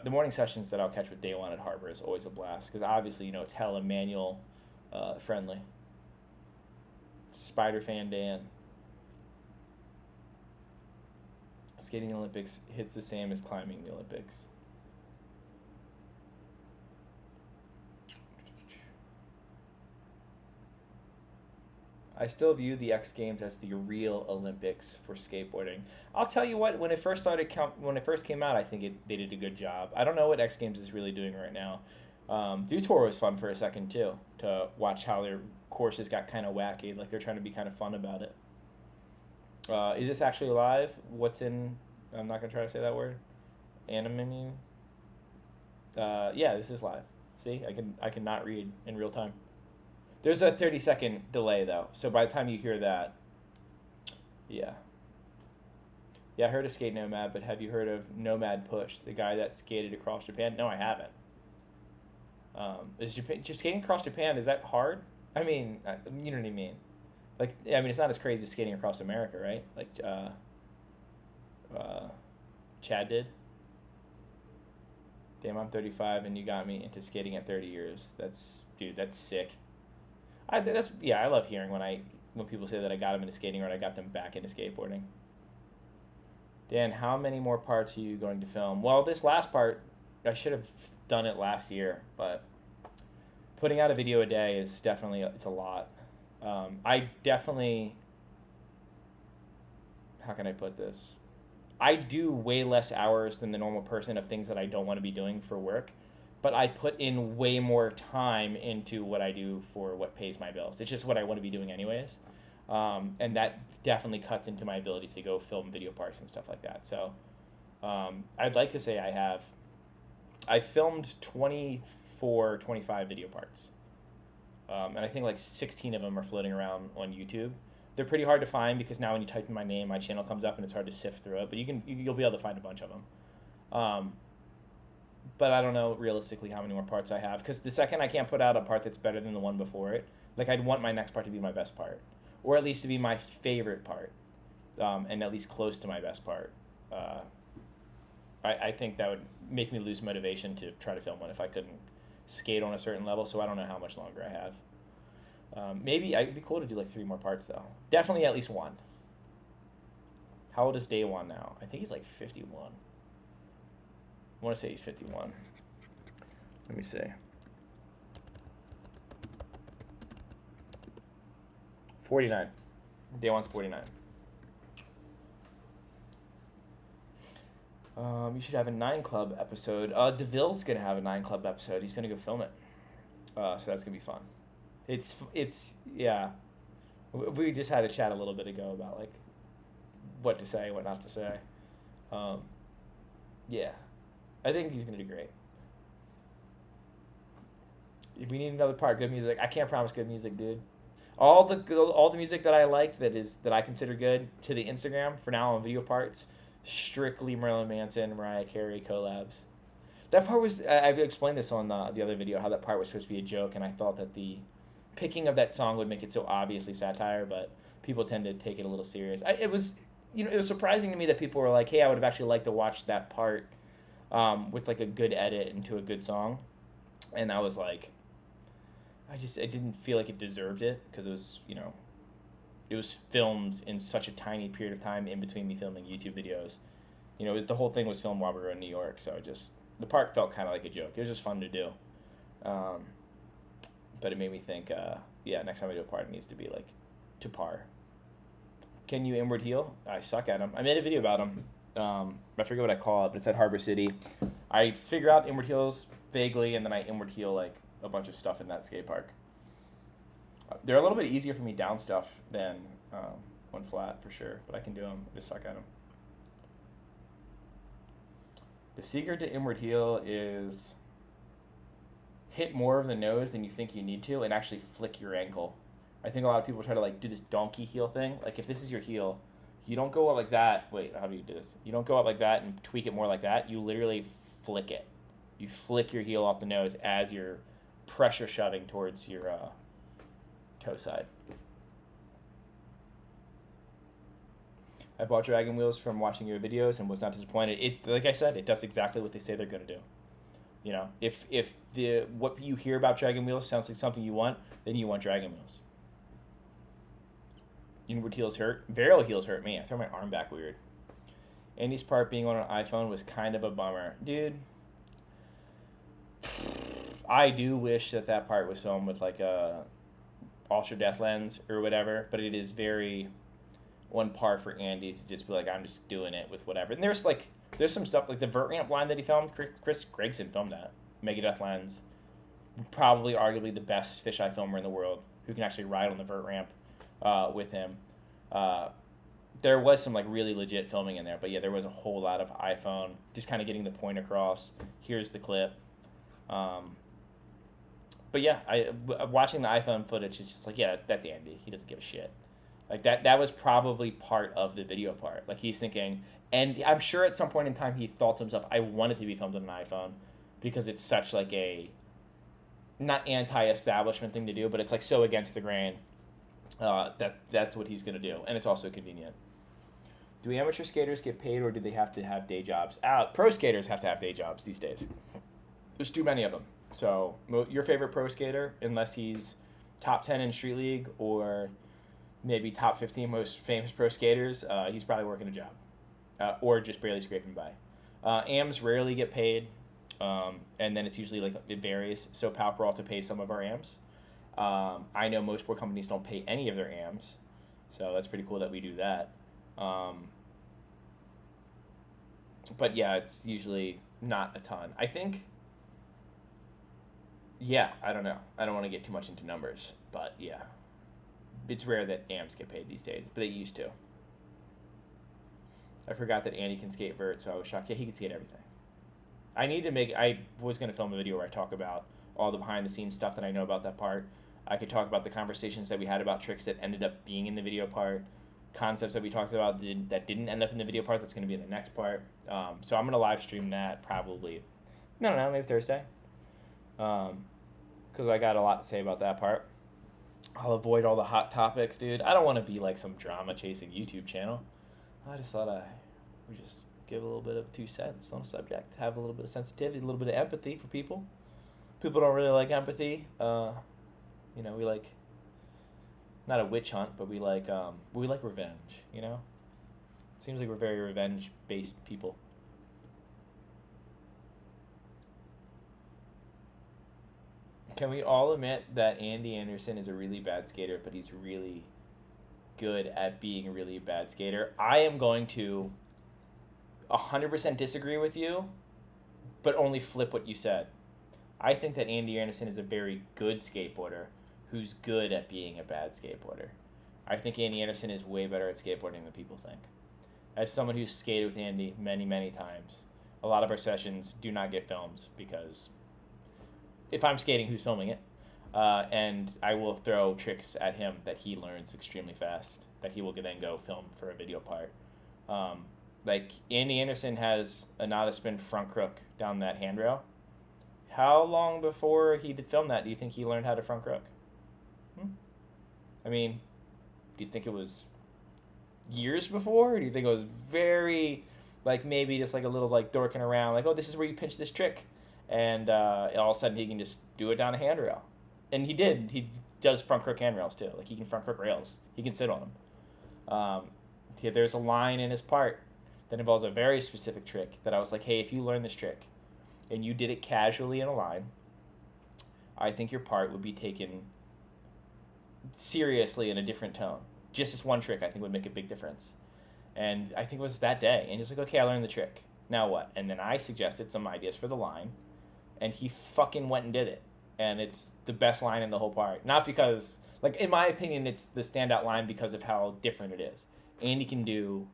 the morning sessions that I'll catch with Daewon at Harbor is always a blast, because obviously, it's hella manual friendly. Spider fan Dan. Skating Olympics hits the same as climbing the Olympics. I still view the X Games as the real Olympics for skateboarding. I'll tell you what, when it first came out, I think they did a good job. I don't know what X Games is really doing right now. Dew Tour was fun for a second too, to watch how their courses got kind of wacky. Like, they're trying to be kind of fun about it. Is this actually live? I'm not gonna try to say that word. Anonymity. Yeah, this is live. See, I can not read in real time. There's a 30-second delay, though, so by the time you hear that, yeah. Yeah, I heard of Skate Nomad, but have you heard of Nomad Push, the guy that skated across Japan? No, I haven't. Just skating across Japan, is that hard? I mean, you know what I mean. Like, I mean, it's not as crazy as skating across America, right? Like, Chad did. Damn, I'm 35, and you got me into skating at 30 years. That's sick. I love hearing when people say that I got them into skating or I got them back into skateboarding. Dan, how many more parts are you going to film? Well, this last part, I should have done it last year, but putting out a video a day is definitely, it's a lot. I definitely, how can I put this? I do way less hours than the normal person of things that I don't want to be doing for work, but I put in way more time into what I do for what pays my bills. It's just what I want to be doing anyways. And that definitely cuts into my ability to go film video parts and stuff like that. So I'd like to say I filmed 24, 25 video parts. And I think like 16 of them are floating around on YouTube. They're pretty hard to find because now when you type in my name, my channel comes up and it's hard to sift through it. But you'll be able to find a bunch of them. But I don't know realistically how many more parts I have, because the second I can't put out a part that's better than the one before it, like, I'd want my next part to be my best part, or at least to be my favorite part, and at least close to my best part. I think that would make me lose motivation to try to film one if I couldn't skate on a certain level. So I don't know how much longer I have. Maybe it'd be cool to do like 3 more parts though. Definitely at least 1. How old is Daewon now? I think he's like 51. I want to say he's 51. Let me see. 49. Day one's 49. You should have a 9 Club episode. DeVille's gonna have a 9 Club episode. He's gonna go film it. So that's gonna be fun. It's yeah. We just had a chat a little bit ago about like what to say, what not to say. Yeah, I think he's gonna do great. If we need another part, good music. I can't promise good music, dude. All the music that I like that I consider good to the Instagram for now on video parts, strictly Marilyn Manson, Mariah Carey collabs. That part was I've explained this on the other video how that part was supposed to be a joke, and I thought that the picking of that song would make it so obviously satire, but people tend to take it a little serious. It was surprising to me that people were like, hey, I would have actually liked to watch that part with like a good edit into a good song, and I was like, I didn't feel like it deserved it because it was it was filmed in such a tiny period of time in between me filming YouTube videos. The whole thing was filmed while we were in New York, so the part felt kind of like a joke. It was just fun to do. But it made me think, next time I do a part, it needs to be like to par. Can you inward heel? I suck at them. I made a video about them. I forget what I call it, but it's at Harbor City. I figure out inward heels vaguely, and then I inward heel like a bunch of stuff in that skate park. They're a little bit easier for me down stuff than on flat for sure, but I can do them. I just suck at them. The secret to inward heel is hit more of the nose than you think you need to and actually flick your ankle. I think a lot of people try to like do this donkey heel thing. Like if this is your heel, you don't go up like that. Wait, how do you do this? You don't go up like that and tweak it more like that. You literally flick it. You flick your heel off the nose as you're pressure shoving towards your toe side. I bought Dragon Wheels from watching your videos and was not disappointed. It, like I said, it does exactly what they say they're going to do. If what you hear about Dragon Wheels sounds like something you want, then you want Dragon Wheels. Inward heels hurt. Barrel heels hurt me. I throw my arm back weird. Andy's part being on an iPhone was kind of a bummer. Dude, I do wish that part was filmed with like a ultra depth lens or whatever, but it is very on par for Andy to just be like, I'm just doing it with whatever. And there's some stuff like the vert ramp line that he filmed. Chris Gregson filmed that. Megadeth lens. Probably arguably the best fisheye filmer in the world who can actually ride on the vert ramp with him. There was some like really legit filming in there, but yeah, there was a whole lot of iPhone, just kind of getting the point across. Here's the clip. But yeah, watching the iPhone footage, it's just like, yeah, that's Andy. He doesn't give a shit. Like that was probably part of the video part. Like he's thinking, and I'm sure at some point in time he thought to himself, I want it to be filmed on an iPhone because it's such like a not anti-establishment thing to do, but it's like so against the grain that's what he's gonna do, and it's also convenient. Do amateur skaters get paid, or do they have to have day jobs? Pro skaters have to have day jobs these days. There's too many of them. So your favorite pro skater, unless he's top 10 in Street League or maybe top 15 most famous pro skaters, he's probably working a job or just barely scraping by. AMs rarely get paid, and then it's usually like it varies. So Pal Peralta pays some of our AMs. I know most pro companies don't pay any of their AMs, so that's pretty cool that we do that. But yeah, it's usually not a ton. I think. Yeah, I don't know. I don't want to get too much into numbers, but yeah. It's rare that AMs get paid these days, but they used to. I forgot that Andy can skate vert, so I was shocked. Yeah, he can skate everything. I was going to film a video where I talk about all the behind-the-scenes stuff that I know about that part. I could talk about the conversations that we had about tricks that ended up being in the video part, concepts that we talked about that didn't end up in the video part that's going to be in the next part. So I'm going to live stream that probably, no, maybe Thursday. Because I got a lot to say about that part. I'll avoid all the hot topics, dude. I don't want to be like some drama chasing YouTube channel. I just thought we just give a little bit of 2 cents on a subject, have a little bit of sensitivity, a little bit of empathy for people. People don't really like empathy. We like not a witch hunt, but we like revenge. Seems like we're very revenge-based people. Can we all admit that Andy Anderson is a really bad skater, but he's really good at being a really bad skater? I am going to 100% disagree with you, but only flip what you said. I think that Andy Anderson is a very good skateboarder who's good at being a bad skateboarder. I think Andy Anderson is way better at skateboarding than people think. As someone who's skated with Andy many, many times, a lot of our sessions do not get films because if I'm skating, who's filming it? And I will throw tricks at him that he learns extremely fast that he will then go film for a video part. Like Andy Anderson has a not a spin front crook down that handrail. How long before he did film that do you think he learned how to front crook? I mean, do you think it was years before? Or do you think it was very, like maybe just like a little like dorking around, like, oh, this is where you pinch this trick, and all of a sudden he can just do it down a handrail, and he did. He does front crook handrails too. Like he can front crook rails. He can sit on them. There's a line in his part that involves a very specific trick that I was like, hey, if you learn this trick and you did it casually in a line, I think your part would be taken seriously in a different tone. Just this one trick I think would make a big difference. And I think it was that day. And he's like, okay, I learned the trick. Now what? And then I suggested some ideas for the line, and he fucking went and did it. And it's the best line in the whole part. Not because, like, in my opinion, it's the standout line because of how different it is. Andy can do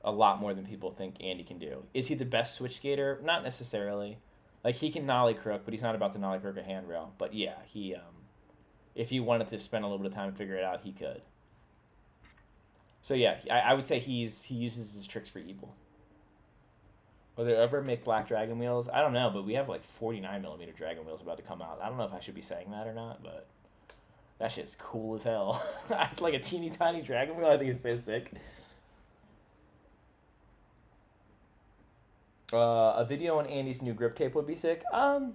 a lot more than people think Andy can do. Is he the best switch skater? Not necessarily. Like, he can nollie crook, but he's not about to nollie crook a handrail. But yeah, he, if he wanted to spend a little bit of time to figure it out, he could. So yeah, I would say he uses his tricks for evil. Will they ever make black dragon wheels? I don't know, but we have like 49mm dragon wheels about to come out. I don't know if I should be saying that or not, but that shit's cool as hell. Like a teeny tiny dragon wheel, I think it's so sick. A video on Andy's new grip tape would be sick. I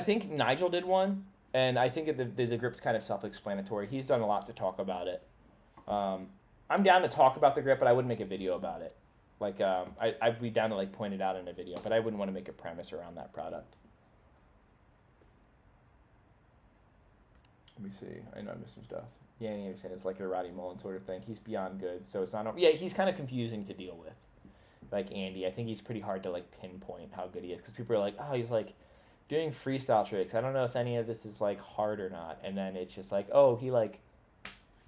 think Nigel did one, and I think the grip's kind of self-explanatory. He's done a lot to talk about it. I'm down to talk about the grip, but I wouldn't make a video about it. Like, I'd be down to like point it out in a video, but I wouldn't want to make a premise around that product. Let me see. I know I missed some stuff. Yeah, Andy Anderson is like a Roddy Mullen sort of thing. He's beyond good, so it's not. Yeah, he's kind of confusing to deal with. Like Andy, I think he's pretty hard to like pinpoint how good he is because people are like, oh, he's like doing freestyle tricks. I don't know if any of this is like hard or not. And then it's just like, oh, he like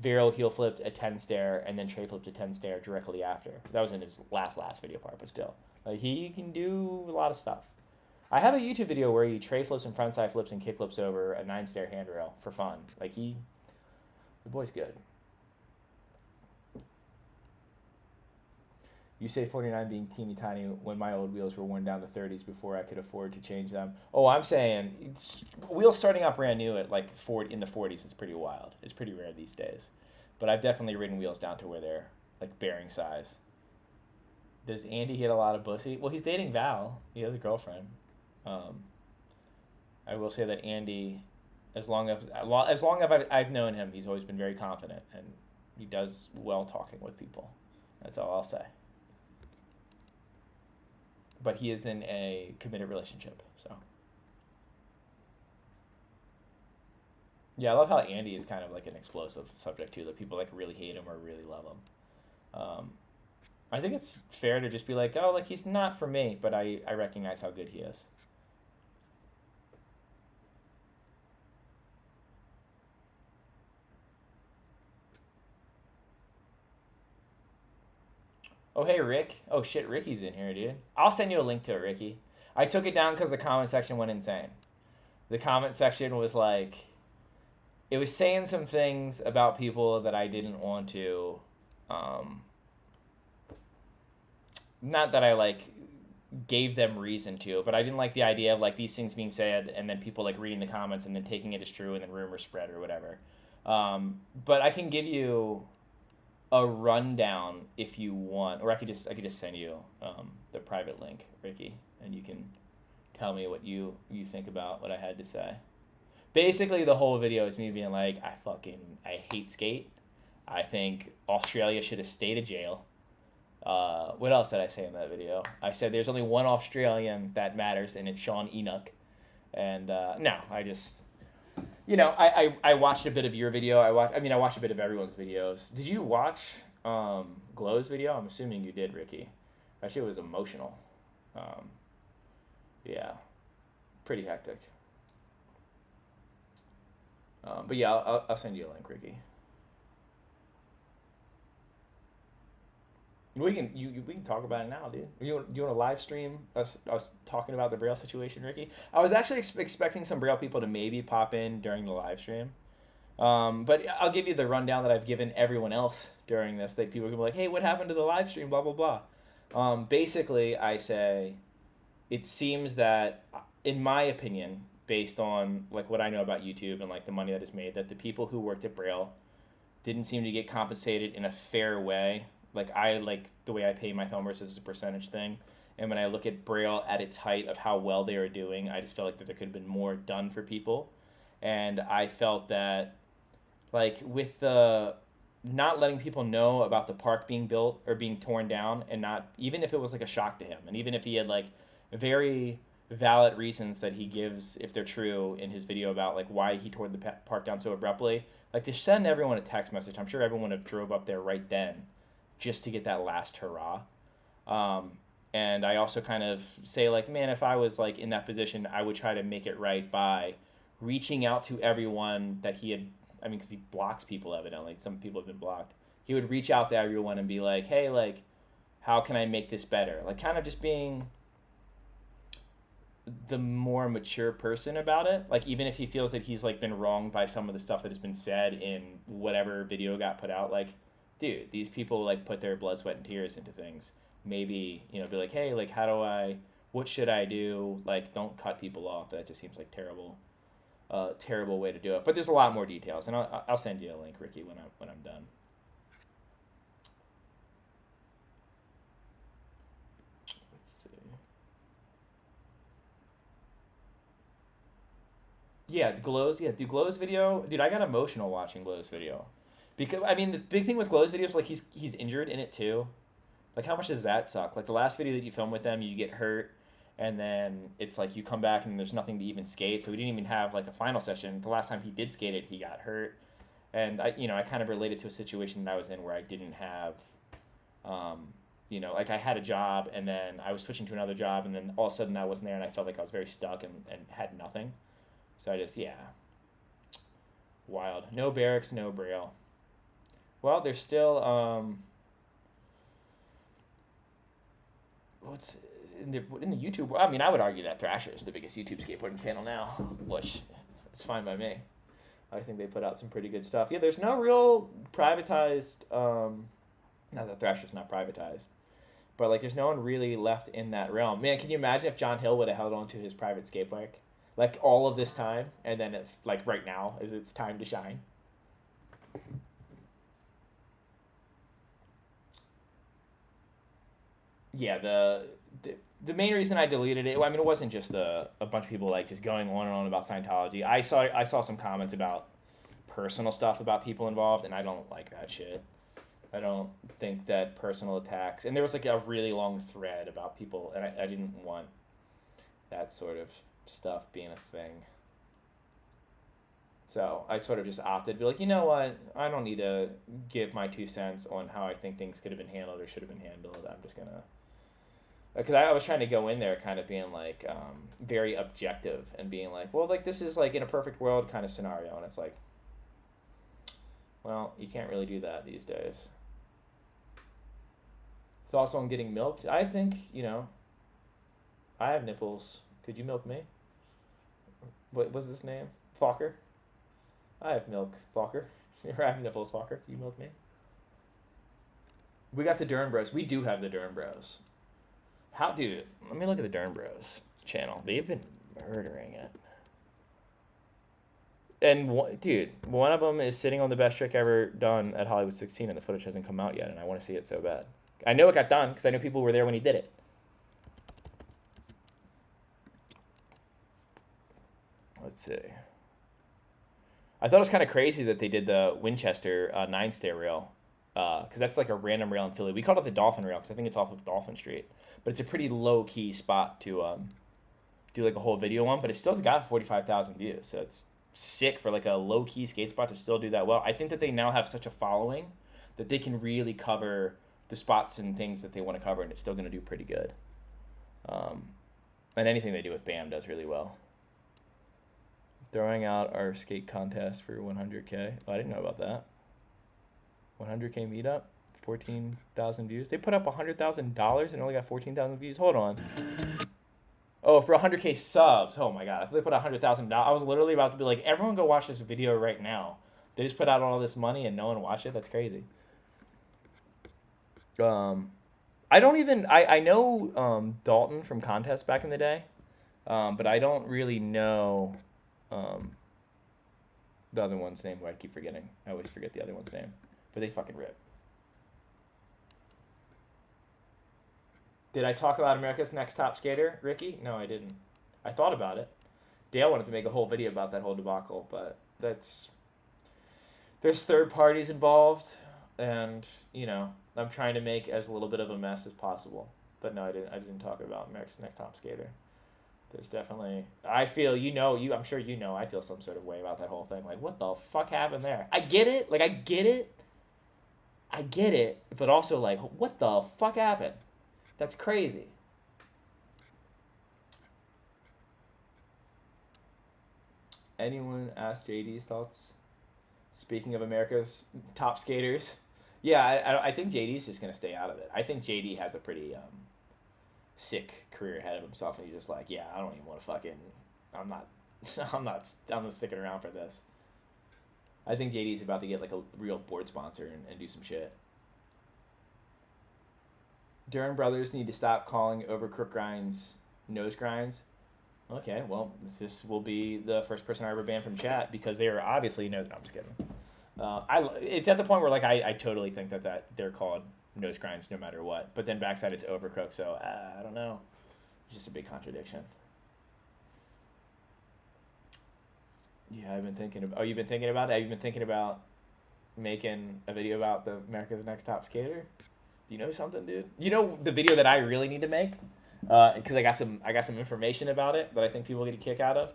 varial heel flipped a 10 stair and then tray flipped a 10 stair directly after. That was in his last video part, but still, like he can do a lot of stuff. I have a YouTube video where he tray flips and frontside flips and kick flips over a 9 stair handrail for fun. Like the boy's good. You say 49 being teeny tiny when my old wheels were worn down to 30s before I could afford to change them. Oh, I'm saying wheels starting out brand new at like 40 in the 40s is pretty wild. It's pretty rare these days. But I've definitely ridden wheels down to where they're like bearing size. Does Andy hit a lot of pussy? Well, he's dating Val. He has a girlfriend. I will say that Andy, as long as I've known him, he's always been very confident and he does well talking with people. That's all I'll say. But he is in a committed relationship, so. Yeah, I love how Andy is kind of like an explosive subject too, that people like really hate him or really love him. I think it's fair to just be like, oh, like he's not for me, but I recognize how good he is. Oh, hey, Rick. Oh, shit, Ricky's in here, dude. I'll send you a link to it, Ricky. I took it down because the comment section went insane. The comment section was like, it was saying some things about people that I didn't want to, not that I, like, gave them reason to, but I didn't like the idea of, like, these things being said and then people, like, reading the comments and then taking it as true and then rumors spread or whatever. But I can give you a rundown if you want, or I could just send you the private link, Ricky, and you can tell me what you think about what I had to say. Basically, the whole video is me being like, I hate skate. I think Australia should have stayed in jail. What else did I say in that video? I said there's only one Australian that matters, and it's Sean Enoch. And no, I just, I watched a bit of your video. I watched a bit of everyone's videos. Did you watch Glow's video? I'm assuming you did, Ricky. That shit was emotional. Um, yeah, pretty hectic. But yeah, I'll send you a link, Ricky. We can talk about it now, dude. You want to live stream us talking about the Braille situation, Ricky? I was actually expecting some Braille people to maybe pop in during the live stream. But I'll give you the rundown that I've given everyone else during this. That people can be like, "Hey, what happened to the live stream?" Blah blah blah. Basically, I say it seems that, in my opinion, based on like what I know about YouTube and like the money that is made, that the people who worked at Braille didn't seem to get compensated in a fair way. Like I like the way I pay my filmers as a percentage thing. And when I look at Braille at its height of how well they are doing, I just felt like that there could have been more done for people. And I felt that like with the not letting people know about the park being built or being torn down, and not even if it was like a shock to him, and even if he had like very valid reasons that he gives, if they're true, in his video about like why he tore the park down so abruptly, like to send everyone a text message. I'm sure everyone would have drove up there right then just to get that last hurrah. um, and I also kind of say like, man, if I was like in that position, I would try to make it right by reaching out to everyone that he had. I mean, because he blocks people evidently. Some people have been blocked. He would reach out to everyone and be like, hey, like, how can I make this better? Like, kind of just being the more mature person about it. Like, even if he feels that he's like been wronged by some of the stuff that has been said in whatever video got put out, like, dude, these people like put their blood, sweat, and tears into things. Maybe, be like, hey, like, what should I do? Like, don't cut people off. That just seems like terrible way to do it. But there's a lot more details, and I'll send you a link, Ricky, when I'm done. Let's see. Yeah, Glow's. Yeah, dude, Glow's video. Dude, I got emotional watching Glow's video, because I mean the big thing with Glow's videos, like he's injured in it too. Like how much does that suck? Like the last video that you filmed with them, you get hurt, and then it's like you come back and there's nothing to even skate. So we didn't even have like a final session. The last time he did skate it, he got hurt, and I kind of related to a situation that I was in where I didn't have, like I had a job and then I was switching to another job and then all of a sudden I wasn't there and I felt like I was very stuck and had nothing. So I just wild. No barracks, no Braille. Well, there's still what's in the YouTube. I mean, I would argue that Thrasher is the biggest YouTube skateboarding channel now, which is fine by me. I think they put out some pretty good stuff. Yeah, there's no real privatized. Not that Thrasher's not privatized, but like there's no one really left in that realm. Man, can you imagine if John Hill would have held on to his private skate park, like all of this time, and then if like right now is its time to shine? Yeah, the main reason I deleted it, well, I mean, it wasn't just a bunch of people like just going on and on about Scientology. I saw some comments about personal stuff about people involved, and I don't like that shit. I don't think that personal attacks, and there was like a really long thread about people, and I didn't want that sort of stuff being a thing. So I sort of just opted to be like, you know what? I don't need to give my 2 cents on how I think things could have been handled or should have been handled. I'm just gonna, because I was trying to go in there kind of being like very objective and being like, well, like this is like in a perfect world kind of scenario, and it's like, well, you can't really do that these days. Thoughts on getting milked? I think, I have nipples. Could you milk me? What was his name? Fokker? I have milk, Fokker. I have nipples, Fokker. Can you milk me? We got the Dern Bros. We do have the Dern Bros. Dude, let me look at the Dern Bros channel. They've been murdering it. And, dude, one of them is sitting on the best trick ever done at Hollywood 16, and the footage hasn't come out yet, and I want to see it so bad. I know it got done, because I know people were there when he did it. Let's see. I thought it was kind of crazy that they did the Winchester 9-stair rail because that's like a random rail in Philly. We called it the Dolphin Rail because I think it's off of Dolphin Street, but it's a pretty low key spot to do like a whole video on. But it still got 45,000 views, so it's sick for like a low key skate spot to still do that well. I think that they now have such a following that they can really cover the spots and things that they want to cover, and it's still going to do pretty good. And anything they do with BAM does really well. Throwing out our skate contest for 100K. Oh, I didn't know about that. 100K meetup, 14,000 views. They put up $100,000 and only got 14,000 views. Hold on. Oh, for 100K subs. Oh my god. If they put $100,000, I was literally about to be like, everyone go watch this video right now. They just put out all this money and no one watched it. That's crazy. I don't even. I know Dalton from contests back in the day, but I don't really know the other one's name. Who I keep forgetting. I always forget the other one's name. But they fucking rip. Did I talk about America's Next Top Skater, Ricky? No, I didn't. I thought about it. Dale wanted to make a whole video about that whole debacle, but there's third parties involved, and you know, I'm trying to make as little bit of a mess as possible. But no, I didn't talk about America's Next Top Skater. There's definitely, I feel, I'm sure you know, I feel some sort of way about that whole thing. Like, what the fuck happened there? I get it. Like, I get it, but also like, what the fuck happened? That's crazy. Anyone ask JD's thoughts? Speaking of America's top skaters, yeah, I think JD's just gonna stay out of it. I think JD has a pretty sick career ahead of himself, and he's just like, yeah, I don't even want to fucking, I'm not sticking around for this. I think JD's about to get like a real board sponsor and do some shit. Durham brothers need to stop calling overcooked grinds nose grinds. Okay, well, this will be the first person I ever banned from chat because they are obviously no. I'm just kidding. It's at the point where like I totally think that they're called nose grinds no matter what. But then backside it's overcooked, so I don't know. It's just a big contradiction. Yeah, I've been thinking about. Oh, you've been thinking about it? Have you been thinking about making a video about the America's Next Top Skater? Do you know something, dude? You know the video that I really need to make? Because I got some information about it that I think people get a kick out of.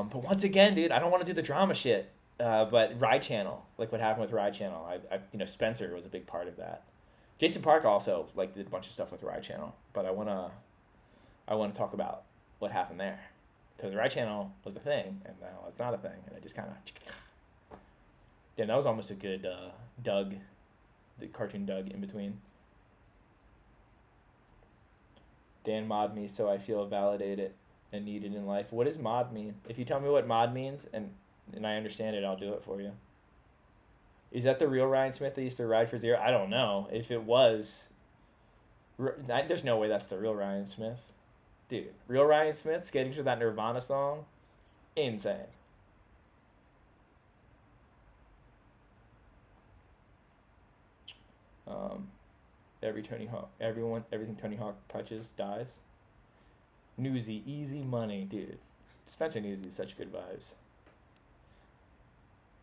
But once again, dude, I don't want to do the drama shit. But Ride Channel, like what happened with Ride Channel, Spencer was a big part of that. Jason Park also like did a bunch of stuff with Ride Channel, but I wanna talk about what happened there, because Ride Channel was the thing, and now it's not a thing, and I just kind of, yeah, that was almost a good Doug, the cartoon Doug in between. Dan mod me so I feel validated and needed in life. What does mod mean? If you tell me what mod means and I understand it, I'll do it for you. Is that the real Ryan Smith that used to ride for Zero? I don't know. If it was, there's no way that's the real Ryan Smith. Dude, real Ryan Smith skating to that Nirvana song? Insane. Everything Tony Hawk touches dies. Newsy, easy money, dude. Spencer Newsy is such good vibes.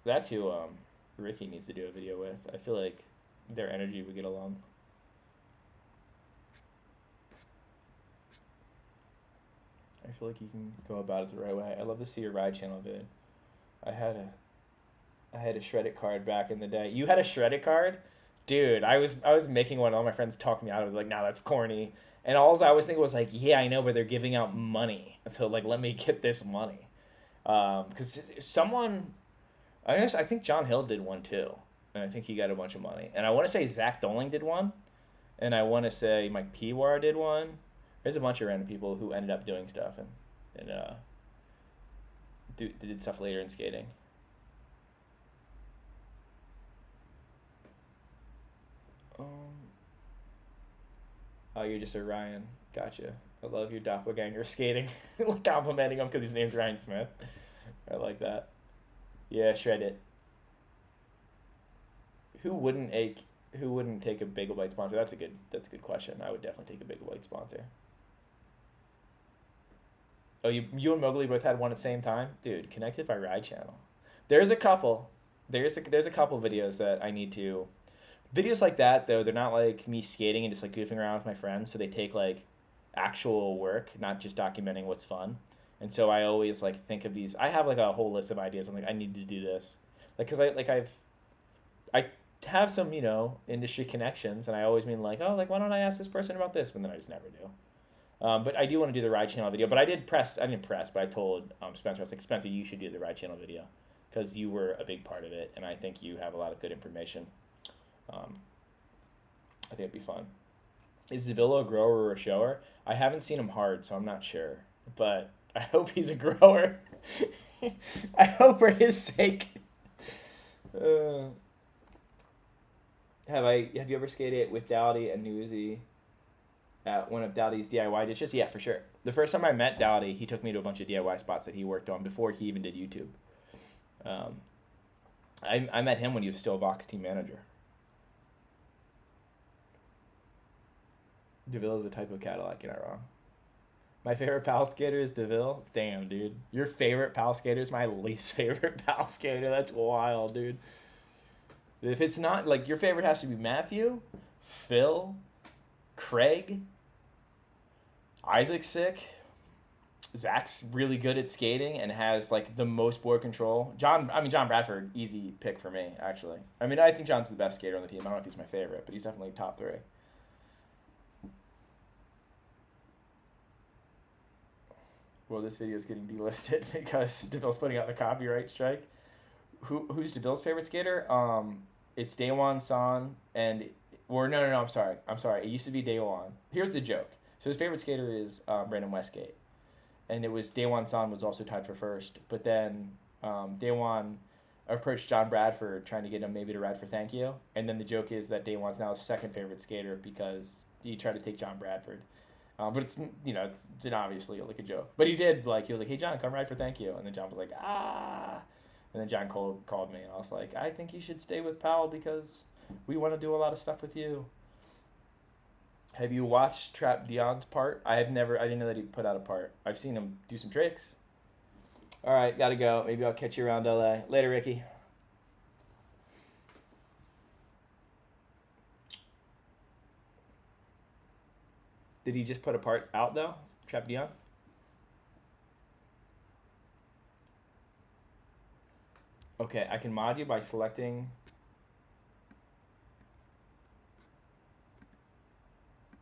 That's who Ricky needs to do a video with. I feel like their energy would get along. I feel like you can go about it the right way. I love to see your Ride Channel vid. I had a shredded card back in the day. You had a shredded card? Dude, I was making one. All my friends talked me out of it. Like, nah, that's corny. And all I was thinking was like, yeah, I know, but they're giving out money. So like, let me get this money. Because someone, I think John Hill did one too, and I think he got a bunch of money. And I want to say Zach Doling did one, and I want to say Mike Pewar did one. There's a bunch of random people who ended up doing stuff and did stuff later in skating. Oh, you're just a Ryan. Gotcha. I love your doppelganger skating. Complimenting him because his name's Ryan Smith. I like that. Yeah, shred it. Who wouldn't take a Bagel Bite sponsor? That's a good question. I would definitely take a Bagel Bite sponsor. Oh, you and Mowgli both had one at the same time? Dude, connected by Ride Channel. There's a couple videos that I need to. Videos like that, though, they're not like me skating and just like goofing around with my friends. So they take like actual work, not just documenting what's fun. And so I always like think of these. I have like a whole list of ideas. I'm like, I need to do this, like, cause I have some industry connections, and I always mean like, oh, like why don't I ask this person about this? But then I just never do. But I do want to do the ride channel video. But I didn't press, but I told Spencer, I was like, Spencer, you should do the ride channel video because you were a big part of it, and I think you have a lot of good information. I think it'd be fun. Is DeVillo a grower or a shower? I haven't seen him hard, so I'm not sure. But I hope he's a grower. I hope for his sake. Have you ever skated with Dowdy and Newsy at one of Dowdy's DIY dishes? Yeah, for sure. The first time I met Dowdy, he took me to a bunch of DIY spots that he worked on before he even did YouTube. I met him when he was still a Vox team manager. DeVille is a type of Cadillac, you're not wrong. My favorite pal skater is DeVille. Damn, dude. Your favorite pal skater is my least favorite pal skater. That's wild, dude. If it's not, like, your favorite has to be Matthew, Phil, Craig, Isaac's sick, Zach's really good at skating and has, like, the most board control. John Bradford, easy pick for me, actually. I mean, I think John's the best skater on the team. I don't know if he's my favorite, but he's definitely top 3. Well, this video is getting delisted because DeVille's putting out the copyright strike. Who's DeVille's favorite skater? It's Daewon San no, I'm sorry. It used to be Daewon. Here's the joke. So his favorite skater is Brandon Westgate. And it was Daewon San was also tied for first. But then Daewon approached John Bradford trying to get him maybe to ride for thank you. And then the joke is that Daewon's now his second favorite skater because he tried to take John Bradford. But it's obviously like a joke. But he did, like, he was like, hey, John, come ride for thank you. And then John was like, ah. And then John called me, and I was like, I think you should stay with Powell because we want to do a lot of stuff with you. Have you watched Trap Dion's part? I didn't know that he put out a part. I've seen him do some tricks. All right, gotta go. Maybe I'll catch you around LA. Later, Ricky. Did he just put a part out, though? Trap Dion? Okay, I can mod you by selecting...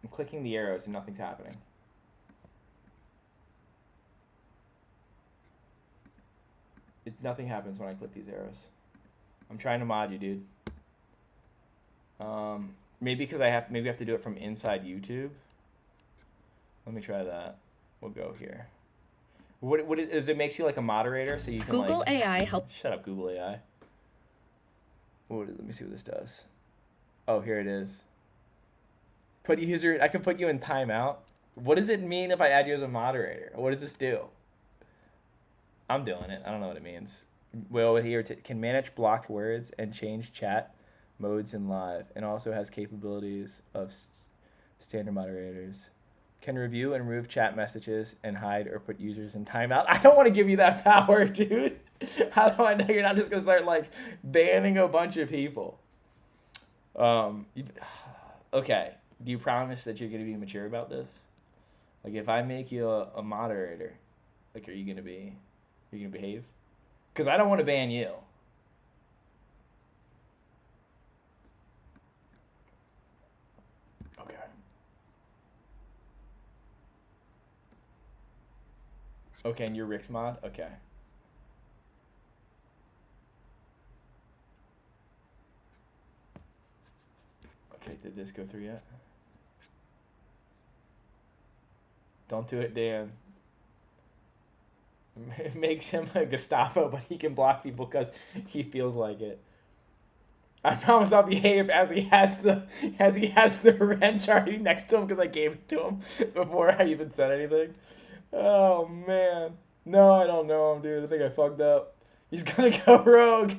I'm clicking the arrows and nothing's happening. Nothing happens when I click these arrows. I'm trying to mod you, dude. Maybe because maybe I have to do it from inside YouTube. Let me try that. We'll go here. What is it makes you like a moderator so you can Google like, AI help. Shut up, Google AI. Let me see what this does. Oh, here it is. Put user. I can put you in timeout. What does it mean if I add you as a moderator? What does this do? I'm doing it. I don't know what it means. Well, here can manage blocked words and change chat modes in live, and also has capabilities of standard moderators. Can review and remove chat messages and hide or put users in timeout. I don't want to give you that power, dude. How do I know you're not just going to start, like, banning a bunch of people? Okay. Do you promise that you're going to be mature about this? Like, if I make you a moderator, like, are you going to behave? Because I don't want to ban you. Okay, and you're Rick's mod? Okay. Okay, did this go through yet? Don't do it, Dan. It makes him a Gestapo, but he can block people because he feels like it. I promise I'll behave as he has the wrench already next to him because I gave it to him before I even said anything. Oh, man. No, I don't know him, dude. I think I fucked up. He's gonna go rogue.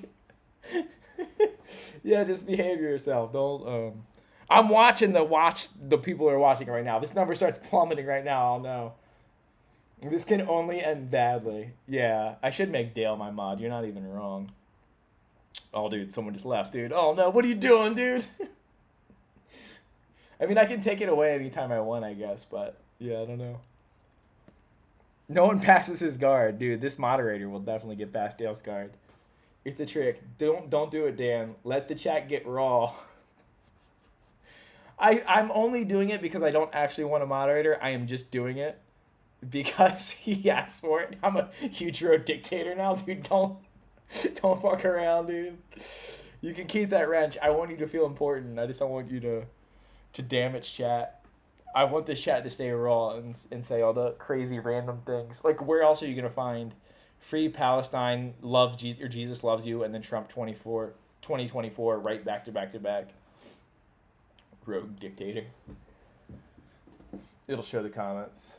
Yeah, just behave yourself. Don't, I'm watching the people who are watching right now. This number starts plummeting right now, I'll know. This can only end badly. Yeah, I should make Dale my mod. You're not even wrong. Oh, dude, someone just left, dude. Oh, no. What are you doing, dude? I mean, I can take it away anytime I want, I guess, but yeah, I don't know. No one passes his guard, dude. This moderator will definitely get past Dale's guard. It's a trick. Don't do it, Dan. Let the chat get raw. I'm only doing it because I don't actually want a moderator. I am just doing it because he asked for it. I'm a huge road dictator now, dude. Don't fuck around, dude. You can keep that wrench. I want you to feel important. I just don't want you to damage chat. I want this chat to stay raw and say all the crazy random things. Like, where else are you gonna find free Palestine, love Jesus, or Jesus loves you, and then Trump 2024 right back to back to back? Rogue dictator. It'll show the comments.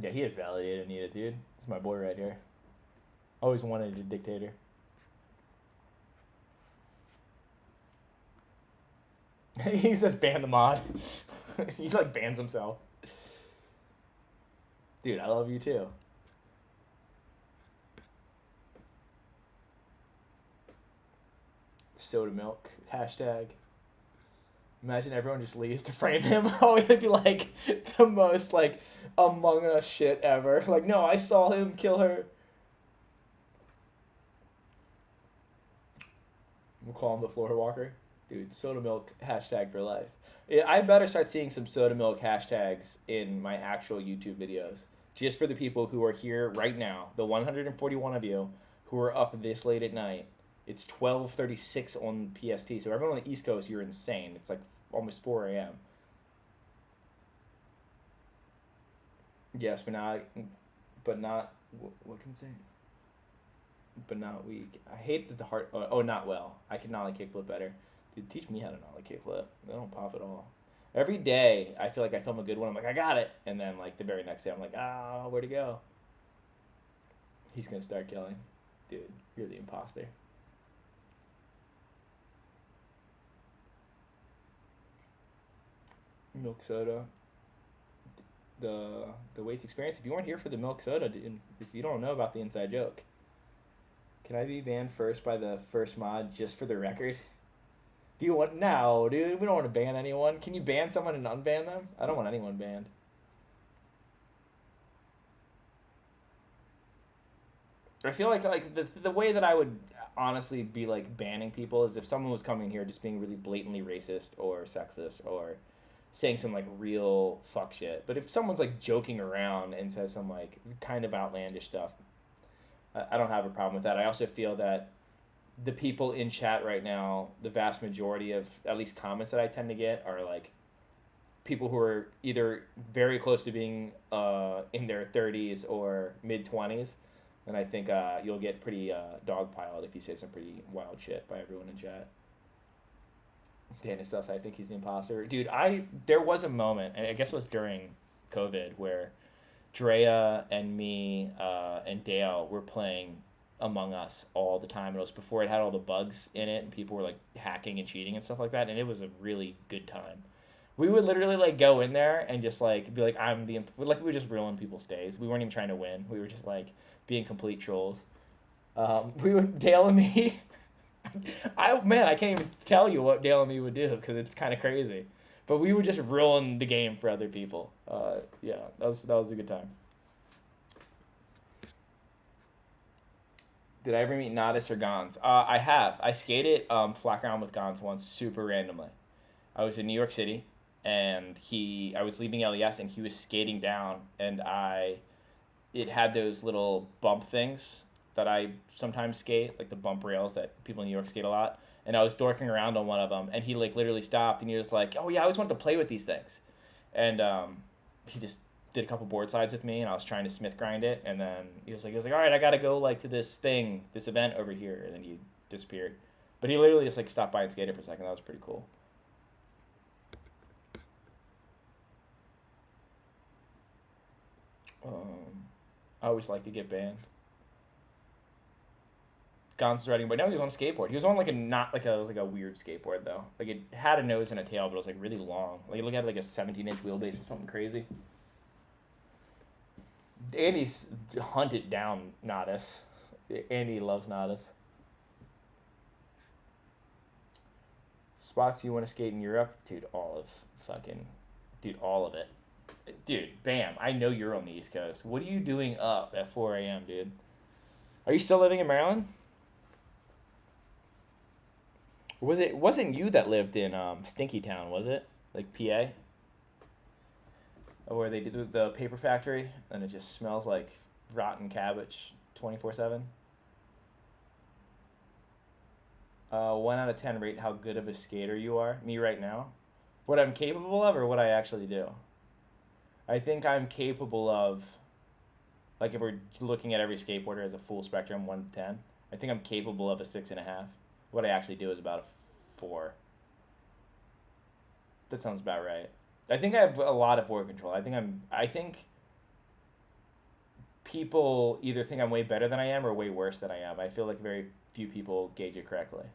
Yeah, he is validated, Anita, dude. It's my boy right here. Always wanted a dictator. He says ban the mod. He like bans himself. Dude, I love you too. Soda milk. Hashtag. Imagine everyone just leaves to frame him. Oh, it'd be like the most like Among Us shit ever. Like, no, I saw him kill her. We'll call him the floor walker. Dude, soda milk hashtag for life. Yeah, I better start seeing some soda milk hashtags in my actual YouTube videos. Just for the people who are here right now, the 141 of you who are up this late at night. It's 12:36 on PST. So everyone on the East Coast, you're insane. It's like almost 4 a.m. Yes, but not. What can I say? But not weak. I hate that the heart. Oh, not well. I can nollie kickflip better. Dude, teach me how to nollie kickflip. I don't pop at all. Every day, I feel like I film a good one. I'm like, I got it. And then, like, the very next day, I'm like, where'd it go? He's going to start killing. Dude, you're the imposter. Milk soda. The Waits experience. If you weren't here for the milk soda, dude, if you don't know about the inside joke, can I be banned first by the first mod just for the record? Do you want... No, dude. We don't want to ban anyone. Can you ban someone and unban them? I don't want anyone banned. I feel like the way that I would honestly be like banning people is if someone was coming here just being really blatantly racist or sexist or saying some like real fuck shit. But if someone's like joking around and says some like kind of outlandish stuff, I don't have a problem with that. I also feel that the people in chat right now, the vast majority of at least comments that I tend to get are like people who are either very close to being in their 30s or mid 20s. And I think you'll get pretty dogpiled if you say some pretty wild shit by everyone in chat. Dennis Sus, I think he's the imposter. Dude, there was a moment, and I guess it was during COVID, where Drea and me and Dale were playing Among Us all the time. And it was before it had all the bugs in it and people were like hacking and cheating and stuff like that. And it was a really good time. We would literally like go in there and just like be like, we were just ruining people's days. We weren't even trying to win. We were just like being complete trolls. Dale and me, I can't even tell you what Dale and me would do because it's kind of crazy. But we would just ruin the game for other people. Yeah, that was a good time. Did I ever meet Nodis or Gons? I have. I skated flat ground with Gons once, super randomly. I was in New York City, and I was leaving LES, and he was skating down, and it had those little bump things that I sometimes skate, like the bump rails that people in New York skate a lot. And I was dorking around on one of them, and he like literally stopped, and he was like, "Oh yeah, I always wanted to play with these things," and he just did a couple board slides with me, and I was trying to Smith grind it, and then he was like, "All right, I gotta go like to this event over here," and then he disappeared. But he literally just like stopped by and skated for a second. That was pretty cool. I always like to get banned. Gon's riding, but no, he was on a skateboard. He was on like it was like a weird skateboard though. Like it had a nose and a tail, but it was like really long. Like it looked at like a 17-inch wheelbase or something crazy. Andy's hunted down Nodis. Andy loves Nodis. Spots you want to skate in Europe? Dude, all of it. Dude, bam, I know you're on the East Coast. What are you doing up at 4 a.m., dude? Are you still living in Maryland? Or wasn't you that lived in Stinky Town, was it? Like PA? Where they do the paper factory and it just smells like rotten cabbage 24/7? 1 out of 10 rate how good of a skater you are. Me right now? What I'm capable of or what I actually do? I think I'm capable of, like if we're looking at every skateboarder as a full spectrum, 1 to 10, I think I'm capable of a 6.5. What I actually do is about a 4. That sounds about right. I think I have a lot of board control. I think people either think I'm way better than I am or way worse than I am. I feel like very few people gauge it correctly.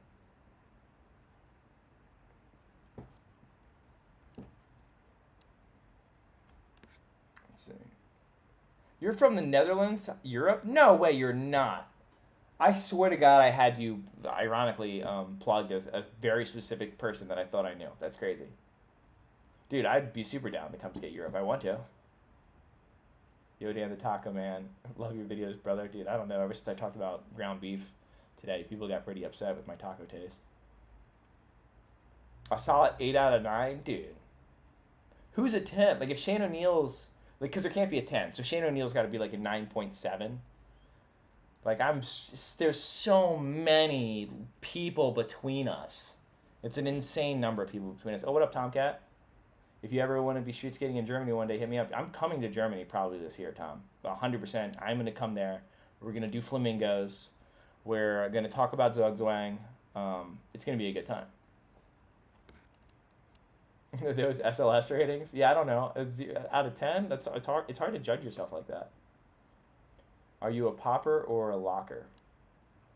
Let's see. You're from the Netherlands, Europe? No way, you're not. I swear to God, I had you ironically plugged as a very specific person that I thought I knew. That's crazy. Dude, I'd be super down to come skate Europe. I want to. Yo, Dan the Taco Man. Love your videos, brother. Dude, I don't know. Ever since I talked about ground beef today, people got pretty upset with my taco taste. A solid 8 out of 9? Dude. Who's a 10? Like, if Shane O'Neal's... Like, because there can't be a 10. So Shane O'Neal's got to be like a 9.7. Like, there's so many people between us. It's an insane number of people between us. Oh, what up, Tomcat? If you ever want to be street skating in Germany one day, hit me up. I'm coming to Germany probably this year, Tom. 100%. I'm going to come there. We're going to do flamingos. We're going to talk about Zugzwang. It's going to be a good time. Those SLS ratings? Yeah, I don't know. Out of 10? It's hard to judge yourself like that. Are you a popper or a locker?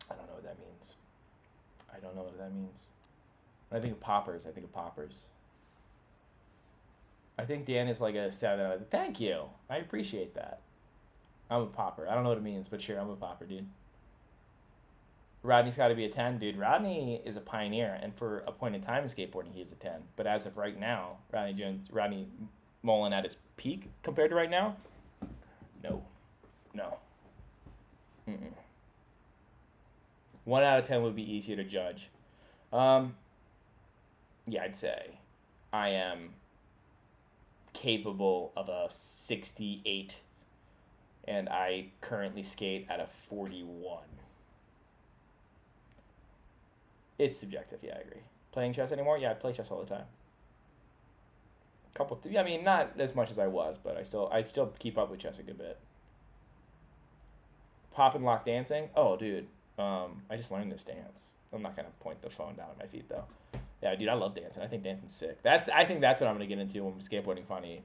I don't know what that means. When I think of poppers, I think of poppers. I think Dan is like a 7. Thank you. I appreciate that. I'm a popper. I don't know what it means, but sure, I'm a popper, dude. Rodney's got to be a 10. Dude, Rodney is a pioneer, and for a point in time in skateboarding, he's a 10. But as of right now, Rodney Mullen at his peak compared to right now? No. 1 out of 10 would be easier to judge. Yeah, I'd say I am capable of a 68, and I currently skate at a 41. It's subjective, yeah, I agree. Playing chess anymore? Yeah, I play chess all the time. Not as much as I was, but I still keep up with chess a good bit. Pop and lock dancing? Oh, dude. I just learned this dance. I'm not gonna point the phone down at my feet though. Yeah, dude, I love dancing. I think dancing's sick. I think that's what I'm gonna get into when skateboarding finally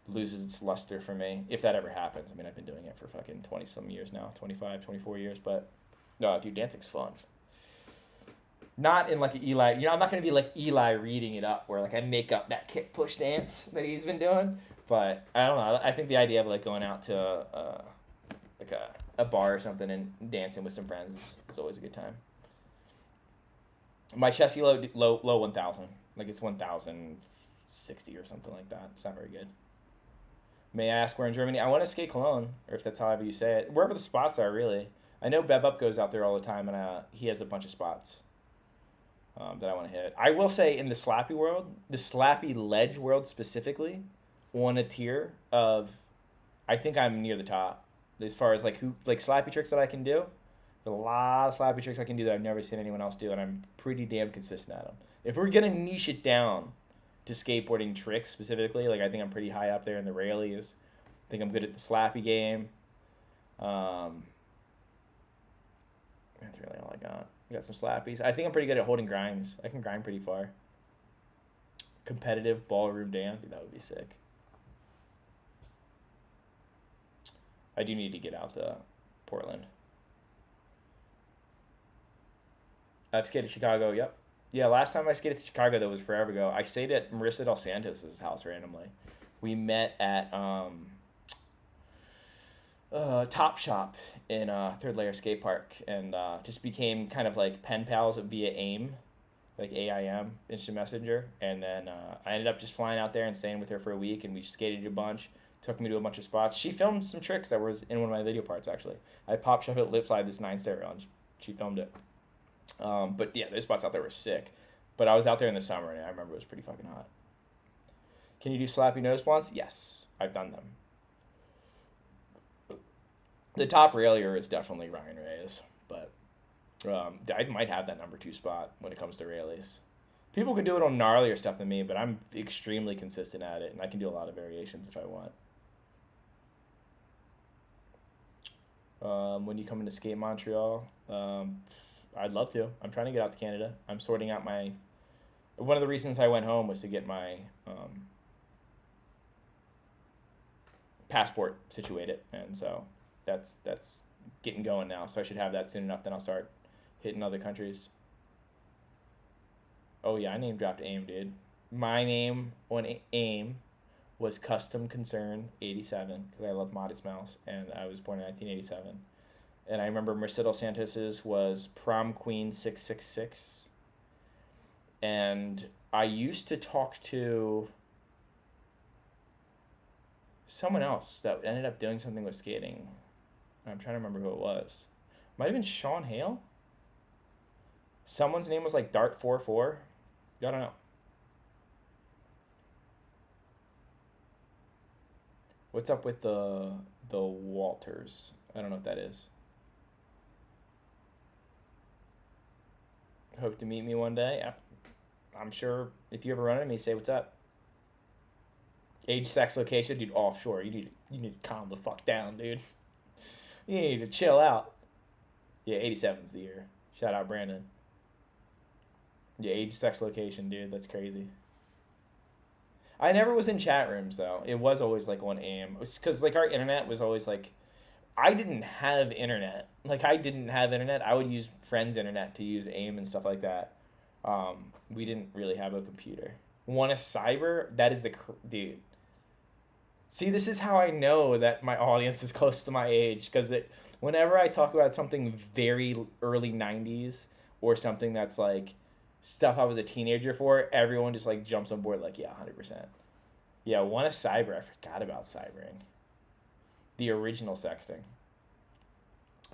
loses its luster for me, if that ever happens. I mean, I've been doing it for fucking 20 some years now, 25, 24 years, but no, dude, dancing's fun. Not in like an Eli, I'm not gonna be like Eli reading it up where like I make up that kick push dance that he's been doing, but I don't know. I think the idea of like going out to like a bar or something and dancing with some friends is always a good time. My chesty low 1,000, like it's 1,060 or something like that. It's not very good. May I ask where in Germany? I want to skate Cologne, or if that's however you say it. Wherever the spots are, really. I know Bev Up goes out there all the time, and he has a bunch of spots that I want to hit. I will say in the slappy world, the slappy ledge world specifically, on a tier of, I think I'm near the top as far as like slappy tricks that I can do. There's a lot of slappy tricks I can do that I've never seen anyone else do, and I'm pretty damn consistent at them. If we're gonna niche it down to skateboarding tricks specifically, like I think I'm pretty high up there in the railies. I think I'm good at the slappy game. That's really all I got. I got some slappies. I think I'm pretty good at holding grinds. I can grind pretty far. Competitive ballroom dance, dude, that would be sick. I do need to get out to Portland. I've skated Chicago, yep. Yeah, last time I skated to Chicago, that was forever ago. I stayed at Marissa Dos Santos' house randomly. We met at Top Shop in Third Layer Skate Park and just became kind of like pen pals via AIM. like AIM, Instant Messenger, and then I ended up just flying out there and staying with her for a week, and we skated a bunch. Took me to a bunch of spots. She filmed some tricks that was in one of my video parts, actually. I pop shove it lip slide this 9 stereo, and she filmed it. But yeah, those spots out there were sick. But I was out there in the summer, and I remember it was pretty fucking hot. Can you do slappy nose blunts? Yes, I've done them. The top railier is definitely Ryan Reyes, but I might have that number 2 spot when it comes to railies. People can do it on gnarlier stuff than me, but I'm extremely consistent at it, and I can do a lot of variations if I want. When you come into Skate Montreal, I'd love to. I'm trying to get out to Canada. I'm sorting out my... One of the reasons I went home was to get my passport situated, and so that's getting going now. So I should have that soon enough. Then I'll start hitting other countries. Oh yeah, I name dropped AIM, dude. My name on AIM was Custom Concern 87 because I love Modest Mouse, and I was born in 1987. And I remember Mercedes Santos's was Prom Queen 666. And I used to talk to someone else that ended up doing something with skating. I'm trying to remember who it was. Might have been Sean Hale. Someone's name was like Dart44. I don't know. What's up with the Walters? I don't know what that is. Hope to meet me one day. I'm sure if you ever run into me, say what's up. Age, sex, location, dude. Offshore. You need to calm the fuck down, dude. You need to chill out. Yeah, 87's the year. Shout out Brandon. Yeah, age, sex, location, dude. That's crazy. I never was in chat rooms though. It was always like on AIM. Because like our internet was always like, I didn't have internet. Like I didn't have internet. I would use friends' internet to use AIM and stuff like that. We didn't really have a computer. Want a cyber? That is the dude. See, this is how I know that my audience is close to my age, because whenever I talk about something very early 90s or something that's like stuff I was a teenager for, everyone just like jumps on board like, yeah, 100%. Yeah, want a cyber? I forgot about cybering. The original sexting.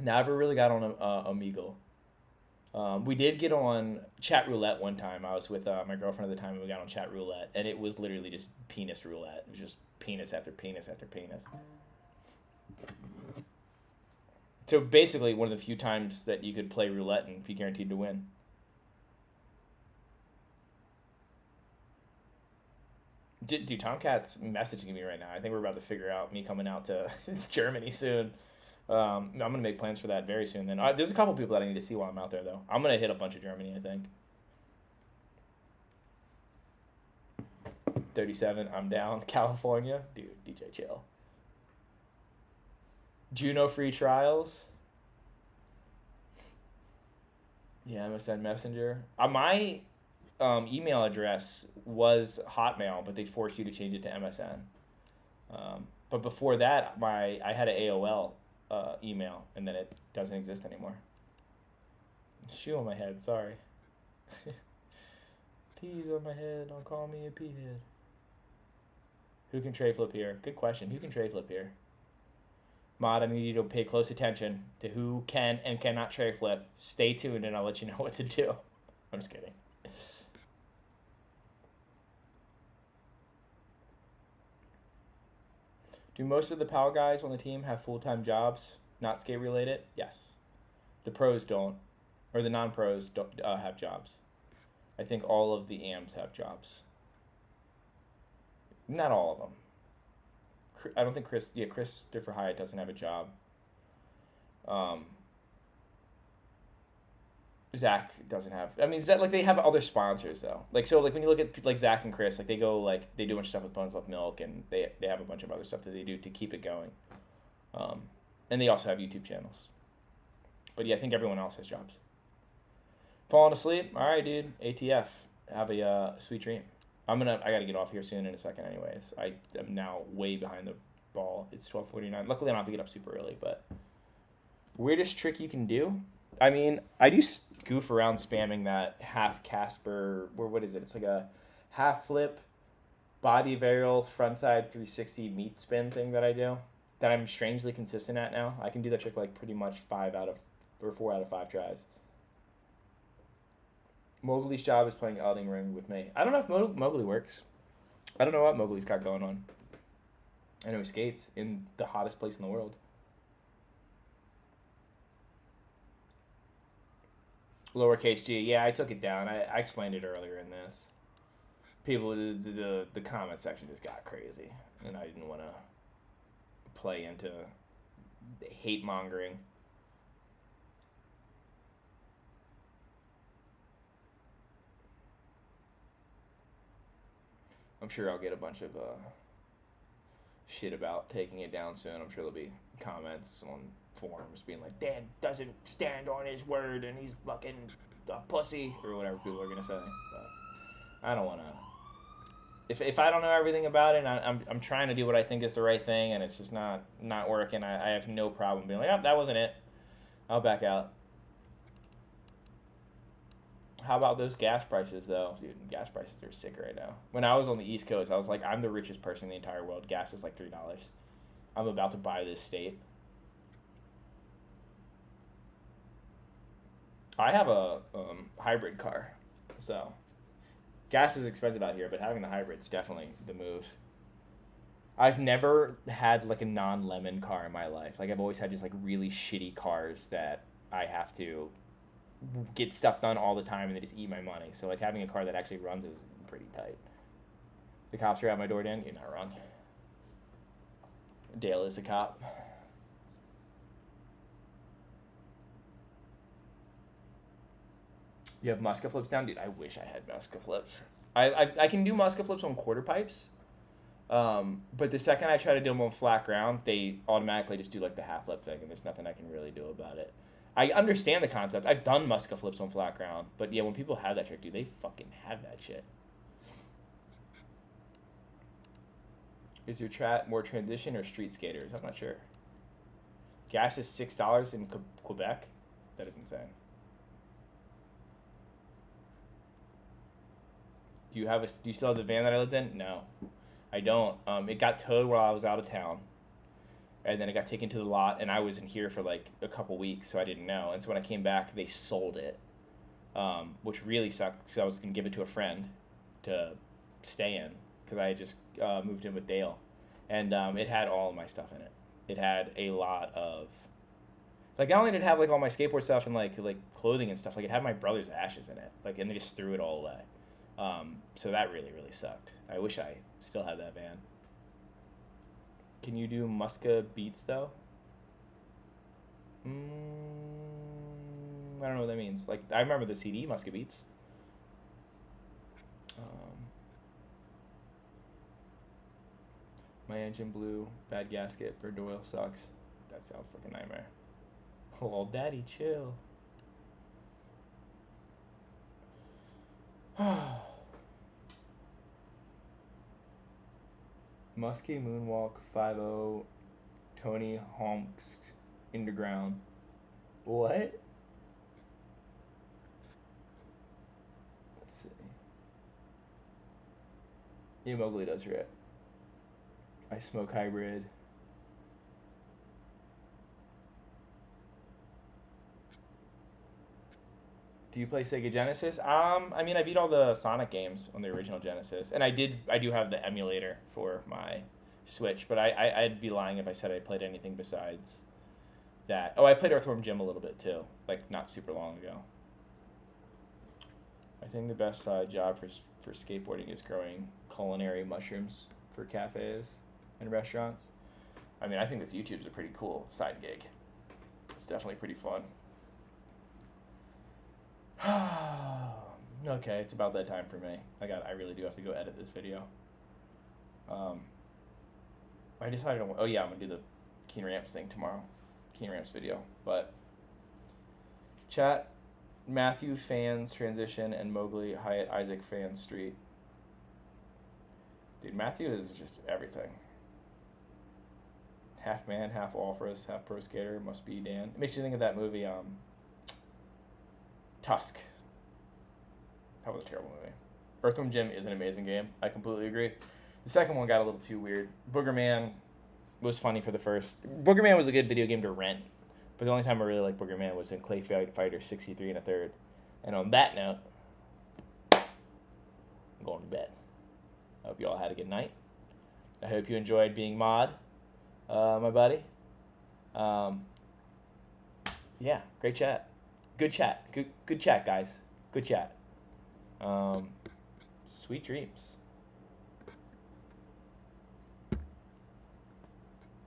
Never really got on Omegle. We did get on chat roulette one time. I was with my girlfriend at the time, and we got on chat roulette, and it was literally just penis roulette. It was just penis after penis after penis. So basically, one of the few times that you could play roulette and be guaranteed to win. Dude, Tomcat's messaging me right now. I think we're about to figure out me coming out to Germany soon. I'm going to make plans for that very soon. Then there's a couple people that I need to see while I'm out there, though. I'm going to hit a bunch of Germany, I think. 37, I'm down. California, dude, DJ chill. Juno free trials. Yeah, MSN Messenger. My email address was Hotmail, but they forced you to change it to MSN. But before that, I had an AOL email, and then it doesn't exist anymore. Shoe on my head, sorry. Peas on my head, don't call me a pea head. Who can tray flip here? Good question. Who can tray flip here? Mod, I need you to pay close attention to who can and cannot tray flip. Stay tuned, and I'll let you know what to do. I'm just kidding. Do most of the PAL guys on the team have full-time jobs, not skate related? Yes. The pros don't, or the non-pros don't have jobs. I think all of the AMs have jobs. Not all of them. I don't think Christopher Hyatt doesn't have a job. Zach doesn't have. I mean, Zach, like they have other sponsors though. Like so, like when you look at like Zach and Chris, like they go like they do a bunch of stuff with Bones Love Milk, and they have a bunch of other stuff that they do to keep it going. And they also have YouTube channels. But yeah, I think everyone else has jobs. Falling asleep? All right, dude. ATF. Have a sweet dream. I gotta get off here soon in a second anyways. I am now way behind the ball. It's 12:49. Luckily I don't have to get up super early, but weirdest trick you can do? I mean, I do goof around spamming that half Casper, or what is it? It's like a half flip, body varial, frontside 360 meat spin thing that I do. That I'm strangely consistent at now. I can do that trick like pretty much 4 out of 5 tries. Mowgli's job is playing Elden Ring with me. I don't know if Mowgli works. I don't know what Mowgli's got going on. I know he skates in the hottest place in the world. Lowercase g. Yeah, I took it down. I explained it earlier in this. People, the comment section just got crazy, and I didn't want to play into hate mongering. I'm sure I'll get a bunch of shit about taking it down soon. I'm sure there'll be comments on forums being like, Dan doesn't stand on his word and he's fucking a pussy, or whatever people are gonna say. But I don't want to. If I don't know everything about it, and I'm trying to do what I think is the right thing, and it's just not working, I have no problem being like, oh, that wasn't it. I'll back out. How about those gas prices, though? Dude, gas prices are sick right now. When I was on the East Coast, I was like, I'm the richest person in the entire world. Gas is like $3. I'm about to buy this state. I have a hybrid car, so gas is expensive out here, but having the hybrid's definitely the move. I've never had like a non-lemon car in my life. Like I've always had just like really shitty cars that I have to get stuff done all the time and they just eat my money. So like having a car that actually runs is pretty tight. The cops are at my door, Dan. You're not wrong. Dale is a cop. You have Muska flips down? Dude, I wish I had Muska flips. I can do Muska flips on quarter pipes. But the second I try to do them on flat ground, they automatically just do like the half flip thing, and there's nothing I can really do about it. I understand the concept. I've done Muska flips on flat ground, but yeah, when people have that trick, dude, they fucking have that shit. Is your chat more transition or street skaters? I'm not sure. Gas is $6 in Quebec? That is insane. Do you still have the van that I lived in? No, I don't. It got towed while I was out of town, and then it got taken to the lot, and I was in here for like a couple weeks, so I didn't know. And so when I came back, they sold it, which really sucked because I was gonna give it to a friend to stay in because I had just moved in with Dale, and it had all of my stuff in it. It had a lot of, like, not only did it have like all my skateboard stuff and like clothing and stuff, like it had my brother's ashes in it, like, and they just threw it all away. So that really, really sucked. I wish I still had that van. Can you do Muska beats though? I don't know what that means. Like, I remember the CD Muska beats. My engine blew. Bad gasket. Bird oil sucks. That sounds like a nightmare. Oh, daddy, chill. Muskie Moonwalk 5-0 Tony Honks Underground. What? Let's see. Yeah, Mowgli does right. I smoke hybrid. Do you play Sega Genesis? I mean, I beat all the Sonic games on the original Genesis, and I do have the emulator for my Switch, but I'd be lying if I said I played anything besides that. Oh, I played Earthworm Jim a little bit too, like not super long ago. I think the best job for skateboarding is growing culinary mushrooms for cafes and restaurants. I mean, I think this YouTube's a pretty cool side gig. It's definitely pretty fun. Okay, it's about that time for me. I really do have to go edit this video. I decided on, oh yeah, I'm gonna do the Keen Ramps thing tomorrow. Keen Ramps video. But chat, Matthew fans transition and Mowgli Hyatt Isaac fans street. Dude, Matthew is just everything. Half man, half walrus, half pro skater. Must be Dan. It makes you think of that movie, Tusk. That was a terrible movie. Earthworm Jim is an amazing game. I completely agree. The second one got a little too weird. Boogerman was funny for the first. Boogerman was a good video game to rent, but the only time I really liked Boogerman was in Clay Fighter 63 1/3. And on that note, I'm going to bed. I hope you all had a good night. I hope you enjoyed being Mod, my buddy. Yeah, great chat. Good chat. Good chat, guys. Good chat. Sweet dreams.